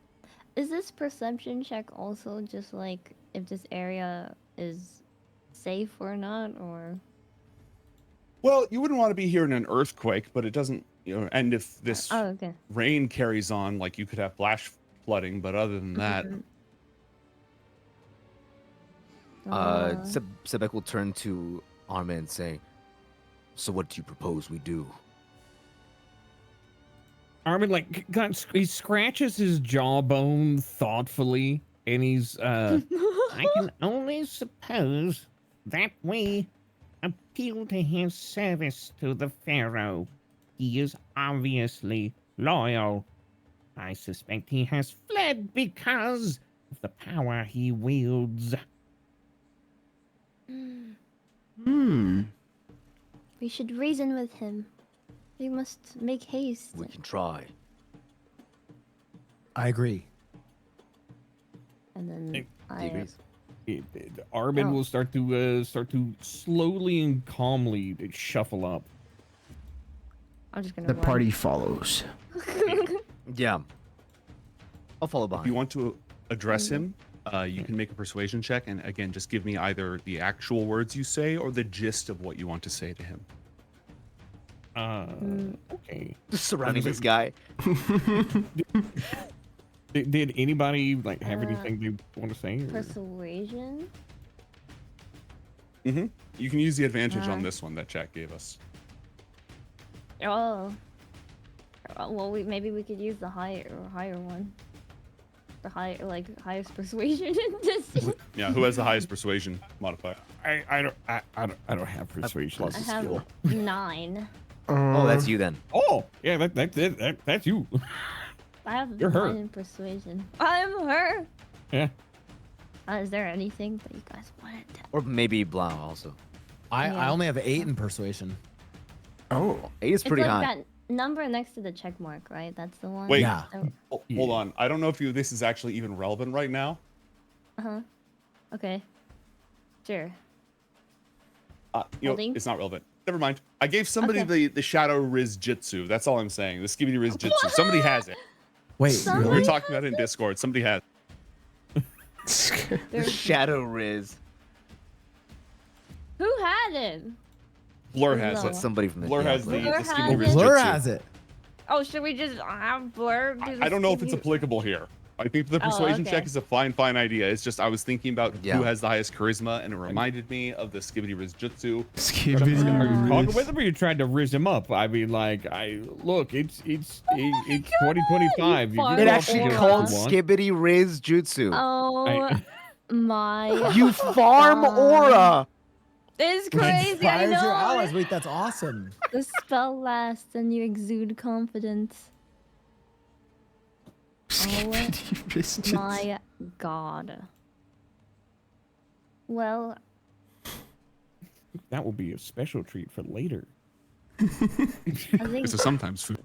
Is this perception check also just like if this area is safe or not, or? Well, you wouldn't want to be here in an earthquake, but it doesn't, and if this Oh, okay. rain carries on, like you could have flash flooding, but other than that, Mhm. Sebek will turn to Armin and say, "So what do you propose we do?" Armin he scratches his jawbone thoughtfully, and he's I can only suppose that we appeal to his service to the Pharaoh. He is obviously loyal. I suspect he has fled because of the power he wields. Hmm. We should reason with him. We must make haste. We can try. I agree. And then He agrees. Armin Oh. will start to slowly and calmly shuffle up. I'm just gonna The run. party follows. Yeah. I'll follow if behind. you want to address him, you can make a persuasion check, and again, just give me either the actual words you say or the gist of what you want to say to him. Okay. Just surrounding this guy. Did anybody like have Uh, anything they want to say? Or? Persuasion. Mm-hmm. You can use the advantage on Uh-huh. this one that chat gave us. Oh. Well, maybe we could use the higher one. The highest persuasion in this. Yeah, who has the highest persuasion modifier? I don't have persuasion. plus I a have skill. 9. Oh, that's you then. Oh, yeah, that's you. I have You're 9 her. in persuasion. I'm her. Yeah. Is there anything that you guys wanted to? Or maybe Blau also. I Yeah. only have 8 in persuasion. Oh. 8 is pretty it's like high. that number next to the check mark, right? That's the one. Wait. Yeah. Hold on. I don't know if this is actually even relevant right now. Uh huh. Okay. Sure. Holding? It's not relevant. Never mind. I gave somebody the Shadow Riz Jutsu. That's all I'm saying. The Skibidi Riz Jutsu. Somebody has it. Wait, We were really? talking about it in Discord. Somebody has Shadow Riz. Who had it? Blur has No. it. That's somebody from the Blur has the Blur Skibidi has Riz it? Blur Jutsu. has it. Oh, should we just have Blur do the I don't know if it's Skibidi- applicable here. I think the persuasion okay. check is a fine idea. It's just I was thinking about Yeah. who has the highest charisma, and it reminded me of the Skibidi Riz Jutsu. Are you Skibidi talking Riz. with him or you tried to riz him up? I mean, like, look, it's Oh 2025. You farm can It go actually off and do called what you want. Skibidi Riz Jutsu. Oh my. You farm God. aura. It's crazy. I Inspires your know. allies. Wait, that's awesome. The spell lasts and you exude confidence. Skibidi Riz Jutsu. My God. Well, That will be a special treat for later. I think. It's a sometimes food.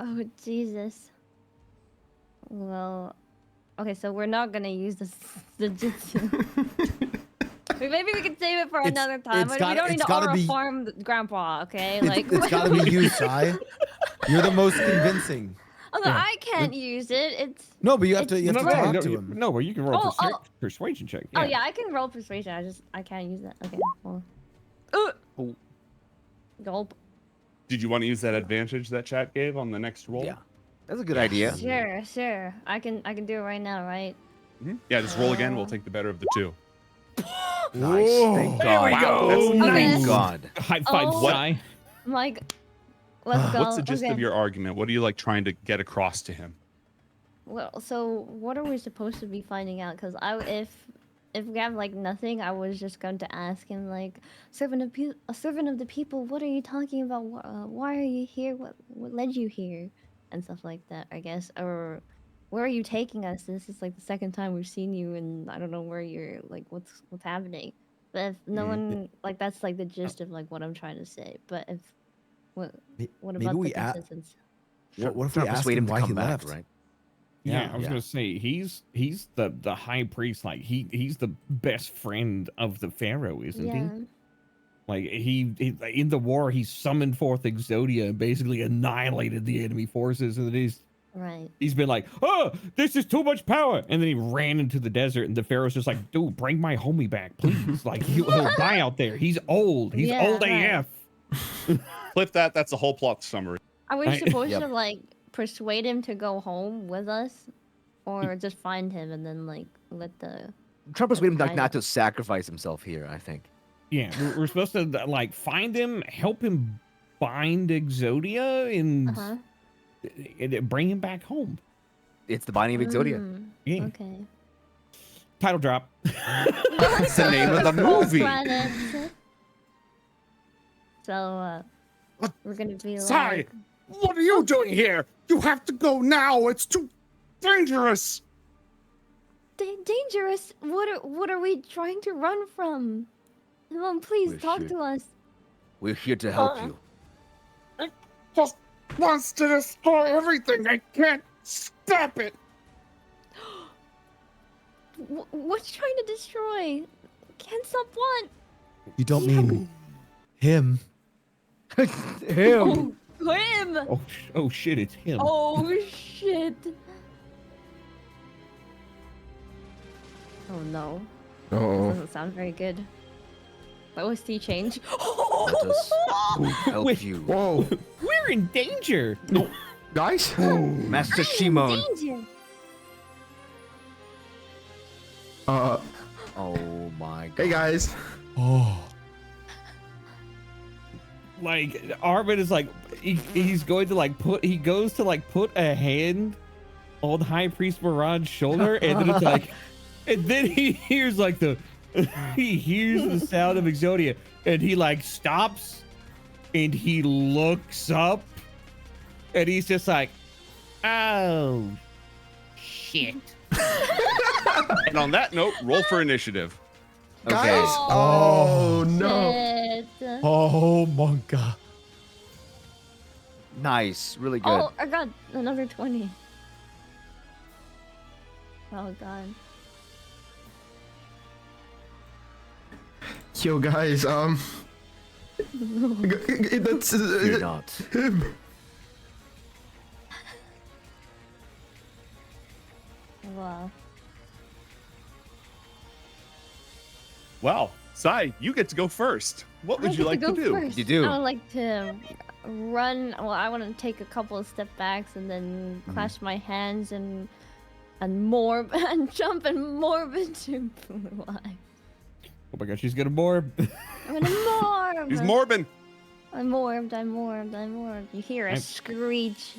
Oh Jesus. Well, okay, so we're not gonna use the jutsu. Maybe we can save it for another time. it's But we don't need to gotta aura be- farm Grandpa, okay? Like, It's gotta be you, Sai. You're the most convincing. although I can't use it. It's. No, but you have to It's- talk no, to you- him. no, well, you can roll Oh, persuasion check. Oh yeah, I can roll persuasion. I can't use that. Okay. Well. Gulp. Did you want to use that advantage that chat gave on the next roll? Yeah, that's a good idea. Sure. I can do it right now, right? Yeah, just roll again. We'll take the better of the two. Nice. Thank God. we go. That's Okay. Thank God. High five, Oh. Sai. Mike, let's go. What's the gist okay. of your argument? What are you like trying to get across to him? Well, so what are we supposed to be finding out? Because if we have like nothing, I was just going to ask him like, a servant of the people. What are you talking about? Why are you here? What led you here? And stuff like that, I guess. Or where are you taking us? This is like the second time we've seen you, and I don't know where you're like. What's happening? But if no one like, that's like the gist of like what I'm trying to say. But if what Maybe about we the consistence? What if Try we to asked persuade him to why come he back, left? right? Yeah, I was Yeah. gonna say he's the high priest. Like he's the best friend of the pharaoh, isn't he? Yeah. Like he in the war he summoned forth Exodia and basically annihilated the enemy forces, and then Right. he's been like, oh, this is too much power, and then he ran into the desert, and the pharaoh's just like, dude, bring my homie back, please. Like he'll die out there. He's old. He's Yeah, old right. AF. Flip that. That's a whole plot summary. Are we supposed Yep. to like persuade him to go home with us, or just find him and then like let the? Try to persuade him like Right. not to sacrifice himself here. I think. Yeah, we're supposed to like find him, help him bind Exodia, and bring him back home. It's the binding of Exodia. Yeah. Okay. Title drop. That's the name of the Full movie. credits. So we're gonna be Sai, like, what are you doing here? You have to go now. It's too dangerous. dangerous. What are we trying to run from? Come on, please We're talk sure. to us. We're here to help you. It just wants to destroy everything. I can't stop it. What's trying to destroy? Can someone? You don't mean him. Him. Oh, him! Oh shit, it's him. Oh shit! Oh no. Oh. Doesn't sound very good. The OST change. Let us help Wait. you. Whoa. We're in danger. Guys? Master Shimon. Danger. Oh my God. Hey guys. Oh. Like Armin is like he's going to like put a hand on High Priest Maran's shoulder, and then it's like, and then he hears like he hears the sound of Exodia, and he like stops, and he looks up, and he's just like, oh shit. And on that note, roll for initiative. Okay. Guys. Oh no. Shit. Oh my god. Nice. Really good. Oh, I got another 20. Oh god. Yo guys, That's Fear not. him. Wow. Wow. Sai, you get to go first. What would you like to do? First. You do. I would like to run. Well, I want to take a couple of step backs and then clasp my hands and morb and jump and morb into Blue Eye. Oh my gosh, she's gonna morb. I'm gonna morb. He's morbing. I morbed. You hear a screech.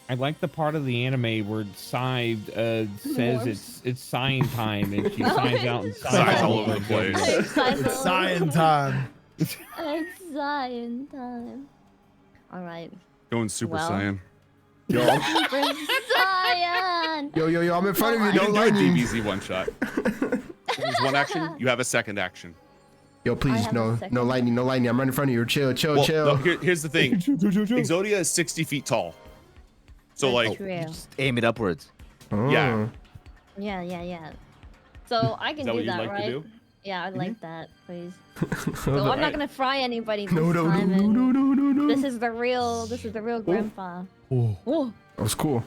I like the part of the anime where Sai says Morphs. it's sign time and she signs out and Sighs all over the place. It's Saiiren time. It's Saiiren time. All right. Going Super Well. Saiyan. Yo, Super Saiyan. yo, I'm in front of you. You Don't didn't lie do a to me. DBZ one shot. There's one action. You have a second action. Yo, please, have a no second. lightning. I'm right in front of you. Chill. Well, chill. no, here's the thing. Exodia is 60 feet tall. So like, True. Just aim it upwards. Oh. yeah. Yeah. So I can Is that do what you'd that, like right? to do? Yeah, I'd like that, please. So No, I'm Alright. not gonna fry anybody this no, time. and no. This is the real grandpa. Oh, Oh. that was cool.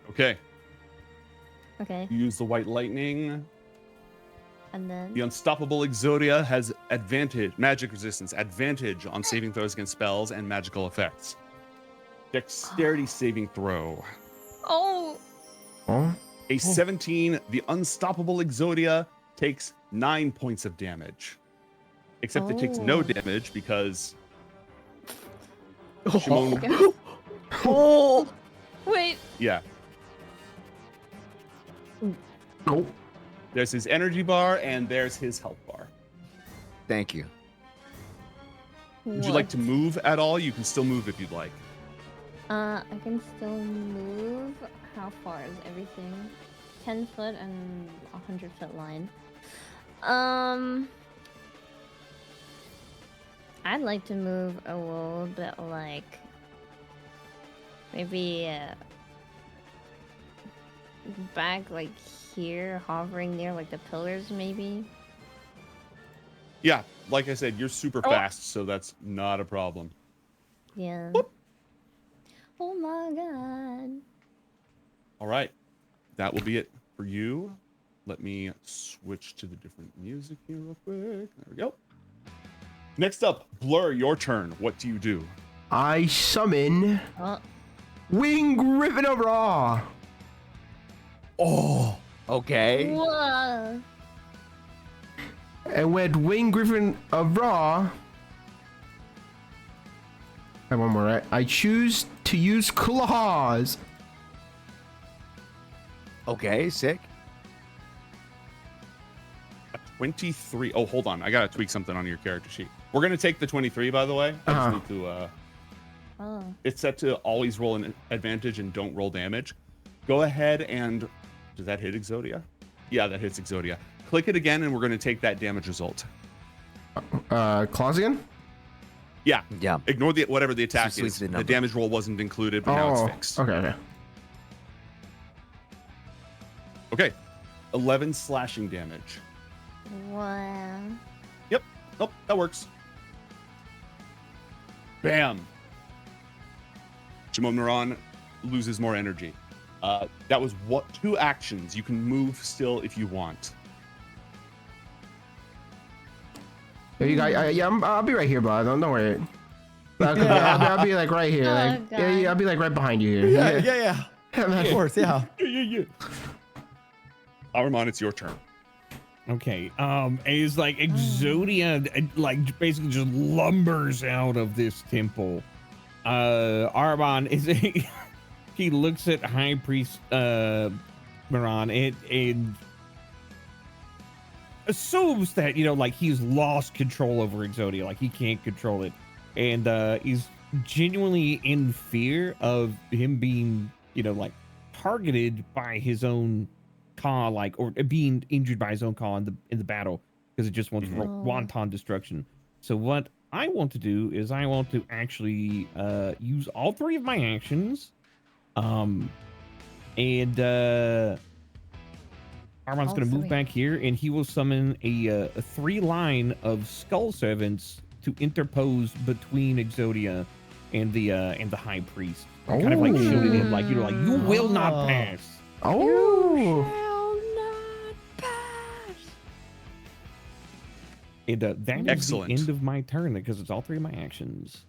Okay. Okay. You use the white lightning. And then. The unstoppable Exodia has magic resistance, advantage on saving throws against spells and magical effects. Dexterity saving throw. Oh. Oh, A 17, the unstoppable Exodia takes 9 points of damage. Except it takes no Oh. damage because Shimon, Oh. Wait. yeah. oh. There's his energy bar and there's his health bar. Thank you. Would you like to move at all? You can still move if you'd like. I can still move. How far is everything? 10 foot and 100 foot line. I'd like to move a little bit, like maybe back, like here, hovering near like the pillars, maybe. Yeah, like I said, you're super fast, so that's not a problem. Yeah. Oh my god. All right, that will be it for you. Let me switch to the different music here real quick. There we go. Next up, Blur, your turn. What do you do? I summon Oh. Wing Griffin of Raw. Oh. Okay. Whoa. And with Wing Griffin of Raw, I have one more, right? I choose to use claws. Okay. Sick. 23. Oh, hold on. I got to tweak something on your character sheet. We're going to take the 23, by the way. I just need to, Oh. it's set to always roll an advantage and don't roll damage. Go ahead and, does that hit Exodia? Yeah, that hits Exodia. Click it again and we're going to take that damage result. Claws again? Yeah. Yeah. Ignore whatever the attack switch is. the The number. damage roll wasn't included, but now it's fixed. Okay. Okay. 11 slashing damage. Wow. Yep. Nope, that works. Bam. Shimon Moran loses more energy. That was what 2 actions. You can move still if you want. Yeah, you guys, I'll be right here, bud. Don't worry. I'll be like right here. Like, God. yeah, I'll be like right behind you here. Yeah. Of course, yeah. Aramon, it's your turn. Okay. It's like Exodia, like basically just lumbers out of this temple. Armon is he looks at High Priest Moran and assumes that, you know, like he's lost control over Exodia, like he can't control it, and he's genuinely in fear of him being, you know, like targeted by his own Ka, like, or being injured by his own Ka in the battle, because it just wants wanton destruction. So what I want to do is I want to actually use all 3 of my actions, and Armand's going to move back here, and he will summon a 3-line of skull servants to interpose between Exodia and the high priest. Kind of like shielding him, like you will not pass. Oh. And that is Excellent. the end of my turn because it's all 3 of my actions.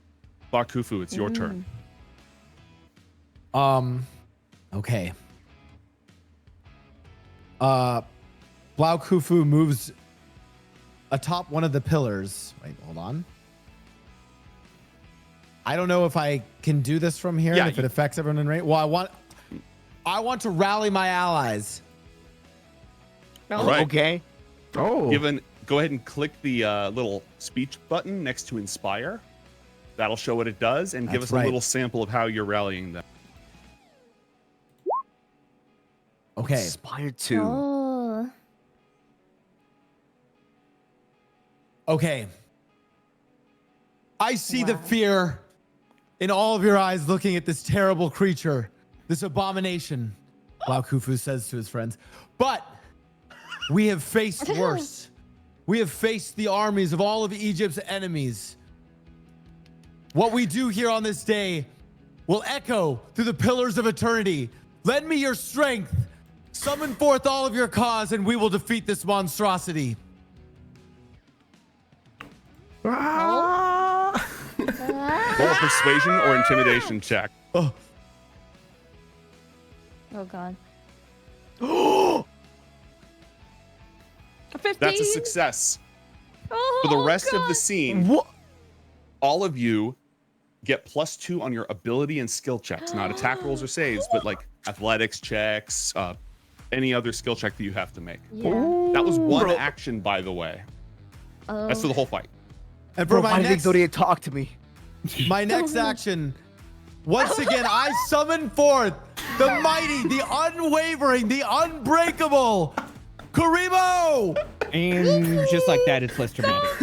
Bakufu, it's your turn. Okay. Blau Kufu moves atop one of the pillars. Wait, hold on. I don't know if I can do this from here. Yeah, if it affects everyone in range. Well, I want to rally my allies. All right. Okay. Oh. Go ahead and click the little speech button next to inspire. That'll show what it does, and give us a little sample of how you're rallying them. Okay. Inspire 2. Oh. Okay. I see the fear in all of your eyes looking at this terrible creature, this abomination, Blau Kufu says to his friends. But we have faced worse. We have faced the armies of all of Egypt's enemies. What we do here on this day will echo through the pillars of eternity. Lend me your strength. Summon forth all of your cause, and we will defeat this monstrosity. Roll a persuasion or intimidation check. Oh God. 15? That's a success. Oh, For the rest of the God. scene, all of you get +2 on your ability and skill checks. Not attack rolls or saves, but like athletics checks, any other skill check that you have to make. Yeah. That was one action, by the way. Oh. That's for the whole fight. And for Bro, my why did Exodia talk to me? my next action, once again, I summon forth the mighty, the unwavering, the unbreakable Karimo! And just like that, it's less dramatic.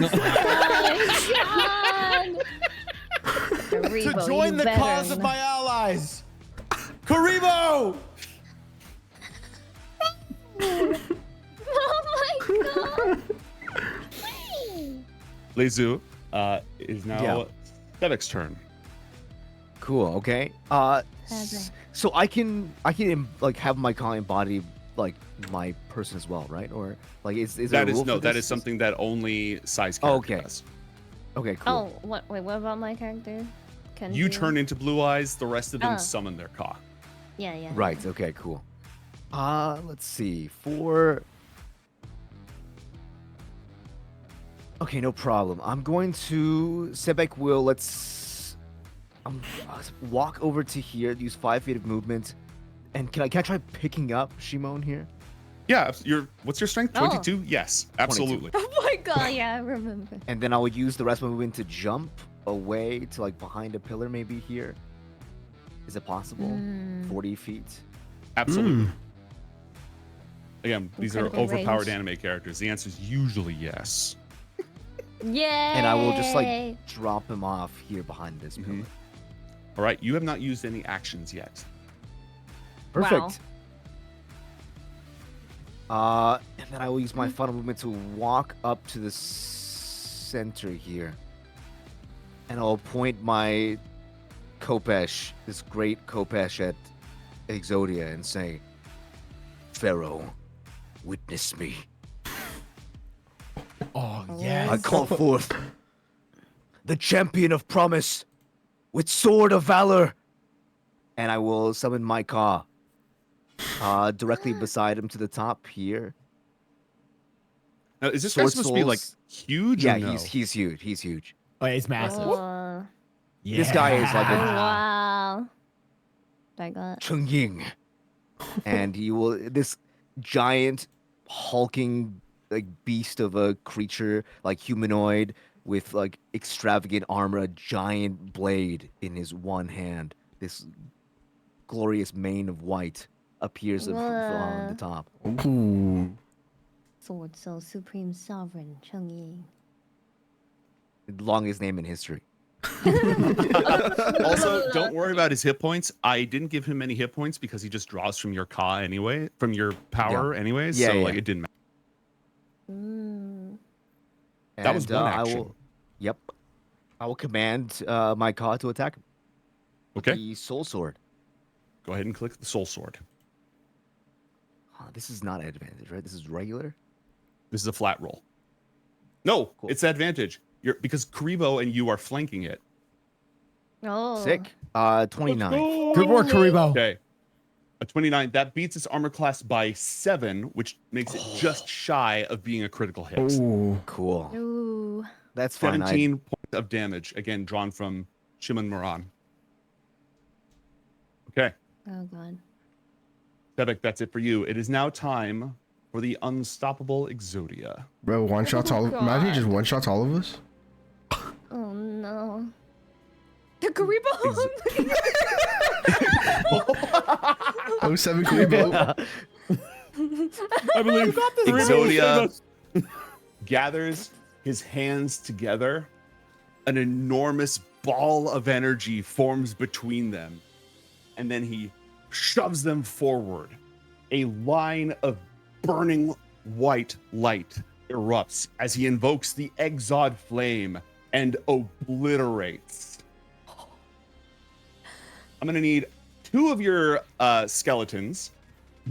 To join the cause of my allies. Karimo! Oh my God. Leizu is now Sevek's turn. Cool. Okay. So I can like have my Kali embody like my person as well, right? Or like is there a rule for that this? is something that only Sai's character Okay. does. Okay. Cool. Oh, what about my character? Can You turn into Blue Eyes, the rest of them Oh. summon their Ka. Yeah. Right. Okay. Cool. Let's see. Okay, no problem. I'm going to Sebek will walk over to here, use 5 feet of movement, and can I try picking up Shimon here? Yeah, what's your strength? Oh. 22? Yes, absolutely. Oh my God, yeah, I remember. And then I will use the rest of my movement to jump away to like behind a pillar, maybe here. Is it possible? 40 feet. Absolutely. Again, these are Incredible overpowered range. anime characters. The answer is usually yes. Yay! And I will just like drop him off here behind this pillar. All right, you have not used any actions yet. Perfect. And then I will use my final movement to walk up to the center here. And I'll point my Kopesh, this great Kopesh at Exodia and say, Pharaoh, witness me. Oh, yes. I call forth the champion of promise with sword of valor. And I will summon my Ka directly beside him to the top here. Now, is this guy supposed to be like huge? Yeah, or no? he's huge. He's huge. Oh, yeah, it's massive. This guy is like Oh, a wow. I got. Cheng Ying. And this giant hulking like beast of a creature, like humanoid with like extravagant armor, a giant blade in his one hand. This glorious mane of white appears on the top. Ooh. Sword so supreme sovereign Cheng Ying. Longest name in history. Also, don't worry about his hit points. I didn't give him any hit points because he just draws from your Ka anyway, from your power anyways. Yeah, so yeah. like it didn't matter. That was one action. I will command my Ka to attack him. Okay. The Soul Sword. Go ahead and click the Soul Sword. This is not advantage, right? This is regular. This is a flat roll. No, Cool. it's advantage. Because Karibo and you are flanking it. Oh. Sick. 29. Good work, Karibo. Okay. A 29. That beats its armor class by 7, which makes it just shy of being a critical hit. Ooh. Cool. Ooh. That's fine. 17 points of damage, again, drawn from Shimon Moran. Okay. Oh god. Sebek, that's it for you. It is now time for the unstoppable Exodia. Bro, one shots all. Imagine he just one shots all of us. Oh no. The Karibo. 07 Karibo. I believe Exodia gathers his hands together. An enormous ball of energy forms between them. And then he shoves them forward. A line of burning white light erupts as he invokes the Exod Flame and obliterates. I'm going to need 2 of your skeletons,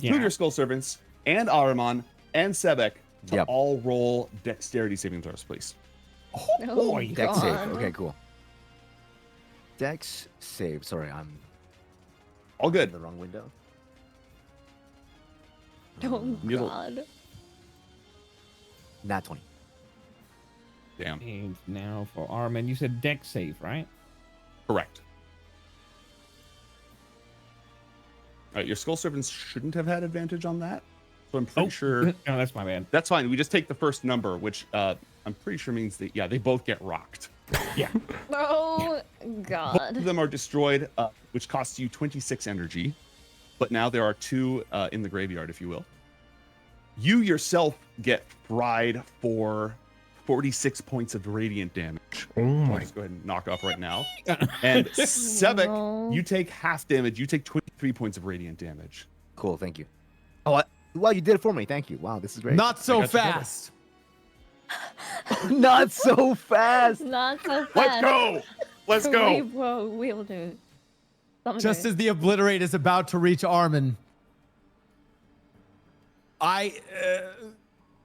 2 of your skull servants, and Ahriman and Sebek to all roll dexterity saving throws, please. Oh, boy. Dex save. God. Okay, cool. Dex save. Sorry, I'm All in good. the wrong window. Oh Middle. god. Nat 20. Damn. And now for Armin, you said deck save, right? Correct. All right, your skull servants shouldn't have had advantage on that. So I'm pretty sure No, that's my bad. that's fine. We just take the first number, which I'm pretty sure means that, they both get rocked. Yeah. Oh Both of god. them are destroyed, which costs you 26 energy. But now there are 2 in the graveyard, if you will. You yourself get fried for 46 points of radiant damage. Oh I'll my. just go ahead and knock off right now. And Sebek, No. you take half damage. You take 23 points of radiant damage. Cool, thank you. Oh, wow, you did it for me. Thank you. Wow, this is great. Not so I got you covered. fast. Not so fast. Not so fast. Let's go. Let's go. Karibo will do. Just as the Obliterate is about to reach Armin, I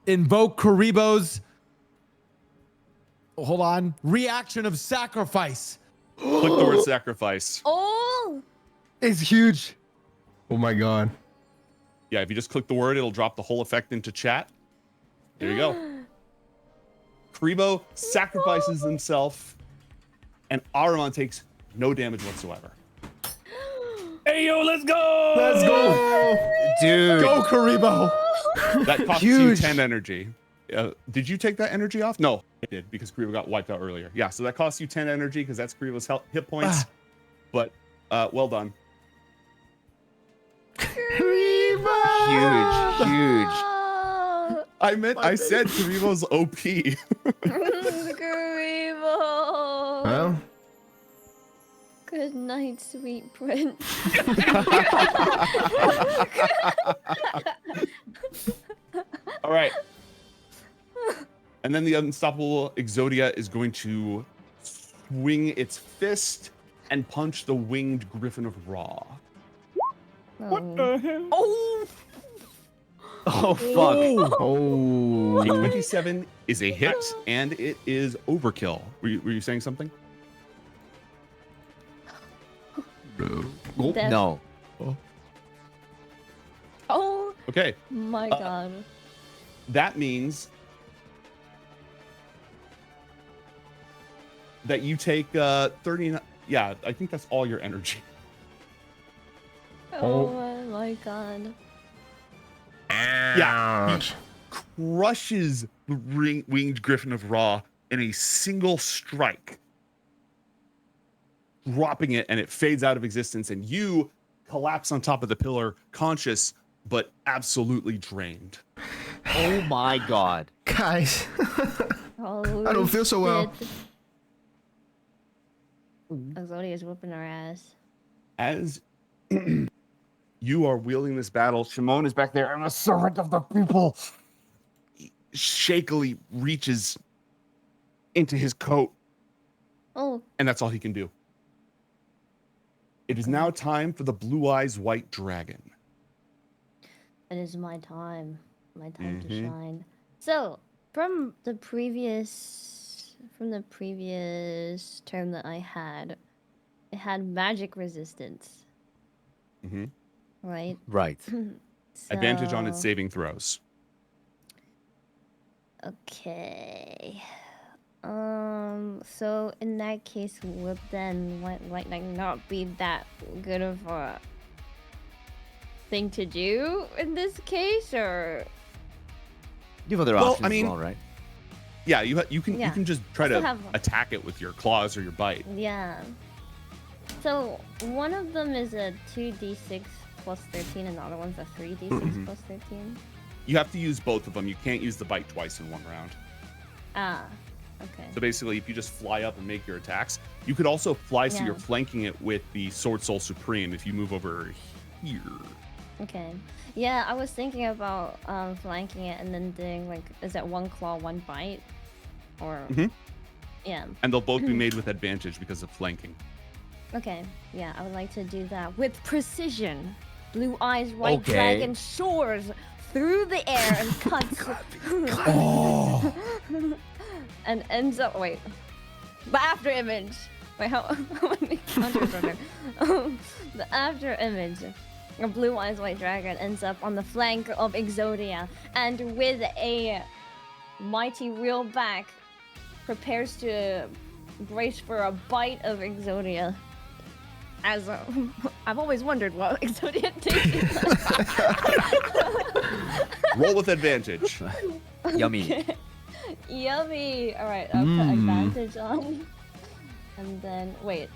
invoke Karibo's. Hold on. Reaction of sacrifice. Click the word sacrifice. Oh. It's huge. Oh my god. Yeah, if you just click the word, it'll drop the whole effect into chat. There you go. Karibo sacrifices himself, and Ahriman takes no damage whatsoever. Hey, yo, let's go. Let's go. Dude. Go, Karibo. That costs you 10 energy. Did you take that energy off? No, I did, because Karibo got wiped out earlier. Yeah, so that costs you 10 energy because that's Karibo's hit points. But well done. Huge. Oh. I said Karibo's OP. Karibo. Well, Good night, sweet prince. All right. And then the unstoppable Exodia is going to swing its fist and punch the winged griffin of Ra. What the hell? Oh. Oh, fuck. oh. A 27 is a hit, and it is overkill. Were you saying something? Death. No. Oh Okay. my god. That means that you take 39. Yeah, I think that's all your energy. Oh my god. Yeah. He crushes the winged griffin of Ra in a single strike, dropping it, and it fades out of existence, and you collapse on top of the pillar, conscious but absolutely drained. Oh my god. Guys. Holy I don't feel so well. shit. Exodia's whooping our ass. As you are wielding this battle, Shimon is back there. I'm a servant of the people. He shakily reaches into his coat, Oh, and that's all he can do. It is now time for the Blue Eyes White Dragon. it is my time. My time to shine. So, from the previous term that I had, it had magic resistance. Mm-hmm. Right? Right. Advantage on its So- saving throws. Okay. So in that case, would then lightning not be that good of a thing to do in this case, or? You have other Well, options I mean- as well, right? Yeah, you can Yeah. just try Still to have- attack it with your claws or your bite. Yeah. So one of them is a 2d6 plus 13, and the other one's a 3d6 plus 13. You have to use both of them. You can't use the bite twice in one round. Ah, okay. So basically, if you just fly up and make your attacks, you could also fly so Yeah. you're flanking it with the Sword Soul Supreme if you move over here. Okay. Yeah, I was thinking about flanking it and then doing like, is that one claw, one bite, or? Mhm. Yeah. And they'll both be made with advantage because of flanking. Okay, yeah, I would like to do that with precision. Blue Eyes White Okay. Dragon soars through the air and cuts. And ends up. Wait. The after image. Wait, how many counters are there? The after image. A Blue Eyes White Dragon ends up on the flank of Exodia, and with a mighty reel back, prepares to brace for a bite of Exodia. As I've always wondered what Exodia tastes like. Roll with advantage. Yummy. Yummy. All right, I'll put advantage on. And then wait.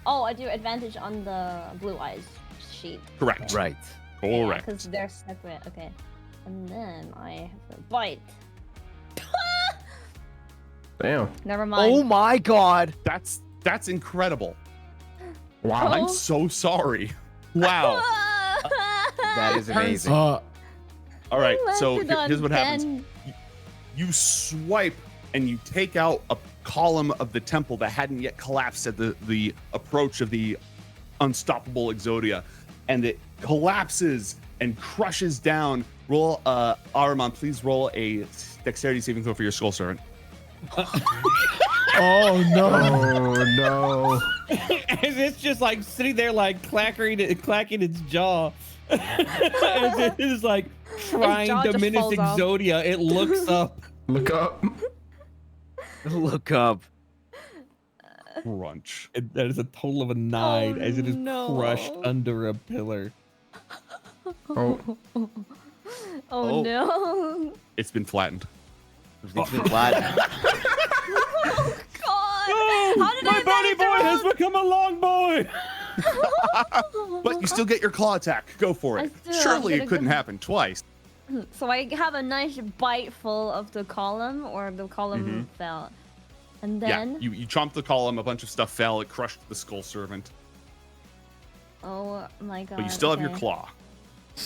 Oh, I do advantage on the Blue Eyes sheet. Correct. Right. Correct. Because they're separate. Okay. And then I have a bite. Damn. Never mind. Oh my god. That's incredible. Wow. Oh. I'm so sorry. Wow. That is amazing. All right. So Landed on here's what happens. 10. You swipe and you take out a column of the temple that hadn't yet collapsed at the approach of the unstoppable Exodia, and it collapses and crushes down. Roll, Ahriman, please roll a dexterity saving throw for your skull servant. Oh no! Oh no. As it's just like sitting there, like clacking its jaw. As it is like trying jaw to just menace falls off. Exodia, it looks up. Look up. Look up. Crunch. That is a total of a 9 as it is no. crushed under a pillar. Oh. Oh no! It's been flattened. It's been flat. Oh God! Oh, How did my I bunny manage boy to has become a long boy. But you still get your claw attack. Go for I it. still- I'm Surely gonna it couldn't go- happen twice. So I have a nice bite full of the column, or the column fell, and then Yeah, you chomped the column, a bunch of stuff fell, it crushed the skull servant, oh my God! but you still have your okay. claw.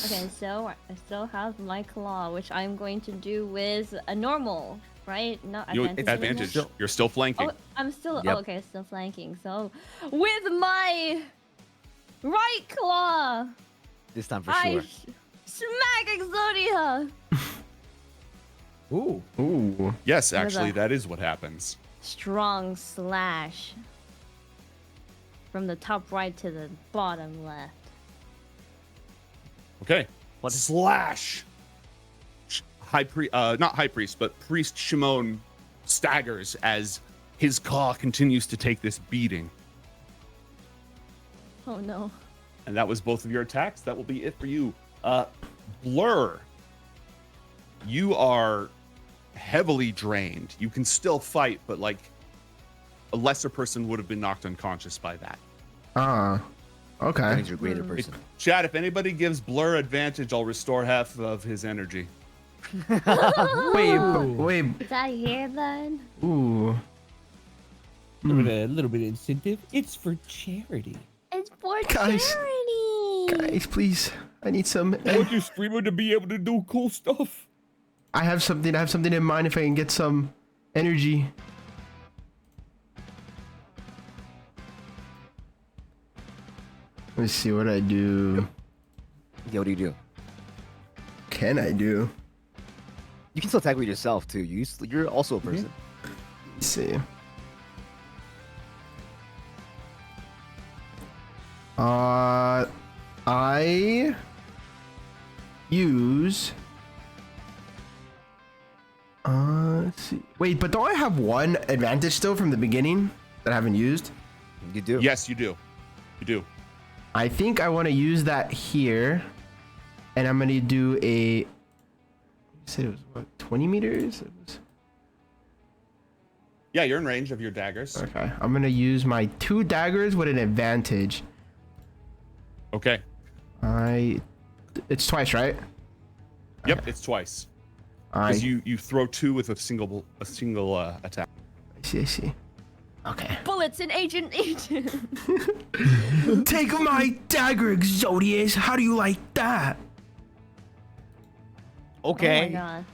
Okay, so I still have my claw, which I'm going to do with a normal, right? Not You advantage. advantage. anymore? You're still flanking. Oh, I'm still. Yep. Oh, okay, still flanking. So with my right claw, This time for I sure. smack Exodia. Ooh. Ooh. Yes, actually, a- that is what happens. Strong slash from the top right to the bottom left. Okay. Slash. Not high priest, but priest Shimon staggers as his claw continues to take this beating. Oh no. And that was both of your attacks. That will be it for you. Blur. You are heavily drained. You can still fight, but like a lesser person would have been knocked unconscious by that. Ah. That Okay. means you're a greater person. Chad, if anybody gives Blur advantage, I'll restore half of his energy. Wait. Is that here then? Ooh. A little bit of incentive. It's for charity. It's for Guys. charity. Guys, please. I need some. I want your streamer to be able to do cool stuff. I have something in mind if I can get some energy. Let's see what I do. Yeah, what do you do? Can I do? You can still attack with yourself too. You're also a person. Let's see. I use. Let's see. Wait, but don't I have one advantage still from the beginning that I haven't used? You do. Yes, you do. You do. I think I want to use that here, and I'm gonna do a. You said it was what, 20 meters? It was. Yeah, you're in range of your daggers. Okay, I'm gonna use my 2 daggers with an advantage. Okay. It's twice, right? Yep, Okay. it's twice. I Because you throw 2 with a single attack. I see. Okay. Bullets in Agent. Take my dagger, Exodius. How do you like that? Okay. Oh my god.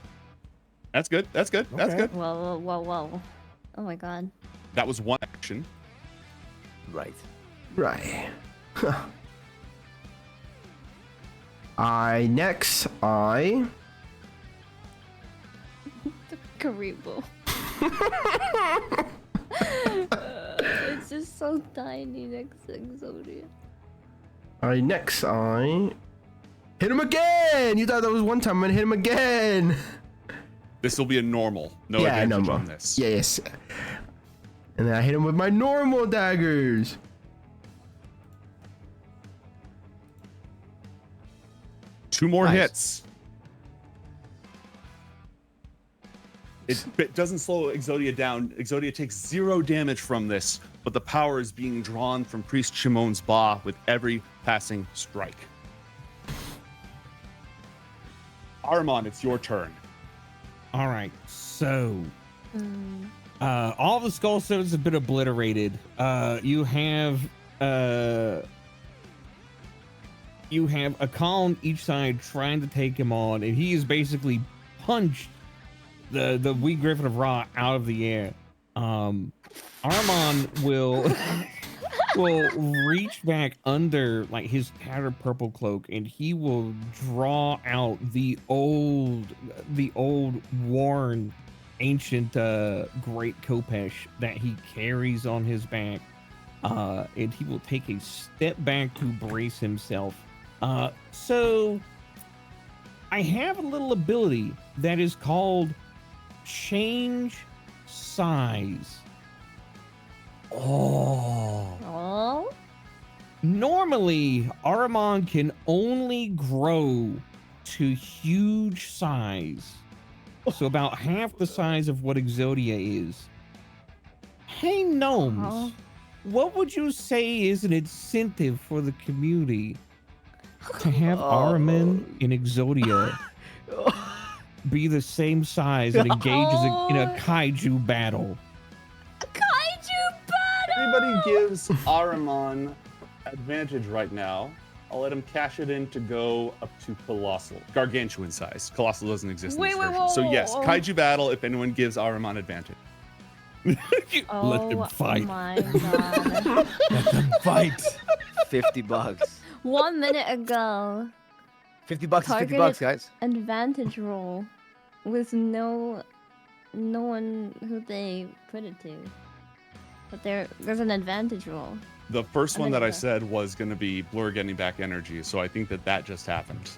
That's good. That's good. That's Okay. good. Whoa. Oh my god. That was one action. Right. Right. Huh. I Karibo. It's just so tiny next to Exodia. I hit him again. You thought that was one time. I'm gonna hit him again. This will be a normal. No Yeah, advantage normal. on this. Yes. And then I hit him with my normal daggers. Two more Nice. hits. It doesn't slow Exodia down. Exodia takes 0 damage from this, but the power is being drawn from Priest Shimon's Ba with every passing strike. Armand, it's your turn. All right, so all the skull stones have been obliterated. You have a column each side trying to take him on, and he is basically punched the wee griffin of Ra out of the air. Armand will reach back under like his tattered purple cloak, and he will draw out the old worn ancient great Kopesh that he carries on his back, and he will take a step back to brace himself. So I have a little ability that is called change size. Oh. Normally, Ahriman can only grow to huge size. So about half the size of what Exodia is. Hey, gnomes, what would you say is an incentive for the community to have Ahriman and Exodia be the same size and engage in a kaiju battle? Kaiju battle! Everybody gives Ahriman advantage right now. I'll let him cash it in to go up to colossal, gargantuan size. Colossal doesn't exist in this version. So yes, kaiju battle if anyone gives Ahriman advantage. Let them fight. Oh my god. Let them fight. $50. 1 minute ago, $50 is $50, Targeted- guys. advantage roll with no one who they put it to. But there's an advantage roll. The first And one then that I the- said was going to be Blur getting back energy, so I think that just happened.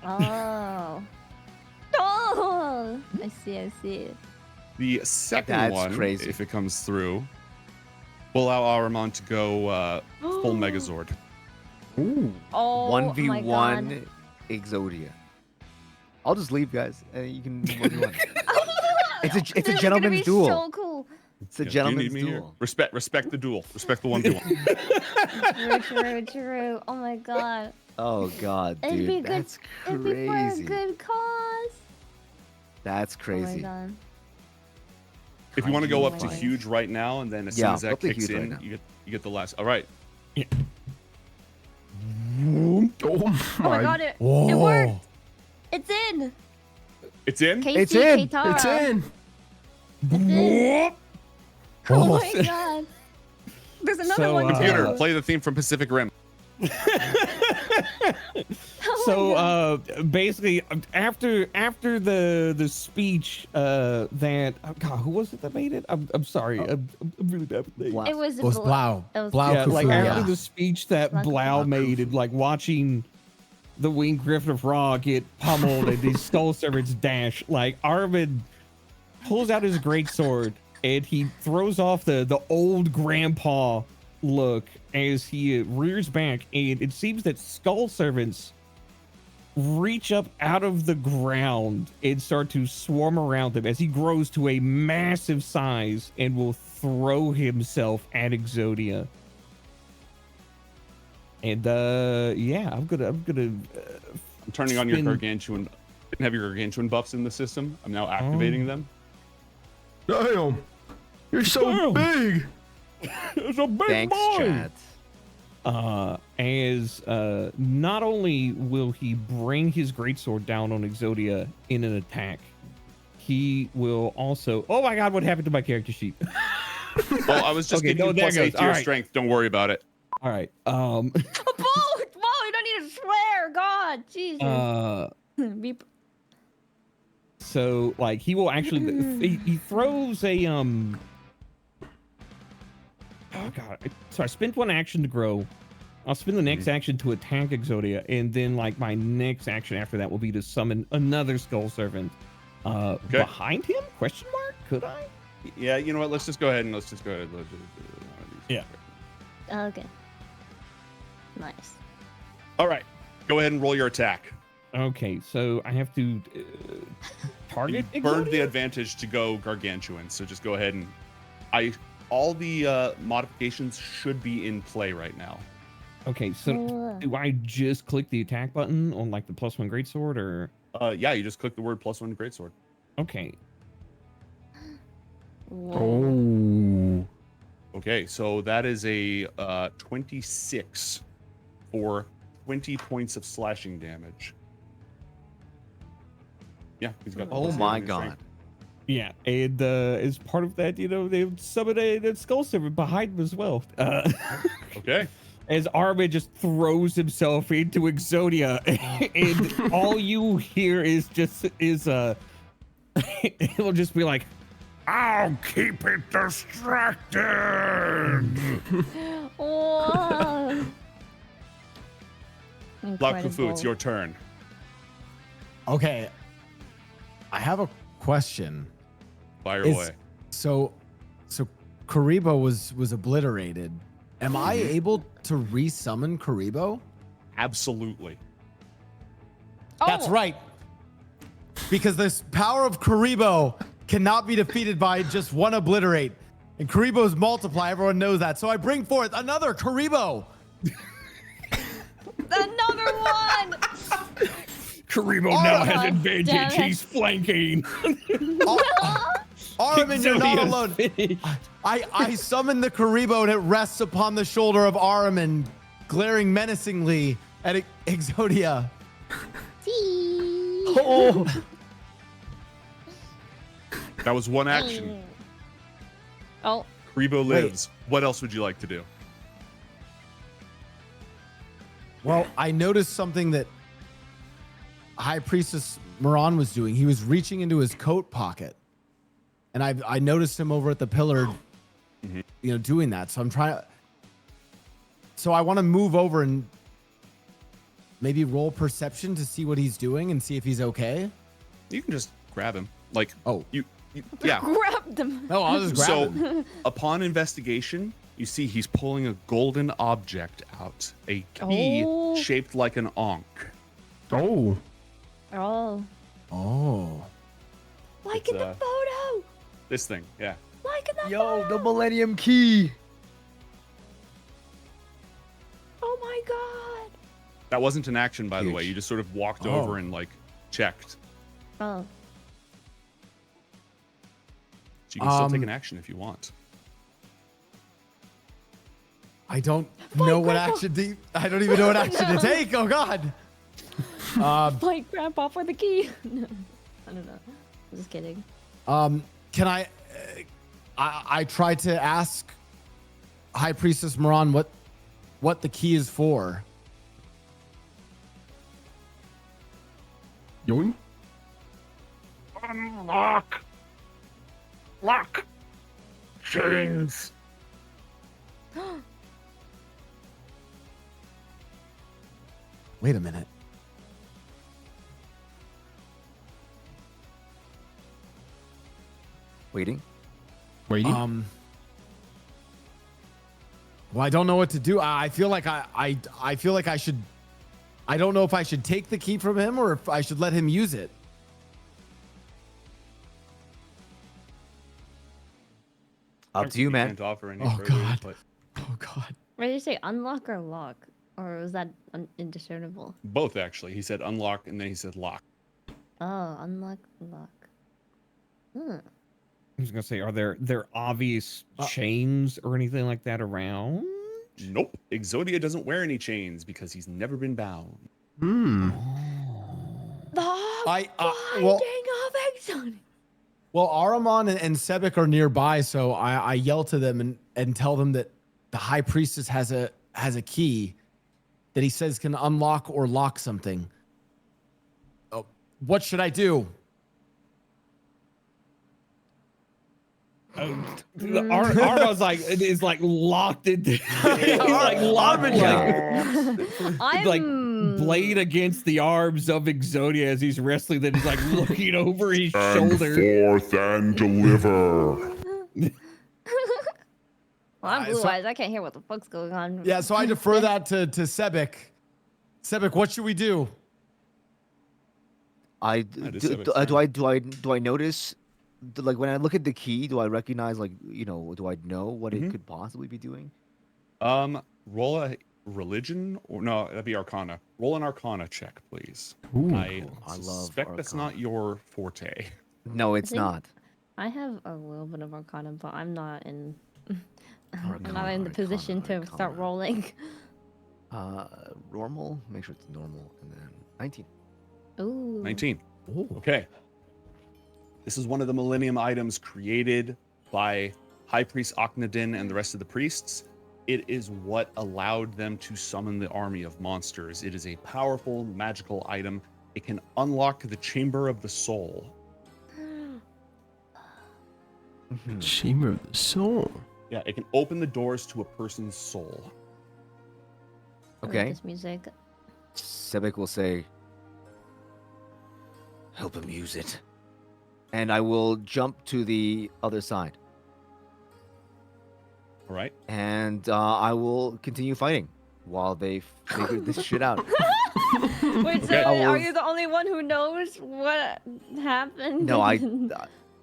Oh. Oh! I see. The second That's one, crazy. if it comes through, will allow Ahriman to go full Megazord. Ooh. Oh my god. 1v1 Exodia. I'll just leave, guys. You can do what you want. It's a This is gonna gentleman's be duel. So cool. It's a Yeah, do you gentleman's need me here? duel. Respect the duel. Respect the 1v1. True. Oh my god. Oh god, It'd be dude, good- that's It'd be for a crazy. good cause. That's Oh my crazy. god. If you want to go up to Kaiju. huge right now, and then as soon Yeah, as that up to kicks huge right in, now. you get the last. All right. Oh Oh my god, it worked. It's in. It's in. Casey, It's in. Keitara. It's in. It's in. Oh my god. There's another So, one Computer, too. play the theme from Pacific Rim. Oh my Basically after the speech that God, who was it that made it? I'm sorry. I'm really bad with names. Blau. It was It was Blau. It was Blau Yeah, like Kufu, after yeah. the speech that Blau Blau Kufu. made, and like watching the Winged Griffin of Ra get pummeled and these Skull Servants dash, like Armin pulls out his greatsword and he throws off the old grandpa look as he rears back, and it seems that Skull Servants reach up out of the ground and start to swarm around him as he grows to a massive size and will throw himself at Exodia. And yeah, I'm gonna I'm turning on your spin- gargantuan. Didn't have your gargantuan buffs in the system. I'm now activating them. Damn. You're so Damn. big. It's a big Thanks, boy. chat. As not only will he bring his greatsword down on Exodia in an attack, he will also. Oh my God! What happened to my character sheet? Oh, I was just Okay, giving no, you there plus goes. 8 to your All right. strength. Don't worry about it. All right. Boo! You don't need to swear. God, Jesus. Be- So like he will actually he throws a Oh God! So I spent one action to grow. I'll spend the next action to attack Exodia, and then like my next action after that will be to summon another Skull Servant. Behind him? Question mark? Could I? Yeah, you know what? Let's just go ahead and let's just go ahead. Yeah. okay. Nice. All right. Go ahead and roll your attack. Okay, so I have to target. You burned the Exodia? advantage to go gargantuan, so just go ahead and all the modifications should be in play right now. Okay, so do I just click the attack button on like the +1 greatsword, or? Yeah, you just click the word +1 greatsword. Okay. Oh. Okay, so that is a 26 for 20 points of slashing damage. Yeah, he's got. the Oh +8 my on his god. strength. Yeah, and as part of that, you know, they summoned a Skull Servant behind him as well. Okay. As Armin just throws himself into Exodia, and all you hear is it will just be like, I'll keep it distracted. Whoa. Blau Kufu, it's Incredible. your turn. Okay. I have a question. Fire Is- away. So Karibo was obliterated. Am I able to resummon Karibo? Absolutely. That's Oh. right. Because this power of Karibo cannot be defeated by just one obliterate. And Karibos multiply, everyone knows that. So I bring forth another Karibo. Another one. Karibo Oh, now God has damn advantage. it. He's flanking. Armin, you're not Exodia's alone. finished. I summon the Karibo and it rests upon the shoulder of Armin, glaring menacingly at Exodia. See. Oh. That was one action. Oh. Karibo lives. What else would you like to do? Well, I noticed something that High Priestess Moran was doing. He was reaching into his coat pocket. And I noticed him over at the pillar, you know, doing that. So I'm trying to. So I want to move over and maybe roll perception to see what he's doing and see if he's okay. You can just grab him. Like, you yeah. Grab them. No, I'll just grab him. So, upon investigation, you see he's pulling a golden object out, a key Oh. shaped like an ankh. Oh. Oh. Oh. Like It's, in the photo. This thing, yeah. Like in the Yo, photo. the Millennium Key. Oh my god. That wasn't an action, by the way. Huge. You just sort of walked Oh. over and like checked. Oh. you can still take an action if you want. I don't know what action to. I don't even know what action to take. Oh God. Fight Grandpa for the key. No, I don't know. I'm just kidding. Can I? I tried to ask High Priestess Moran what the key is for. Yoink. Unlock. Lock. Chains. Wait a minute. Waiting. Waiting. Well, I don't know what to do. I feel like I feel like I should. I don't know if I should take the key from him or if I should let him use it. Up to you, man. Can't offer any Oh further God. input. Oh God. Where did you say unlock or lock? Or was that indiscernible? Both, actually. He said unlock, and then he said lock. Oh, unlock, lock. Hmm. I was gonna say, are there obvious chains or anything like that around? Nope. Exodia doesn't wear any chains because he's never been bound. Hmm. The well- binding of Exodia. Well, Ahriman and Sebek are nearby, so I yell to them and tell them that the High Priestess has a key that he says can unlock or lock something. Oh, what should I do? Arma's like is like locked in. He's like locked, like blade against the arms of Exodia as he's wrestling. That he's like looking over his shoulder. Forth and deliver. Well, I'm blue eyes. I can't hear what the fuck's going on. Yeah, so I defer that to Sebek. Sebek, what should we do? Do I notice? Like when I look at the key, do I recognize, like, do I know what it could possibly be doing? Roll a religion, or no, that'd be Arcana. Roll an Arcana check, please. Ooh. I love suspect that's Arcana. not your forte. No, it's think- not. I have a little bit of Arcana, but I'm not in. I'm not in the position to start rolling. Normal. Make sure it's normal, and then 19. Ooh. 19. Okay. This is one of the Millennium items created by High Priest Akhenaten and the rest of the priests. It is what allowed them to summon the army of monsters. It is a powerful magical item. It can unlock the Chamber of the Soul. Chamber of the Soul. Yeah, it can open the doors to a person's soul. I like Okay. this music. Sebek will say, "Help him use it," and I will jump to the other side, All right. and I will continue fighting while they figure this shit out. Wait, so Okay. are you the only one who knows what happened? No, I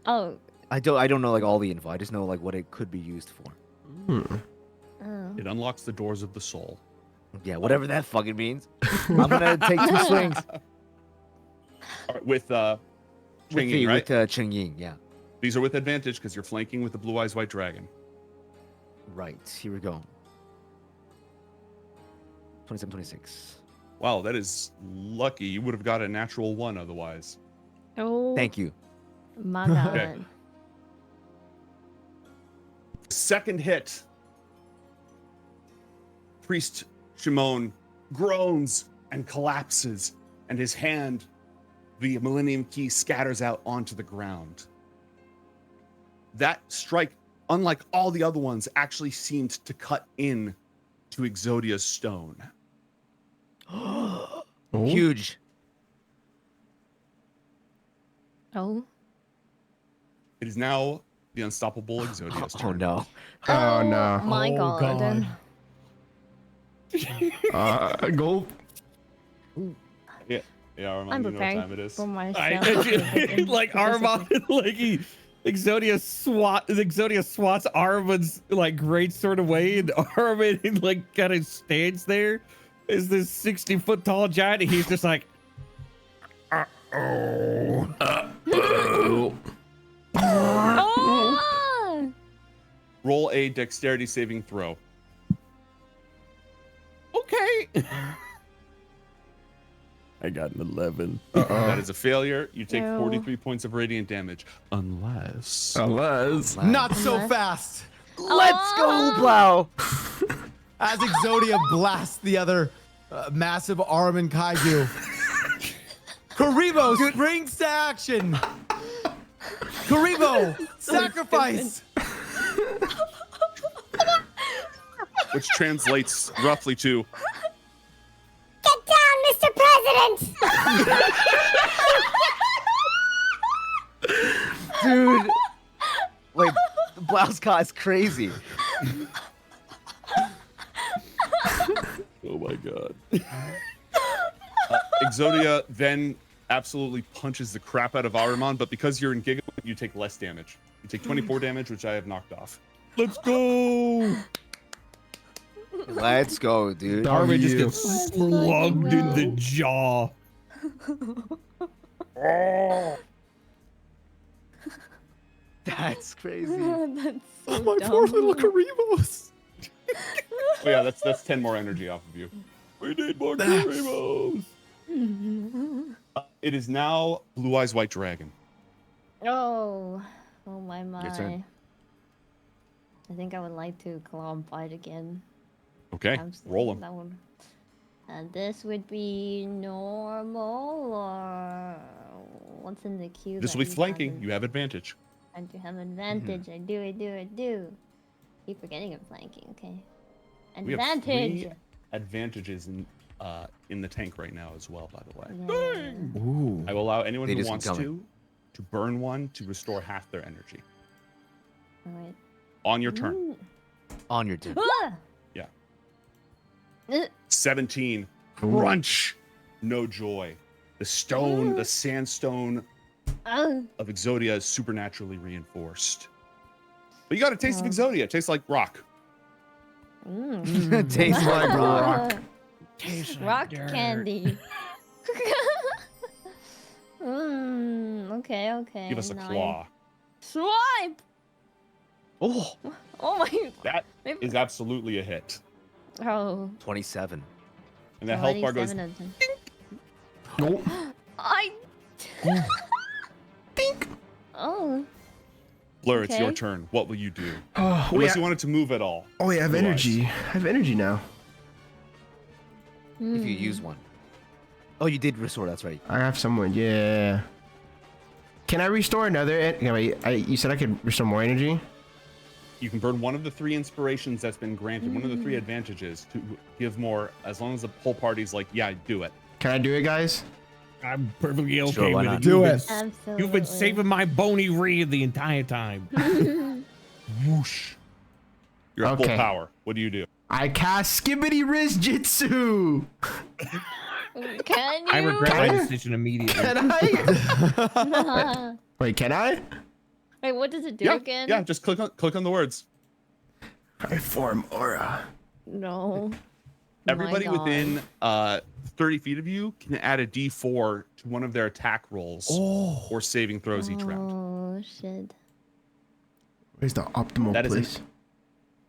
Oh. don't know like all the info. I just know like what it could be used for. Hmm. Oh. It unlocks the doors of the soul. Yeah, whatever that fucking means. I'm gonna take 2 swings All right, with Cheng Yi, right? with Cheng Ying. Yeah, These are with advantage because you're flanking with the Blue Eyes White Dragon. right. Here we go. 27, 26. Wow, that is lucky. You would have got a natural 1 otherwise. Oh. Thank you. My God. Okay. Second hit. Priest Shimon groans and collapses, and his hand, the Millennium Key, scatters out onto the ground. That strike, unlike all the other ones, actually seemed to cut in to Exodia's stone. Oh. Huge. Oh. It is now the unstoppable Exodia's Oh turn. no. Oh, no. My Oh, God. Gold. Yeah, Armand, I'm you know what preparing time it is. for myself. Like Armand, like Exodia swats Armand's like great sword away, and Armand like kind of stands there as this 60-foot tall giant, and he's just like, Oh. Oh! Roll a dexterity saving throw. Okay. I got an 11. That is a failure. You take Ew. 43 points of radiant damage. Unless. Not so fast. Let's go, Blau. As Exodia blasts the other massive Armin Kaiju. Karibo springs to action. Karibo, sacrifice. Which translates roughly to. Get down, Mr. President! Dude. Wait, Blau's car is crazy. Oh my god. Exodia then absolutely punches the crap out of Ahriman, but because you're in Giga, you take less damage. You take 24 damage, which I have knocked off. Let's go! Let's go, dude. Ahriman just gets slugged in the jaw. That's crazy. That's so My dumb. poor little Karibos. Oh yeah, that's 10 more energy off of you. We need more Karibos! It is now Blue Eyes White Dragon. Oh my Your turn. I think I would like to claw and bite again. Okay, roll him. That one. And this would be normal or what's in the queue? This that will be he flanking. hasn't? You have advantage. I do have advantage. I do. Keep forgetting I'm flanking. Okay. We have Advantage. 3 advantages in the tank right now as well, by the way. Yeah. Ooh. I will allow anyone They who just wants coming. to burn one to restore half their energy. Alright. On your turn. Ooh. On your turn. Ah! Yeah. Uh, 17. Crunch. No joy. The stone, the sandstone oh. of Exodia is supernaturally reinforced. But you got a taste of Exodia. It tastes like rock. Tastes like rock. Rock candy. Okay. Give us a nice. claw. Swipe. Oh, Oh my. That Maybe- is absolutely a hit. Oh. 27. And the health bar goes. 27 of them. Nope. I. Oh. Blur, it's your Okay. turn. What will you do? Oh, wait, Unless you wanted to move at all. oh, wait, I have Blue eyes. energy. I have energy now. If you use one. Oh, you did restore. That's right. I have someone. Yeah. Can I restore another? Wait, you said I could restore more energy? You can burn one of the 3 inspirations that's been granted, one of the 3 advantages to give more, as long as the whole party's like, yeah, do it. Can I do it, guys? I'm perfectly okay Sure, why with not? it. Do You've it. been- Absolutely. You've been saving my bony reed the entire time. Whoosh. You're at full Okay. power. What do you do? I cast Skibbity Riz Jitsu. Can you? I regret my Can I? decision immediately. Can I? Wait, can I? Wait, what does it do Yeah, again? yeah. Just click on the words. I form aura. No. Everybody My God. within 30 feet of you can add a D4 to one of their attack rolls or saving throws each round. Oh shit. Where's the optimal That is place?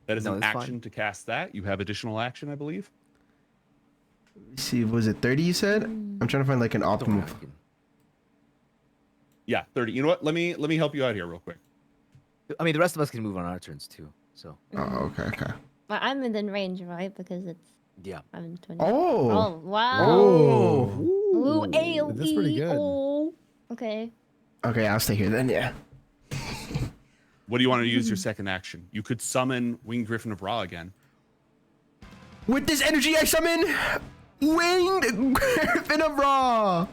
That is No, an that's action fine. to cast that. You have additional action, I believe. Let's see, was it 30 you said? I'm trying to find like an Don't optimal. ask him. Yeah, 30. You know what? Let me help you out here real quick. I mean, the rest of us can move on our turns too. So Oh, okay. But I'm within range, right? Because it's yeah. I'm in 20. Oh. Oh wow. Oh. Ooh, AOE. That's pretty good. Oh. Okay. Okay, I'll stay here then, yeah. What do you want to use your second action? You could summon Winged Griffin of Ra again. With this energy, I summon Winged Griffin of Ra.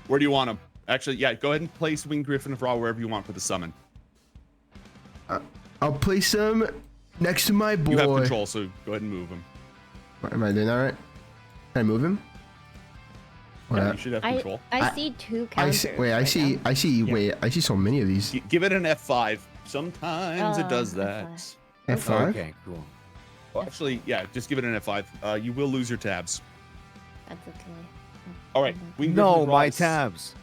Where do you want him? Actually, yeah, go ahead and place Winged Griffin of Ra wherever you want for the summon. I'll place him next to my boy. You have control, so go ahead and move him. Am I doing that right? Can I move him? Yeah, What? you should have I control. see 2 I counters. see. Wait, I right see. now. I see. Wait, I see so many of these. Give it an F5. Sometimes it does that. F5. F5. Okay, cool. Well, actually, yeah, just give it an F5. You will lose your tabs. That's okay. All right. Winged Griffin No, of Ra my is- tabs.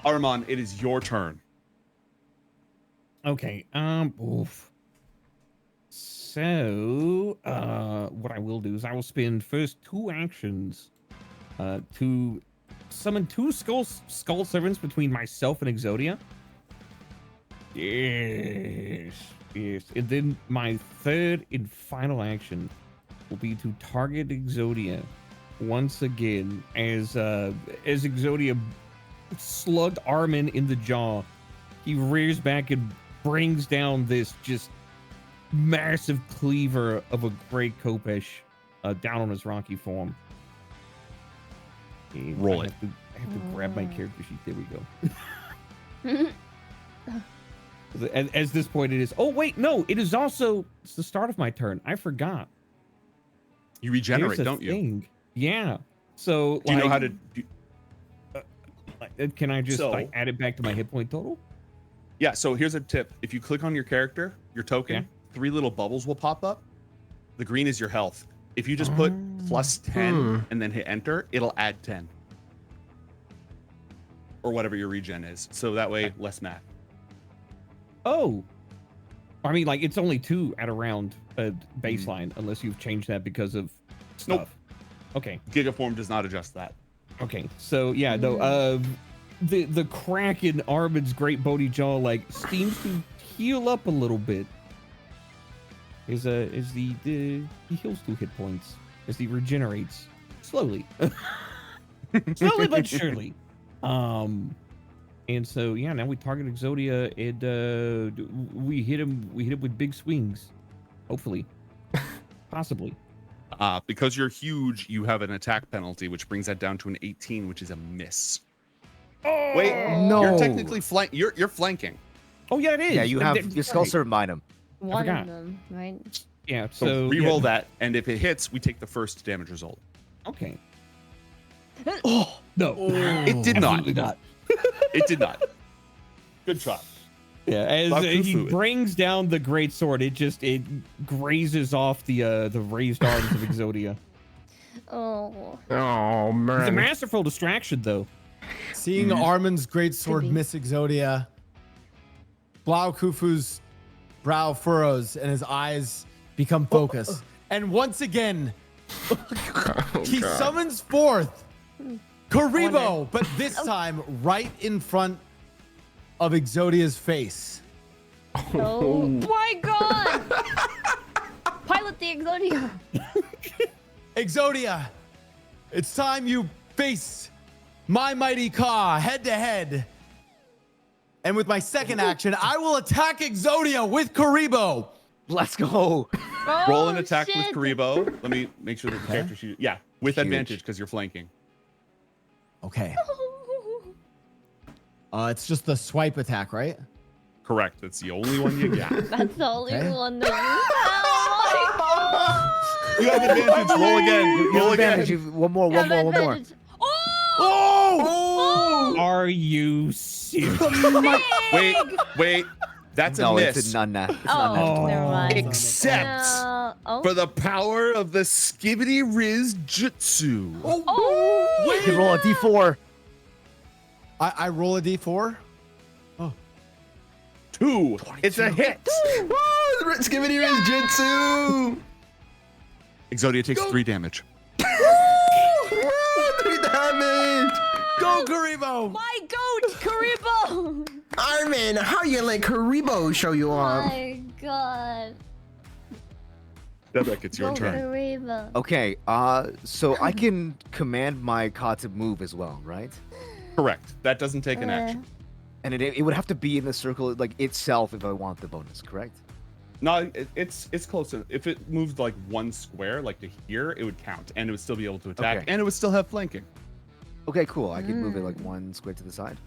Ahriman, it is your turn. Okay. Oof. So, what I will do is I will spend first 2 actions, to summon 2 skull servants between myself and Exodia. Yes. And then my third and final action will be to target Exodia once again as Exodia slugged Armin in the jaw. He rears back and brings down this just massive cleaver of a great Kopesh down on his rocky form. And Roll I it. have to grab my character sheet. There we go. As this point it is. Oh wait, no, it is also it's the start of my turn. I forgot. You regenerate, There's a don't you? thing. Yeah. So Do you know how to? Can I just So- like add it back to my hit point total? Yeah. So here's a tip: if you click on your character, your token, Yeah. 3 little bubbles will pop up. The green is your health. If you just put plus 10 and then hit enter, it'll add 10 or whatever your regen is. So that way, less math. Oh. I mean, like it's only 2 at around baseline, unless you've changed that because of stuff. Nope. Okay. Gigaform does not adjust that. Okay. So yeah, no. The crack in Armin's great bony jaw like seems to heal up a little bit. He heals 2 hit points as he regenerates slowly, slowly but surely. And so yeah, now we target Exodia and we hit him with big swings, hopefully, possibly. Because you're huge, you have an attack penalty, which brings that down to an 18, which is a miss. Wait, No. you're technically you're flanking. Oh yeah, it is. Yeah, you have your skull right. servant behind him. One forgot. of them, right? Yeah, So so re-roll yeah. that, and if it hits, we take the first damage result. Okay. Oh No, it did not. absolutely not. It did not. Good try. Yeah, as Bob he Kufu. brings down the great sword, it grazes off the raised arms of Exodia. Oh. Oh It's a man. masterful distraction, though. Seeing Armin's great sword be. miss Exodia, Blau Kufu's brow furrows and his eyes become focused. And once again, he summons forth Karibo, but this time right in front of Exodia's face. Oh my god! Pilot the Exodia. Exodia, it's time you face my mighty Ka head to head. And with my second action, I will attack Exodia with Karibo. Let's go. Roll an Oh, attack with shit. Karibo. Let me make sure that the character sheet. Yeah, with Huge. advantage because you're flanking. Okay. It's just the swipe attack, right? Correct. That's the only one you got. That's the only Okay. one that you have. You have advantage. Roll again. You Roll have advantage. again. You- One more. You have One more. advantage. Oh! Are you serious? Wait. That's No, a miss. it's a none. It's Oh, not never mind. Except Oh. for the power of the Skibbity Riz Jutsu. Oh. You can roll a d4. I roll a d4. 2. It's a hit. Woo! The Skibbity Riz Jutsu. Exodia takes 3 damage. Woo! 3 damage. Go, Karibo! My goat, Karibo! Armin, how you let Karibo show you off? My god. Debek, it's your Go, turn. Karibo. Okay. So I can command my Ka to move as well, right? Correct. That doesn't take an action. And it would have to be in the circle like itself if I want the bonus, correct? No, it's close. If it moved like 1 square, like to here, it would count, and it would still be able to attack, Okay. and it would still have flanking. Okay, cool. I can move it like 1 square to the side.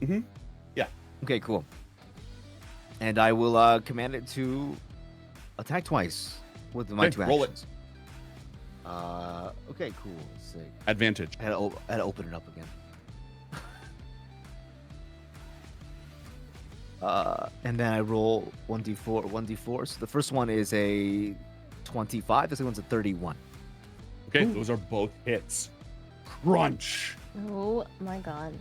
Mm-hmm. Yeah. Okay, cool. And I will command it to attack twice with my Okay, 2 roll it. actions. Okay, cool. Sick. Advantage. I had to open it up again. And then I roll 1d4. So the first one is a 25. The second one's a 31. Okay, those are both hits. Crunch. Oh my god.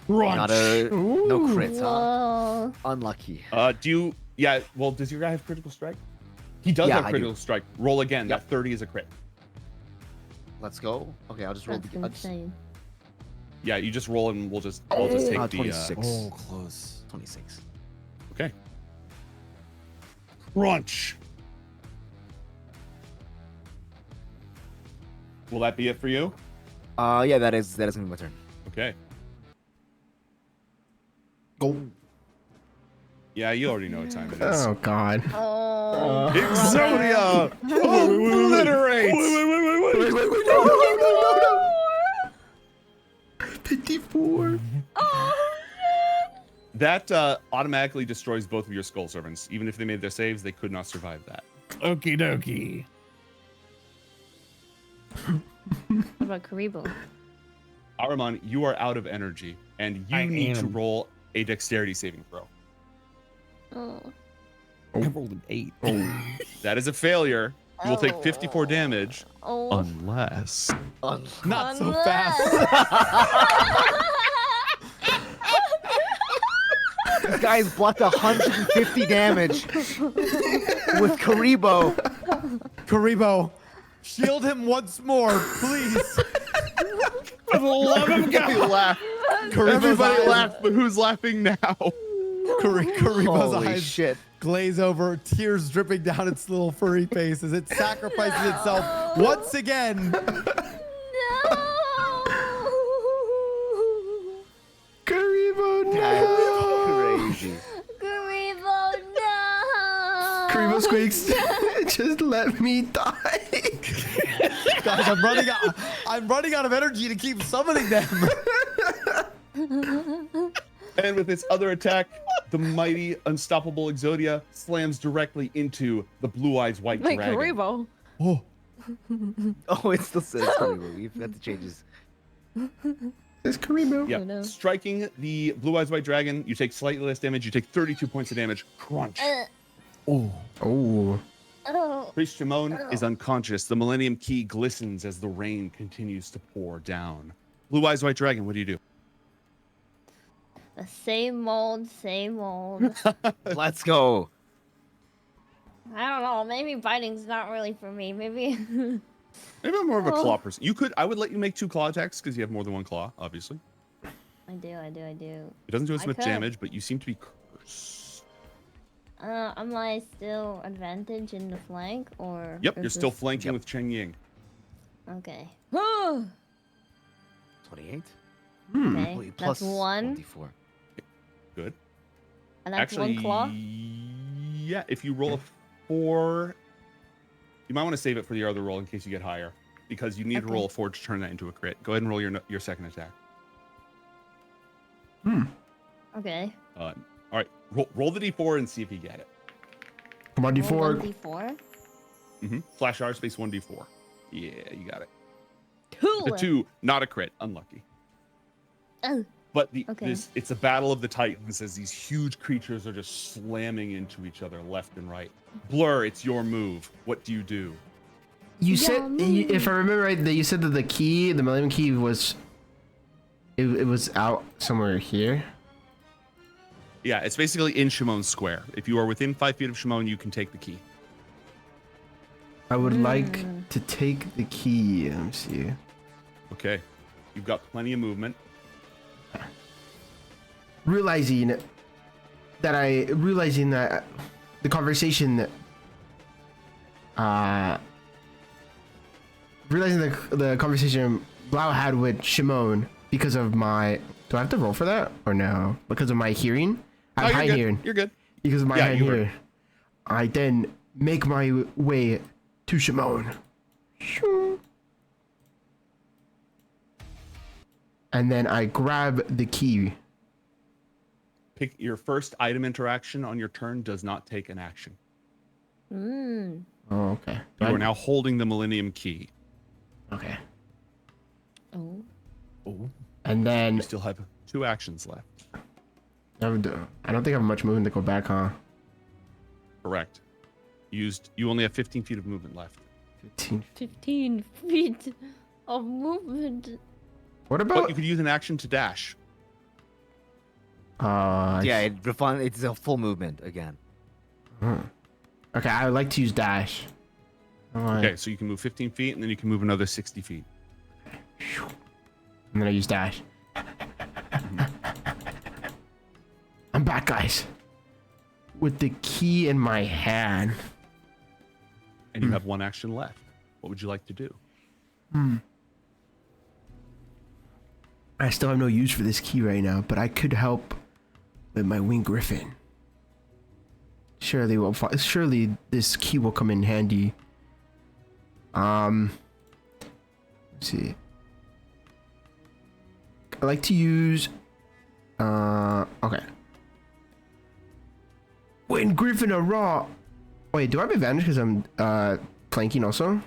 Not a no crits, huh? Whoa. Unlucky. Do you? Yeah. Well, does your guy have critical strike? He does Yeah, have I critical strike. Roll again. Yep. That 30 is a crit. Let's go. Okay, I'll just roll. That's I'll just, insane. Yeah, you just roll and I'll just take the 26. Oh, close. 26. Okay. Crunch. Will that be it for you? Yeah, that is gonna be my turn. Okay. Go. Yeah, you already know what time it is. Oh God. Oh. Exodia obliterates. Wait, no. 54. That automatically destroys both of your skull servants. Even if they made their saves, they could not survive that. Okie dokie. What about Karibo? Araman, you are out of energy, and you need to roll a dexterity saving throw. Oh. I rolled an 8. That is a failure. You will take 54 damage. Oh. Unless. Not so fast. This guy's blocked 150 damage with Karibo. Karibo, shield him once more, please. For the love of God. Laugh. Everybody laugh, but who's laughing now? Karibo's Holy eyes shit. glaze over, tears dripping down its little furry face as it sacrifices itself once again. Karibo, no. That's crazy. Karibo, no. Karibo squeaks. Just let me die. Guys, I'm running out of energy to keep summoning them. And with its other attack, the mighty, unstoppable Exodia slams directly into the blue-eyed white Wait, dragon. Karibo. Oh, Oh, it still says Karibo. We've got the changes. It's Karibo. Yeah, Oh, no. striking the blue-eyed white dragon, you take slightly less damage. You take 32 points of damage. Crunch. Oh. Oh. Priest Shimon is unconscious. The Millennium Key glistens as the rain continues to pour down. Blue Eyes White Dragon, what do you do? The same old, same old. Let's go. I don't know. Maybe biting's not really for me. Maybe. Maybe I'm more of a claw person. I would let you make 2 claw attacks because you have more than 1 claw, obviously. I do. It doesn't do as I much could. damage, but you seem to be cursed. Am I still advantage in the flank or? Yep, is you're still this- flanking with Cheng Ying. Okay. 28. Okay. Wait, That's plus 1, 1d4. Good. and that's Actually, 1 claw. yeah, if you roll a 4, you might want to save it for your other roll in case you get higher, because you need to Okay. roll a 4 to turn that into a crit. Go ahead and roll your second attack. Okay. All right, roll the d4 and see if you get it. Come on, Roll D4. 1d4. Flash R space 1d4. Yeah, you got it. 2. The 2, not a crit, unlucky. Oh. But Okay. it's a battle of the titans as these huge creatures are just slamming into each other left and right. Blur, it's your move. What do you do? You said, Yummy. if I remember right, that you said that the key, the Millennium Key, was it was out somewhere here. Yeah, it's basically in Shimon's square. If you are within 5 feet of Shimon, you can take the key. I would like to take the key. Let me see. Okay. You've got plenty of movement. Realizing that the conversation Blau had with Shimon because of my, do I have to roll for that or no? Because of my hearing? I have you're high good. hearing. You're good. Because of my Yeah, high you heard. hearing. I then make my way to Shimon. Shoo. And then I grab the key. Pick your first item interaction on your turn does not take an action. Mm. Oh, okay. You are now holding the Millennium Key. Okay. Oh. And then You still have 2 actions left. I don't think I have much movement to go back, huh? Correct. You only have 15 feet of movement left. 15. 15 feet of movement. What But about you could use an action to dash. Yeah, it's a full movement again. Okay, I would like to use dash. Okay, so you can move 15 feet, and then you can move another 60 feet. And then I use dash. I'm back, guys. With the key in my hand. And you have one action left. What would you like to do? I still have no use for this key right now, but I could help with my winged griffin. Surely this key will come in handy. Let's see. I like to use okay. Winged griffin a raw. Wait, do I have advantage because I'm flanking also?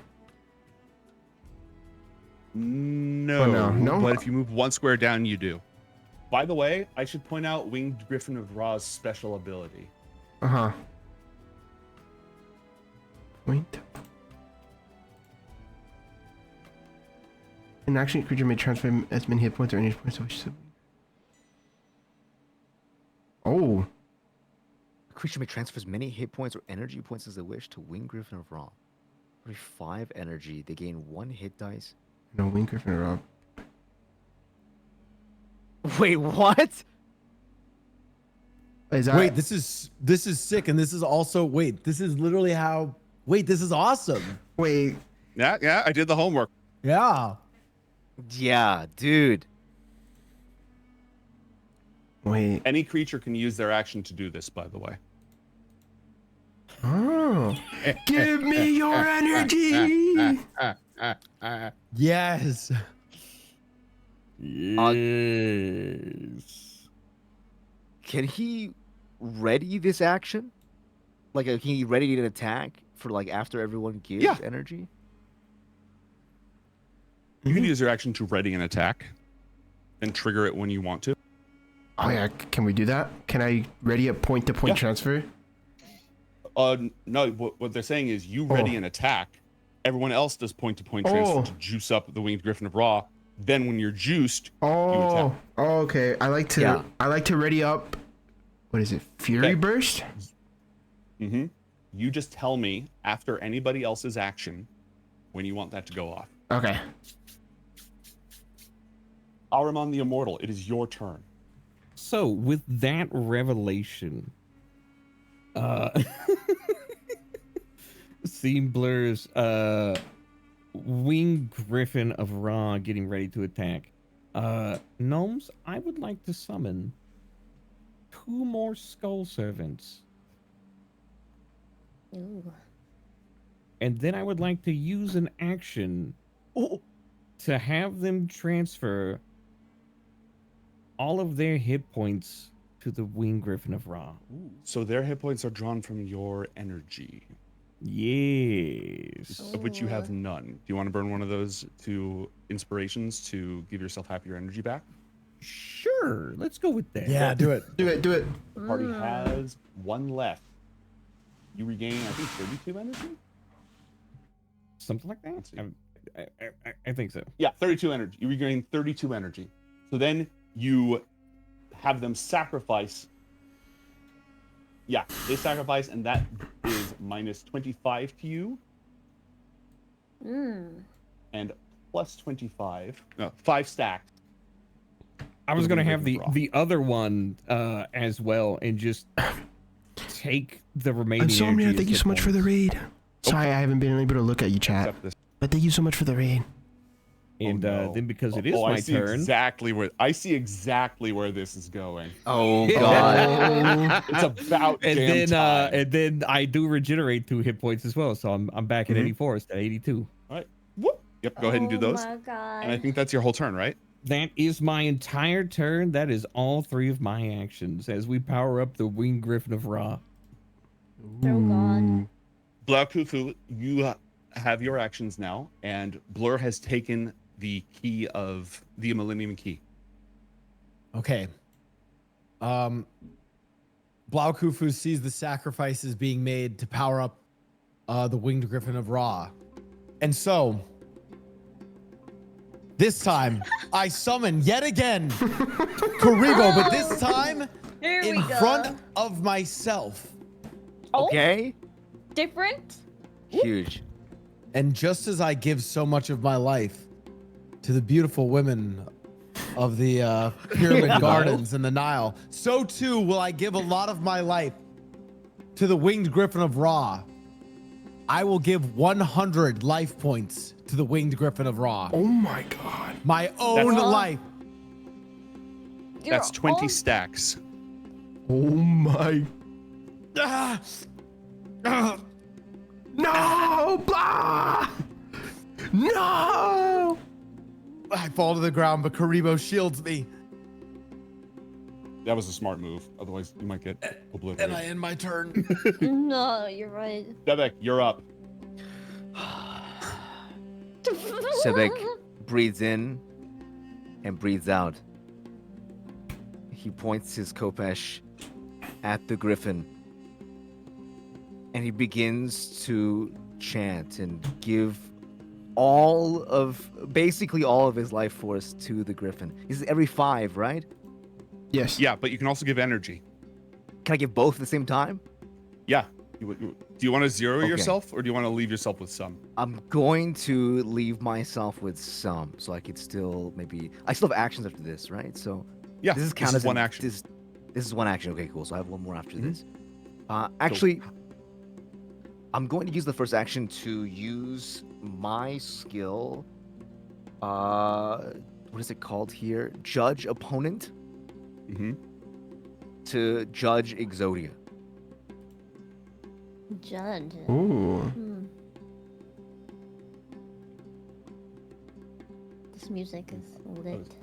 No, Oh, no. But if you move one square down, you do. By the way, I should point out Winged Griffin of Ra's special ability. Point. An action creature may transfer as many hit points or energy points as wishes. Oh. A creature may transfer as many hit points or energy points as they wish to Winged Griffin of Ra. For 5 energy, they gain 1 hit dice. No, winged griffin or raw. Wait, what? Is that Wait, this is sick, and this is also this is literally how. Wait, this is awesome. Wait. Yeah, I did the homework. Yeah. Yeah, dude. Wait. Any creature can use their action to do this, by the way. Oh. Give me your energy. Yes. Yes. Can he ready this action? Like, can he ready an attack for like after everyone gives energy? You can use your action to ready an attack and trigger it when you want to. Oh yeah, can we do that? Can I ready a point-to-point transfer? No, what they're saying is you ready an attack. Everyone else does point-to-point transfer to juice up the Winged Griffin of Ra. Then when you're juiced, you attack. Oh, okay. I like to ready up. What is it? Fury Burst? Mm-hmm. You just tell me after anybody else's action when you want that to go off. Okay. Ahriman the Immortal, it is your turn. So with that revelation, seeing Blur's Winged Griffin of Ra getting ready to attack. Gnomes, I would like to summon 2 more Skull Servants. Ooh. And then I would like to use an action to have them transfer all of their hit points to the Winged Griffin of Ra. Ooh. So their hit points are drawn from your energy. Yes. Of which you have none. Do you want to burn one of those to inspirations to give yourself half your energy back? Sure. Let's go with that. Yeah, do it. Do it. The party has 1 left. You regain, I think, 32 energy? Something like that? I think so. Yeah, 32 energy. You regain 32 energy. So then you have them sacrifice. Yeah, they sacrifice, and that is minus 25 to you. And plus 25. No, 5 stacked. I was going to have the other one as well and just take the remaining Insomnia, thank you so much for the raid. Sorry, I haven't been able to look at you, chat. But thank you so much for the raid. And then because it is my turn. I see exactly where this is going. Oh god. It's about jam time. And then I do regenerate 2 hit points as well, so I'm back at 84 instead of 82. All right. Whoop. Yep, go ahead and do those. Oh my god. And I think that's your whole turn, right? That is my entire turn. That is all 3 of my actions as we power up the Winged Griffin of Ra. Oh god. Blau Kufu, you have your actions now, and Blur has taken the key of the Millennium Key. Okay. Blau Kufu sees the sacrifices being made to power up the Winged Griffin of Ra. And so This time, I summon yet again Karibo, but this time Here we in go. front of myself. Oh, Okay. different. Huge. And just as I give so much of my life to the beautiful women of the Pyramid Gardens and the Nile, so too will I give a lot of my life to the Winged Griffin of Ra. I will give 100 life points to the Winged Griffin of Ra. Oh my god. My own That's- life. That's 20 own- stacks. Oh my. Ah! No! Blah! No! I fall to the ground, but Karibo shields me, That was a smart move. Otherwise, you might get and obliterated. I end my turn. No, you're right. Devek, you're up. Sebek breathes in and breathes out. He points his Kopesh at the griffin. And he begins to chant and give basically all of his life force to the griffin. This is every 5, right? Yes. Yeah, but you can also give energy. Can I give both at the same time? Yeah. Do you want to zero Okay. yourself, or do you want to leave yourself with some? I'm going to leave myself with some, so I could still I still have actions after this, right? So Yeah, this is this counted is as one action. This is one action. Okay, cool. So I have one more after Mhm. this. Actually, I'm going to use the first action to use my skill. What is it called here? Judge opponent Mm-hmm. to judge Exodia. Judge. Ooh. This music is lit. That's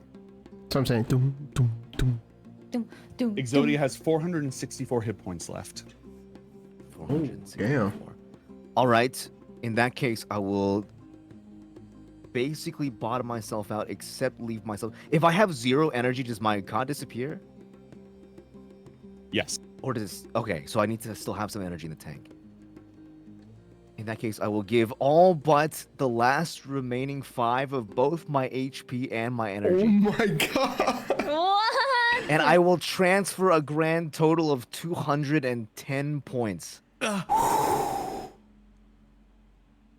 what I'm saying. Dum, dum, dum. Exodia has 464 hit points left. 464. All right. In that case, I will basically bottom myself out, except leave myself. If I have 0 energy, does my god disappear? Yes. Or does okay? So I need to still have some energy in the tank. In that case, I will give all but the last remaining 5 of both my HP and my Oh energy. my god. What? And I will transfer a grand total of 210 points.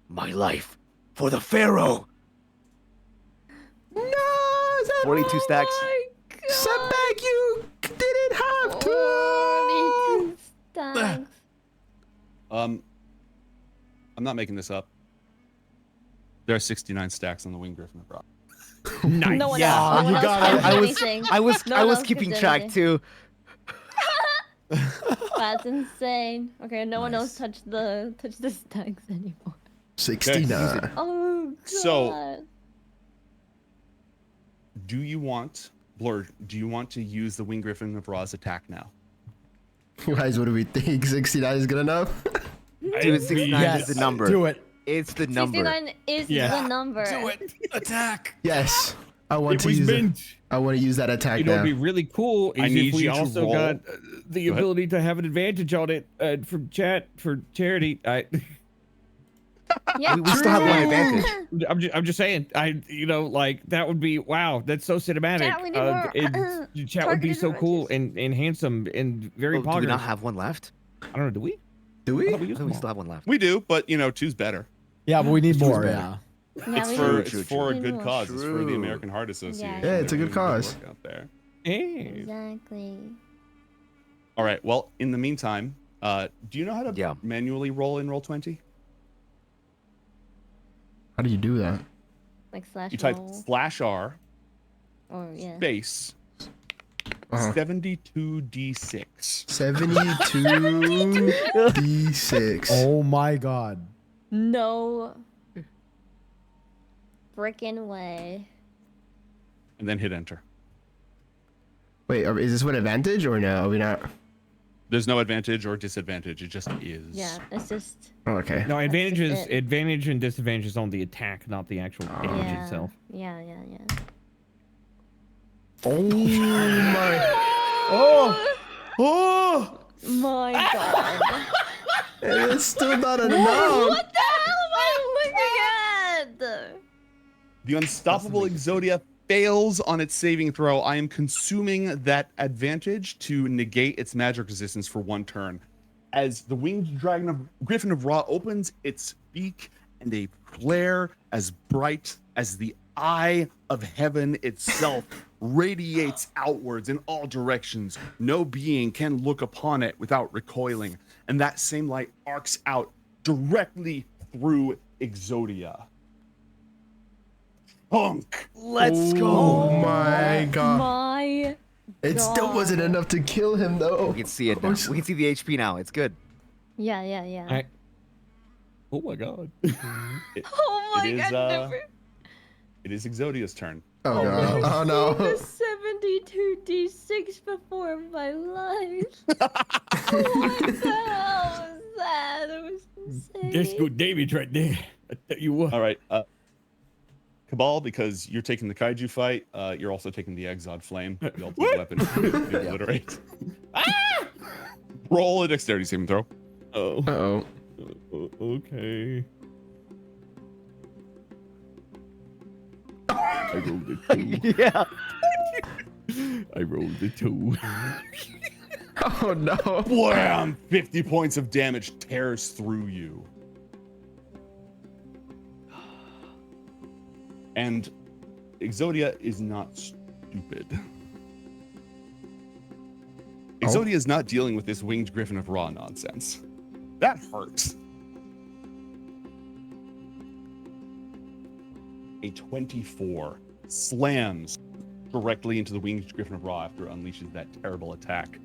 My life for the Pharaoh. No! 42 stacks. Setback, you didn't have to! 42 stacks. I'm not making this up. There are 69 stacks on the Winged Griffin of Rock. Nice. No one Yeah, else. No one you else got can it. do I was- anything. I was No one else keeping can do track anything. too. That's insane. Okay, no one else Nice. touch the stacks anymore. 69. Oh god. So- Do you want, Blur, do you want to use the Winged Griffin of Ra's attack now? Guys, what do we think? 69 is good enough? Dude, 69 Yes, is the number. do it. It's the number. 69 is Yeah. the number. Do it. Attack. Yes. I want It to was use it. meant. I want to use that attack You know, now. it'd be really cool I is need if we you to also roll. got the Go ahead. ability to have an advantage on it from chat for charity. Yeah, We still have one advantage. I'm just saying. Like that would be wow. That's so cinematic. Chat, we need more, Chat would be targeted so cool advantages. and handsome and very Oh, do we popular. not have one left? I don't know. Do we? Do I we? thought we I used think we them still all. have one left. We do, but two's better. Yeah, but we need more. better. Yeah. Yeah, It's we for do. it's for a True. good cause. It's for the True. American Heart Association. Yeah, it's a They're good doing cause. work out there. Hey. Exactly. All right. Well, in the meantime, do you know how to Yeah. manually roll in Roll20? How do you do that? Like slash You type roll. /R Or yeah. space Uh-huh. 72d6. 72 d6. Oh my god. No frickin' way. And then hit enter. Wait, is this with advantage or no? Are we not? There's no advantage or disadvantage. It just is. Yeah, it's just Oh, okay. No, advantage is it. advantage and disadvantage is on the attack, not the actual image yeah. itself. Yeah. Oh my. Oh. Oh. My god. It's still not enough. What the hell am I looking at? The unstoppable Exodia fails on its saving throw. I am consuming that advantage to negate its magic resistance for 1 turn. As the winged griffin of Ra opens its beak, and a flare as bright as the eye of heaven itself radiates outwards in all directions. No being can look upon it without recoiling, and that same light arcs out directly through Exodia. Punk. Let's go. Oh my god. My It still wasn't enough to kill him though. We can see it now. We can see the HP now. It's good. Yeah. Oh my god. Oh my god, never. It is Exodia's turn. Oh no. Oh no. The 72d6 before my life. What the hell was that? That was insane. That's good damage right there. I tell you what. All right. Kabhaal, because you're taking the kaiju fight, you're also taking the Exod Flame, the ultimate weapon to obliterate. Roll a dexterity saving throw. Oh. Uh-oh. Okay. I rolled a 2. Yeah. I rolled a 2. Oh no. Blam! 50 points of damage tears through you. And Exodia is not stupid. Exodia is not dealing with this winged griffin of Ra nonsense. That hurts. A 24 slams directly into the winged griffin of Ra after it unleashes that terrible attack,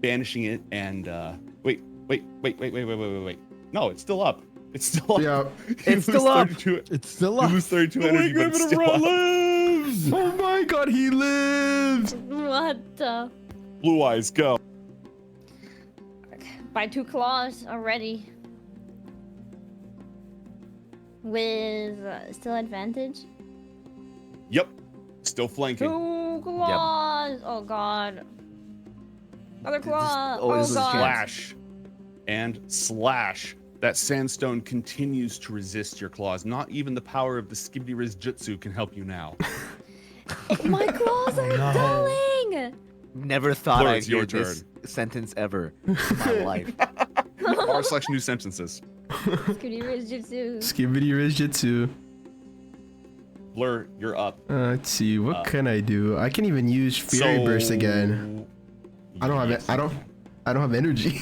banishing it. And wait. No, it's still up. It's still up. Yeah. It's still up. It's still You up. lose 32 energy, but it's still up. lives! Oh my god, he lives. What the? Blue eyes, go. By 2 claws already. With still advantage. Yep. Still flanking. 2 claws. Oh god. Another claw. oh, this Oh is god. Slash. And slash. That sandstone continues to resist your claws. Not even the power of the Skibidi Riz Jutsu can help you now. My claws are dulling. Never thought Blur, I'd it's your hear this sentence ever in my life. R/new sentences. Skibidi Riz Jutsu. Skibidi Riz Jitsu. Blur, you're up. Let's see, what can I do? I can even use Fury Burst again. I don't have it. I don't have energy.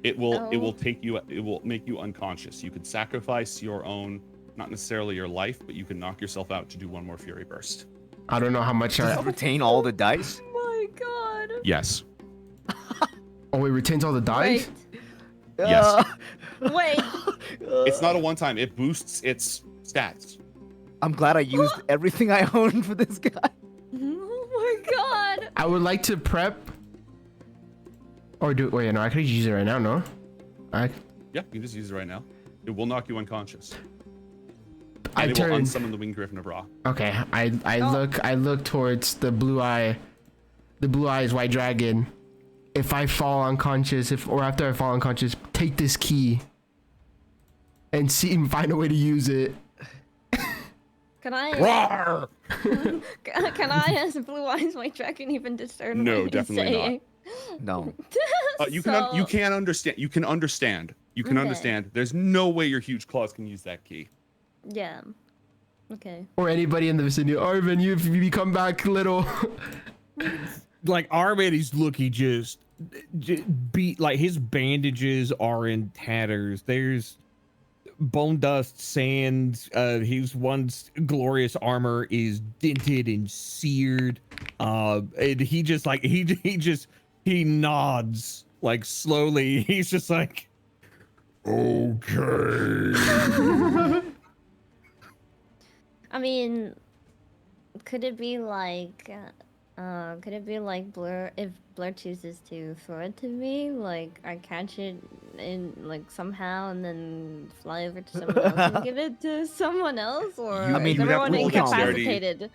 It will take you. It will make you unconscious. You could sacrifice your own, not necessarily your life, but you can knock yourself out to do 1 more Fury Burst. I don't know how much Does it retain all the dice? Oh my god. Yes. Oh, it retains all the dice? Yes. Wait. It's not a one-time. It boosts its stats. I'm glad I used everything I owned for this guy. Oh my god. I would like to prep. Or do wait, no, I could use it right now, no? Yeah, you can just use it right now. It will knock you unconscious. I And it will turn. unsummon the winged griffin of Ra. Okay, I look towards the blue eyes white dragon. If I fall unconscious, or after I fall unconscious, take this key and find a way to use it. Can I? Roar! Can I, as a blue eyes white dragon, even discern? No, what he's definitely saying? No. You can understand. You can understand. You can Okay. understand. There's no way your huge claws can use that key. Yeah. Okay. Or anybody in the vicinity. Arvin, if you come back little. Like Arvin is looking just beat. Like his bandages are in tatters. There's bone dust, sand. His once glorious armor is dented and seared. And he just like he nods like slowly. He's just like, okay. I mean, could it be like Blur, if Blur chooses to throw it to me, like I catch it in like somehow and then fly over to someone else and give it to someone else, or I mean, is you'd have to everyone roll dexterity. incapacitated?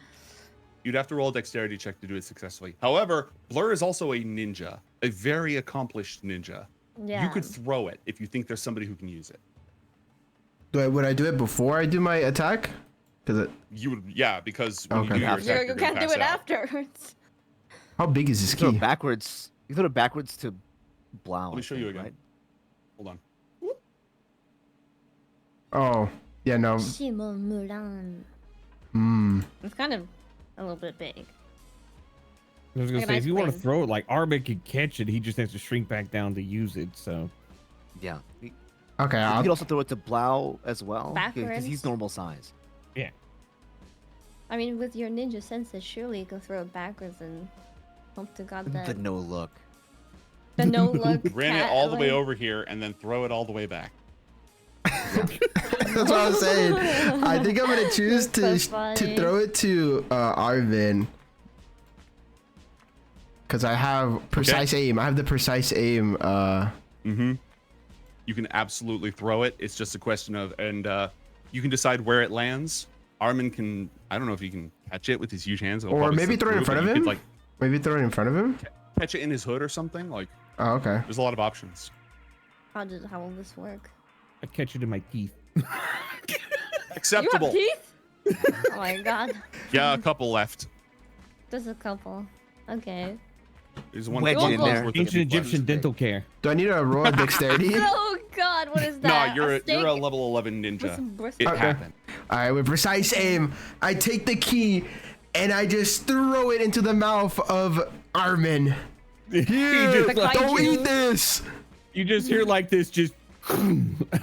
You'd have to roll a dexterity check to do it successfully. However, Blur is also a ninja, a very accomplished ninja. Yeah. You could throw it if you think there's somebody who can use it. Would I do it before I do my attack? Because You would, yeah, because when Okay. you do your attack, You you're gonna can't do pass it out. afterwards. how big is this You throw key? it backwards. You throw it backwards to Blau. Let me I show think, you again. Right? Hold on. Oh, yeah, no. Shimon Muran. Hmm. It's kind of a little bit big. I was gonna Like an say, ice if you want to cream. throw it, like Armin can catch it, he just has to shrink back down to use it. So Yeah. You Okay, could also throw it to Blau as well. Because Backwards? he's normal size. I mean, with your ninja senses, surely you can throw it backwards and hope to God that The no look. the no look. Ran it cat, all the way like- over here and then throw it all the way back. that's what I was saying. I think I'm gonna choose That's so to funny. throw it to Arvin. Because I have precise aim. I have the precise aim. Mm-hmm. You can absolutely throw it. It's just a question of, and you can decide where it lands. Armin can, I don't know if he can catch it with his huge hands. It'll Or probably maybe slip throw it in through, front but of you him? could, like, Maybe throw it in front of him? catch it in his hood or something. Like, Oh, okay. there's a lot of options. How will this work? I catch it in my teeth. Acceptable. You have teeth? Oh my God. Yeah, a couple left. There's a couple. Okay. There's one. Wedge one in worth there. of Ancient teeth left. Egyptian dental care. Do I need to roll a dexterity? Oh God, what is No, that? you're a a level 11 with ninja. some bristles? It Okay. happened. Alright, with precise aim, I take the key and I just throw it into the mouth of Armin. Here, just, like- don't eat this. You just hear like this, just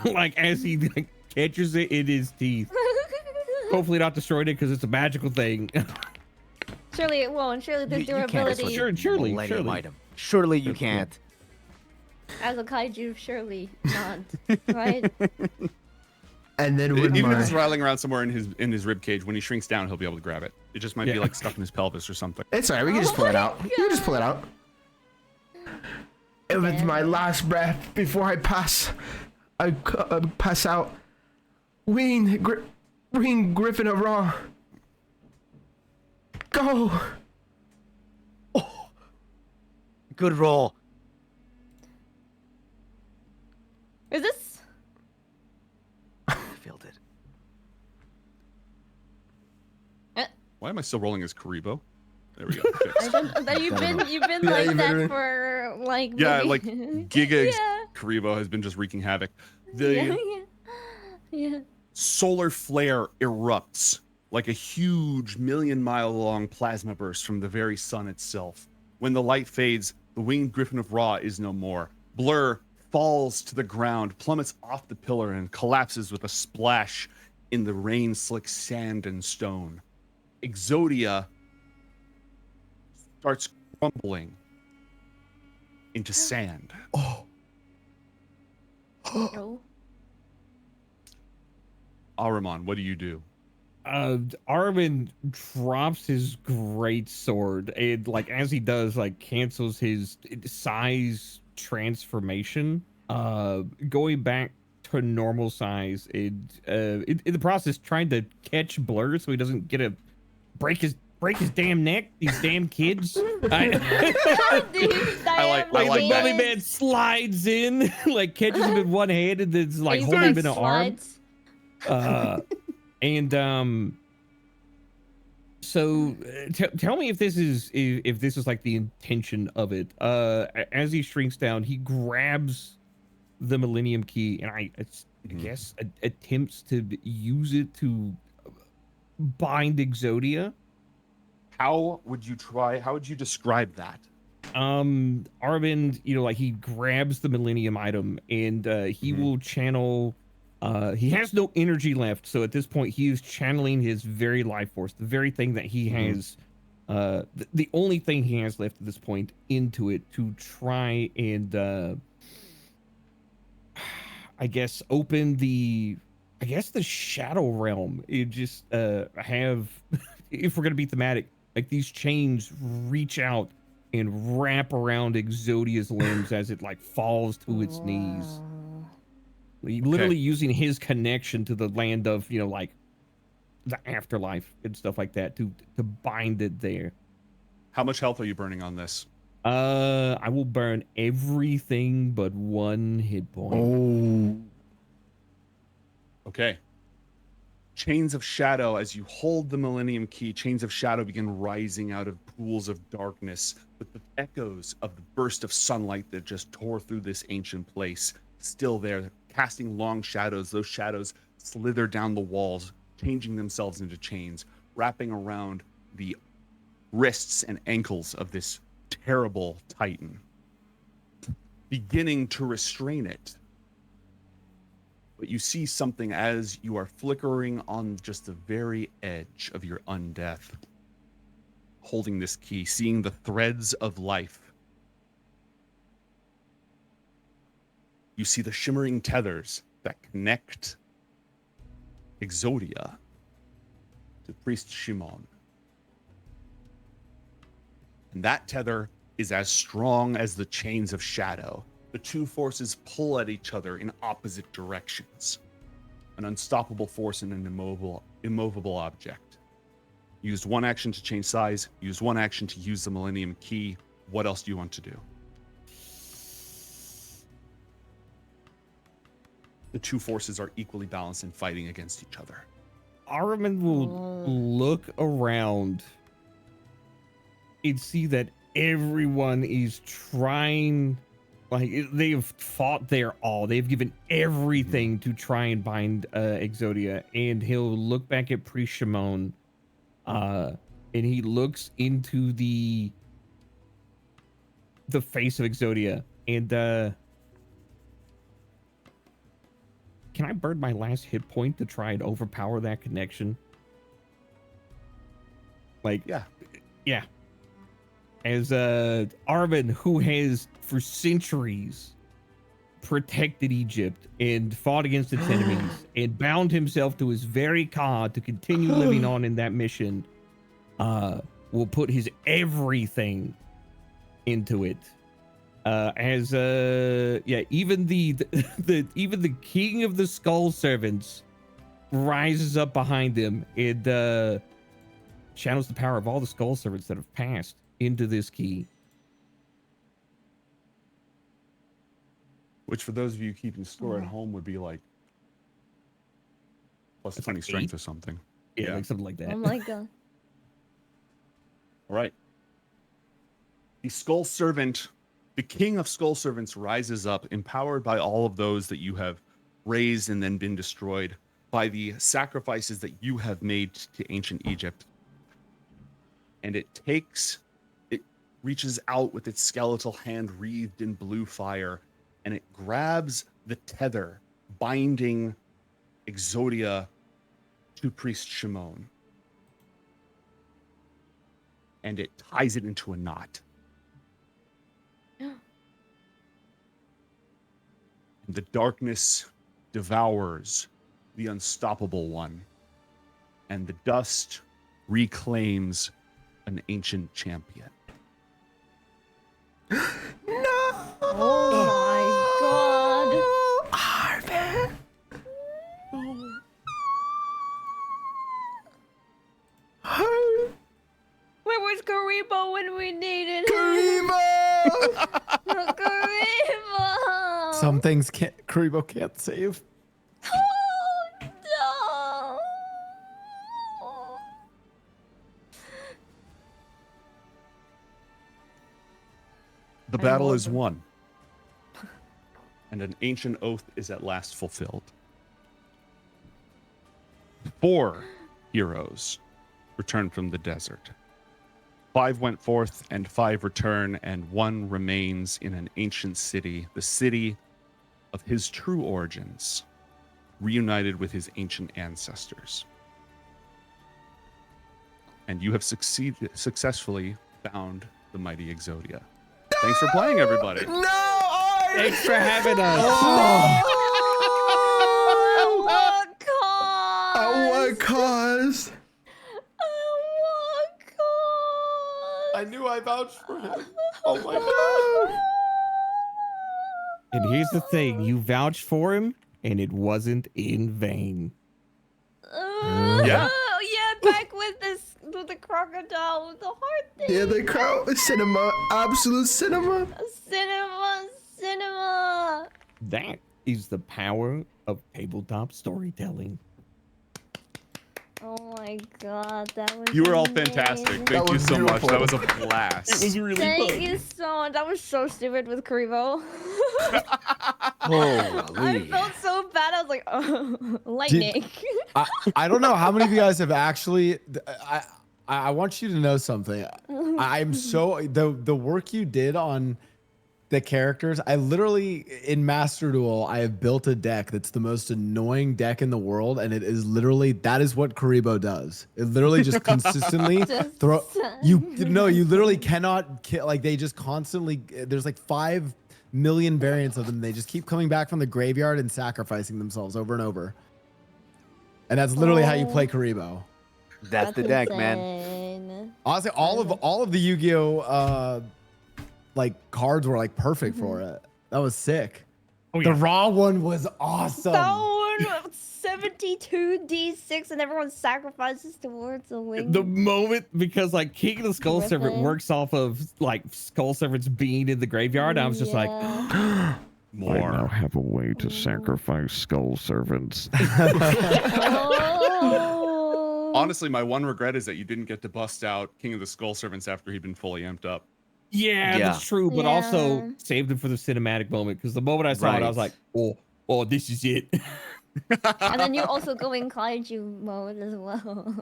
like as he like, catches it in his teeth. Hopefully not destroyed it because it's a magical thing. Surely it won't. Surely the You can't durability destroy Sure, a surely, millennium surely. item. Surely you can't. as a kaiju, surely not. Right? And then with Even if my... it's rattling around somewhere in his rib cage, when he shrinks down, he'll be able to grab it. It just might be Yeah. like stuck in his pelvis or something. It's alright, we can just pull it out. We can just pull it out. And with my last breath before I pass, I pass out. Ween Griffin of Raw. Go. Good roll. Is this? I failed it. Why am I still rolling as Karibo? There we go. Fixed. I don't, that you've been Yeah, like you've that been- for like Yeah, maybe- like Giga yeah. Karibo has been just wreaking havoc. The Yeah, yeah. solar flare erupts like a huge million-mile-long plasma burst from the very sun itself. When the light fades, the winged griffin of Ra is no more. Blur falls to the ground, plummets off the pillar, and collapses with a splash in the rain-slick sand and stone. Exodia starts crumbling into sand. Oh. Ahriman, what do you do? Armin drops his great sword and like as he does, like cancels his size transformation, going back to normal size and in the process trying to catch Blur so he doesn't get a break his damn neck. These damn kids. I like Like the that. belly man slides in, like catches him in one hand and then like holding him in an arm. So tell me if this is like the intention of it. As he shrinks down, he grabs the Millennium Key and I guess attempts to use it to bind Exodia. How would you describe that? Armin, like he grabs the Millennium item and he will channel. He has no energy left, so at this point he is channeling his very life force, the very thing that he has, the only thing he has left at this point, into it to try and, I guess, open the shadow realm. It just have, if we're gonna be thematic, like these chains reach out and wrap around Exodia's limbs as it like falls to its knees. Literally using his connection to the land of, like the afterlife and stuff like that to bind it there. How much health are you burning on this? I will burn everything but 1 hit point. Oh. Okay. Chains of shadow, as you hold the Millennium Key, chains of shadow begin rising out of pools of darkness with the echoes of the burst of sunlight that just tore through this ancient place still there, casting long shadows. Those shadows slither down the walls, changing themselves into chains, wrapping around the wrists and ankles of this terrible titan, beginning to restrain it. But you see something as you are flickering on just the very edge of your undeath, holding this key, seeing the threads of life. You see the shimmering tethers that connect Exodia to Priest Shimon. And that tether is as strong as the chains of shadow. The two forces pull at each other in opposite directions. An unstoppable force in an immovable object. Used one action to change size, used one action to use the Millennium Key. What else do you want to do? The two forces are equally balanced and fighting against each other. Armin will look around and see that everyone is trying. Like, they've fought their all. They've given everything to try and bind Exodia. And he'll look back at Priest Shimon. And he looks into the face of Exodia. And can I burn my last hit point to try and overpower that connection? Like, yeah. As Armin, who has for centuries protected Egypt and fought against its enemies and bound himself to his very Ka to continue living on in that mission, will put his everything into it. Even the king of the skull servants rises up behind him and channels the power of all the skull servants that have passed into this key. Which, for those of you keeping score at home, would be like plus 20 strength or something. Yeah, like something like that. Oh my god. All right. The skull servant, the king of skull servants, rises up, empowered by all of those that you have raised and then been destroyed by the sacrifices that you have made to ancient Egypt. And it reaches out with its skeletal hand wreathed in blue fire, and it grabs the tether binding Exodia to Priest Shimon. And it ties it into a knot. And the darkness devours the unstoppable one, and the dust reclaims an ancient champion. No! Oh my god! Armin! Where was Karibo when we needed him? Karibo! Karibo! Some things Karibo can't save. Oh no! The battle is won, and an ancient oath is at last fulfilled. 4 heroes returned from the desert. 5 went forth, and 5 return, and 1 remains in an ancient city, the city of his true origins, reunited with his ancient ancestors. And you have successfully found the mighty Exodia. Thanks for playing, everybody. No! Armin! Thanks for having us. What cause? At what cost? What cause? I knew I vouched for him. Oh my god. And here's the thing, you vouched for him, and it wasn't in vain. Yeah. Oh yeah, back with the crocodile with the heart thing. Yeah, the crowd cinema, absolute cinema. Cinema. That is the power of tabletop storytelling. Oh my god, that was You were all amazing. fantastic. That Thank you was so much. beautiful. That was a blast. It was really Thank fun. you so much. That was so stupid with Karibo. I Holy. felt so bad. I was like, oh, lightning. I don't know how many of you guys have actually. I want you to know something. I'm so the work you did on the characters. I literally in Master Duel, I have built a deck that's the most annoying deck in the world, and it is literally that is what Karibo does. It literally just consistently Just- throw you. No, you literally cannot kill. Like they just constantly. There's like 5 million variants of them. They just keep coming back from the graveyard and sacrificing themselves over and over. And that's literally how you play Karibo. That's the deck, man. insane. Honestly, all of the Yu-Gi-Oh like cards were like perfect for it. That was sick. Oh, The yeah. raw one was awesome. That one, 72d6, and everyone sacrifices towards the wing. The moment, because like King of the Skull Servant Griffin. works off of like Skull Servant's being in the graveyard. I was just like, Yeah. I now More. have a way to sacrifice skull servants. Oh. Honestly, my one regret is that you didn't get to bust out King of the Skull Servants after he'd been fully amped up. yeah, Yeah. that's true. But also Yeah. saved it for the cinematic moment, because the moment I saw it, I was Right. like, oh, this is it. And then you also go in kaiju mode as well.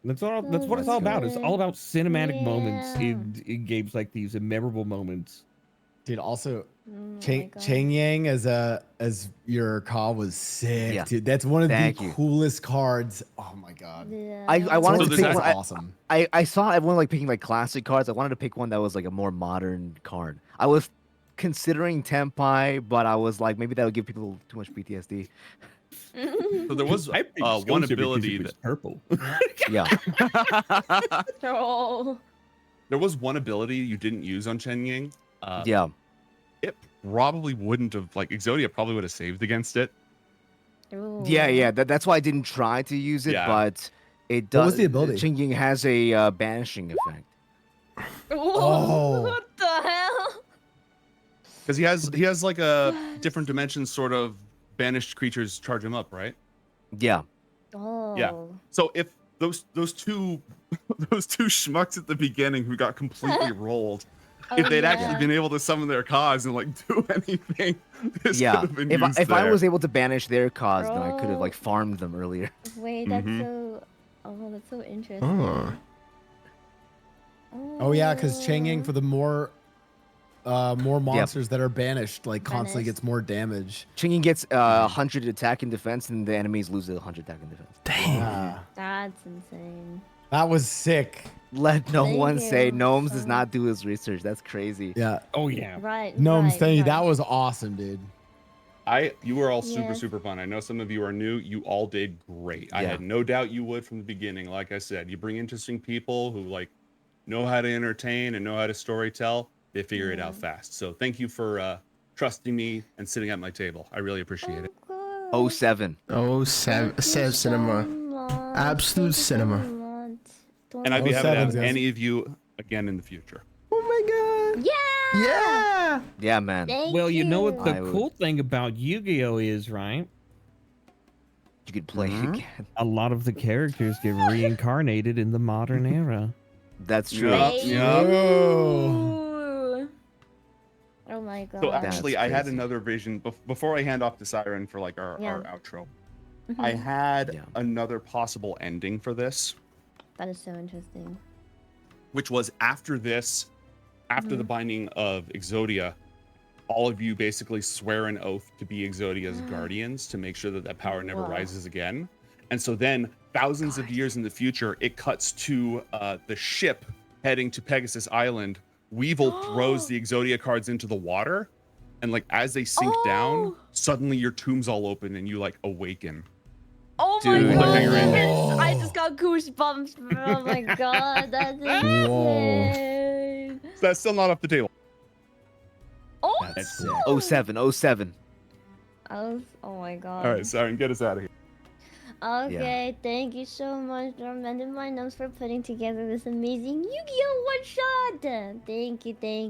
That's what it's all about. It's all about cinematic moments Yeah. in games like these, and memorable moments. Dude, also Oh my Chang God. Yang as your call was sick, Yeah. dude. That's one of Thank the you. coolest cards. Oh my god. Yeah. I wanted So to there's pick that- one. awesome. I saw everyone like picking like classic cards. I wanted to pick one that was like a more modern card. I was considering Tenpai, but I was like, maybe that would give people too much PTSD. So there was I picked one Skull Servant 'cause ability it was that purple. Yeah. Oh. there was one ability you didn't use on Chen Ying. Yeah. It probably wouldn't have, like, Exodia probably would have saved against it. Yeah, Ooh. yeah. That's why I didn't try to use it, Yeah. but it does. What was the ability? Ching-Ying has a banishing effect. Oh. What the hell? Because he has like a different dimension sort of banished creatures charge him up, right? Yeah. Oh. So if those two those two schmucks at the beginning who got completely rolled, if they'd actually been able to summon their cause and like do anything, this Yeah. could have been If used I there. was able to banish their cause, then I could have Bro. like farmed them earlier. Wait, that's Mhm. so. Oh, that's so interesting. Oh. Oh yeah, because Chang Yang for the more monsters that are banished, like constantly Banished. gets more damage. Ching-Ying gets 100 attack and defense, and the enemies lose 100 attack and defense. Dang. Yeah. That's insane. That was sick. Let no Thank one say you Gnomes does so not do his research. That's crazy. Yeah. Oh yeah. Right. Gnomes, right, thank you. right. That was awesome, dude. You were all super, Yes. super fun. I know some of you are new. You all did great. I Yeah. had no doubt you would from the beginning. Like I said, you bring interesting people who like know how to entertain and know how to storytell. They figure it out fast. So thank you for trusting me and sitting at my table. I really appreciate it. Of course. 07. Oh, Thank you Sev Cinema. much. Absolute Thank you cinema. so much. And I'd be happy to 07's have guys. any of you again in the future. Oh my god. Yeah. Yeah. Yeah, man. Thank Well, you know what I the would- cool thing about Yu-Gi-Oh is, right? You could play Mhm. again. A lot of the characters get reincarnated in the modern era. That's true. Yeah. Thank Yeah. you. Oh my god. So actually, That's I had crazy. another vision before I hand off to Saiiren for like our outro. I Mhm. had Yeah. another possible ending for this, That is so interesting. which was after this, after the binding of Exodia, all of you basically swear an oath to be Exodia's guardians to make sure that that power never Wow. rises again. And so then, thousands of years in the future, it cuts to the ship heading to Pegasus Island. Weevil throws the Exodia cards into the water, and like as they sink down, Oh. suddenly your tomb's all open and you like awaken. Oh Dude. my god. Whoa. I just got goosebumps. Oh my god. That's Whoa. insane. So that's still not off the table. Oh. That's sick. 07. Oh my god. All right, Saiiren, get us out of here. Okay, thank you so much, Tormentedbygnomes, for putting together this amazing Yu-Gi-Oh one-shot. Thank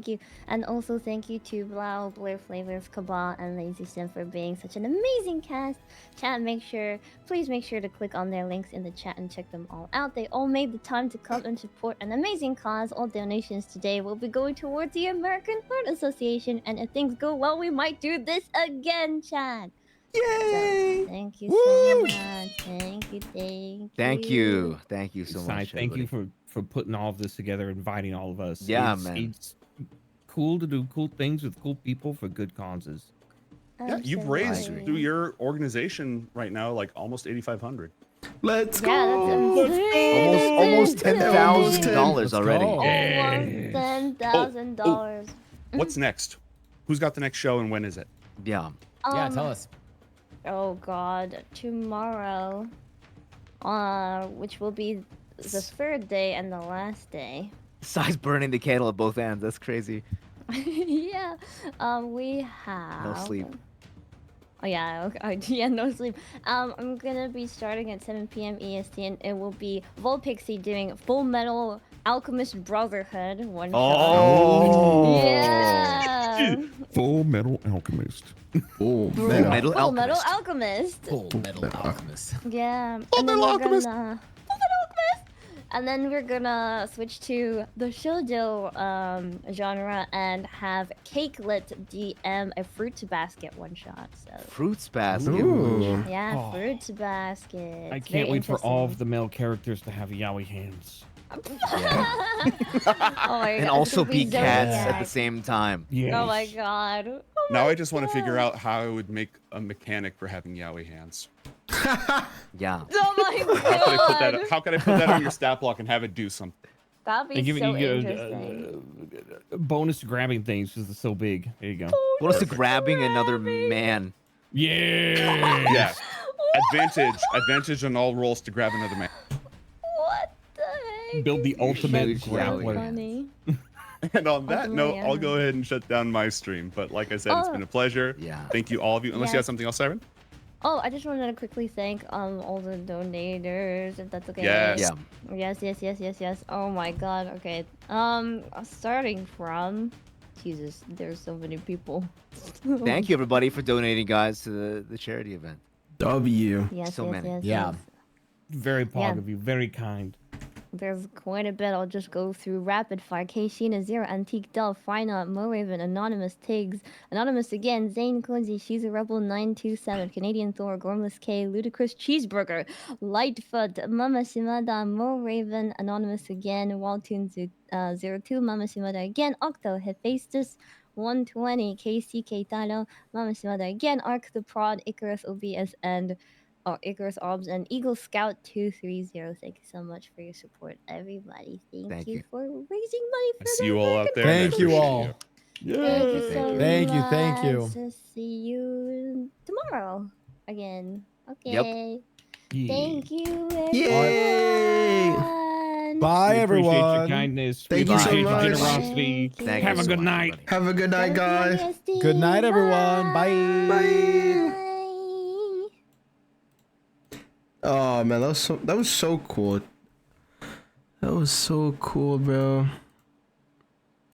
you. And also thank you to Blau, blurrflavorz, Kabhaal, and Leizushen for being such an amazing cast. Chat, please make sure to click on their links in the chat and check them all out. They all made the time to come and support an amazing cause. All donations today will be going towards the American Heart Association, and if things go well, we might do this again, chat. Yay! So, thank you so much. Thank you. Thank you so Sai, much. thank you for putting all of this together, inviting all of us. Yeah, man. It's cool to do cool things with cool people for good causes. Yeah, you've raised through your organization right now like almost 8,500. Let's go. Almost $10,000 already. Almost $10,000. What's next? Who's got the next show and when is it? Yeah. Yeah, tell us. Oh God, tomorrow, which will be the third day and the last day. Sai's burning the candle at both ends. That's crazy. Yeah. We have. No sleep. Oh yeah. Okay. Yeah, no sleep. I'm gonna be starting at 7 p.m. EST, and it will be Volpixie doing Full Metal Alchemist Brotherhood one shot. Oh. Yeah. Full Metal Alchemist. Oh, Full man. Metal Full Metal Alchemist. Alchemist. Full Metal Alchemist. Yeah. Full Metal Alchemist. Full Metal Alchemist. And then we're gonna switch to the shoujo genre and have Cakelet DM a fruit basket one shot. So Fruits basket. Ooh. yeah, Oh. fruit basket. I It's can't very wait for all of interesting. the male characters to have yaoi hands. Yeah. Oh my And God, also it's gonna be cats at the Zodiac. same time. Yes. Oh my God. Oh Now my I just want to figure God. out how I would make a mechanic for having yaoi hands. Yeah. Oh my God. How could I put that on your stat block and have it do something? That'd be And give so you interesting. bonus to grabbing things because it's so big. There you go. What is grabbing another man? Yeah. Yeah. Advantage on all rolls to grab another man. What the heck? Build the is ultimate Huge so grappler. funny. And on that Ultimate note, I'll yaoi. go ahead and shut down my stream. But like I said, it's Oh. been a pleasure. Yeah. Thank you, all of you. Unless you Yes. have something else, Saiiren? Oh, I just wanted to quickly thank all the donators, if that's okay. Yes. Yeah. Yes. Oh my God. Okay. Starting from, Jesus, there's so many people. Thank you everybody for donating, guys, to the charity event. W. Yes. So many. Yeah. Yes. Very pog Yeah. of you. Very kind. There's quite a bit. I'll just go through rapid fire. K Sheena Zero, Antique Delph, Frina, Moraven, Anonymous Tiggs, Anonymous again, Zane Cozy, She's a Rebel 927, Canadian Thor, Gormless K, Ludicrous Cheeseburger, Lightfoot, Mama Shimada, Moraven, Anonymous again, Waltoon 02, Mama Shimada again, Octo, Hephaestus 120, KCK Talo, Mama Shimada again, Arc the Prod, Icarus OBS, and Icarus Obs and Eagle Scout 230. Thank you so much for your support, everybody. Thank Thank you you. for raising money for I see the you all out American there. and I Thank you appreciate all. you. Thank you so Thank you, thank you. much. See you tomorrow again. Okay. Yeah. Thank you, Yay! everyone. Bye, We appreciate your everyone. kindness. Thank we you so appreciate your much. generosity. Thank you. Thank Have you a so good much, night. everybody. Have a good night, guys. Good night, everyone. Bye. Bye. Bye. Oh man, that was so cool. That was so cool, bro.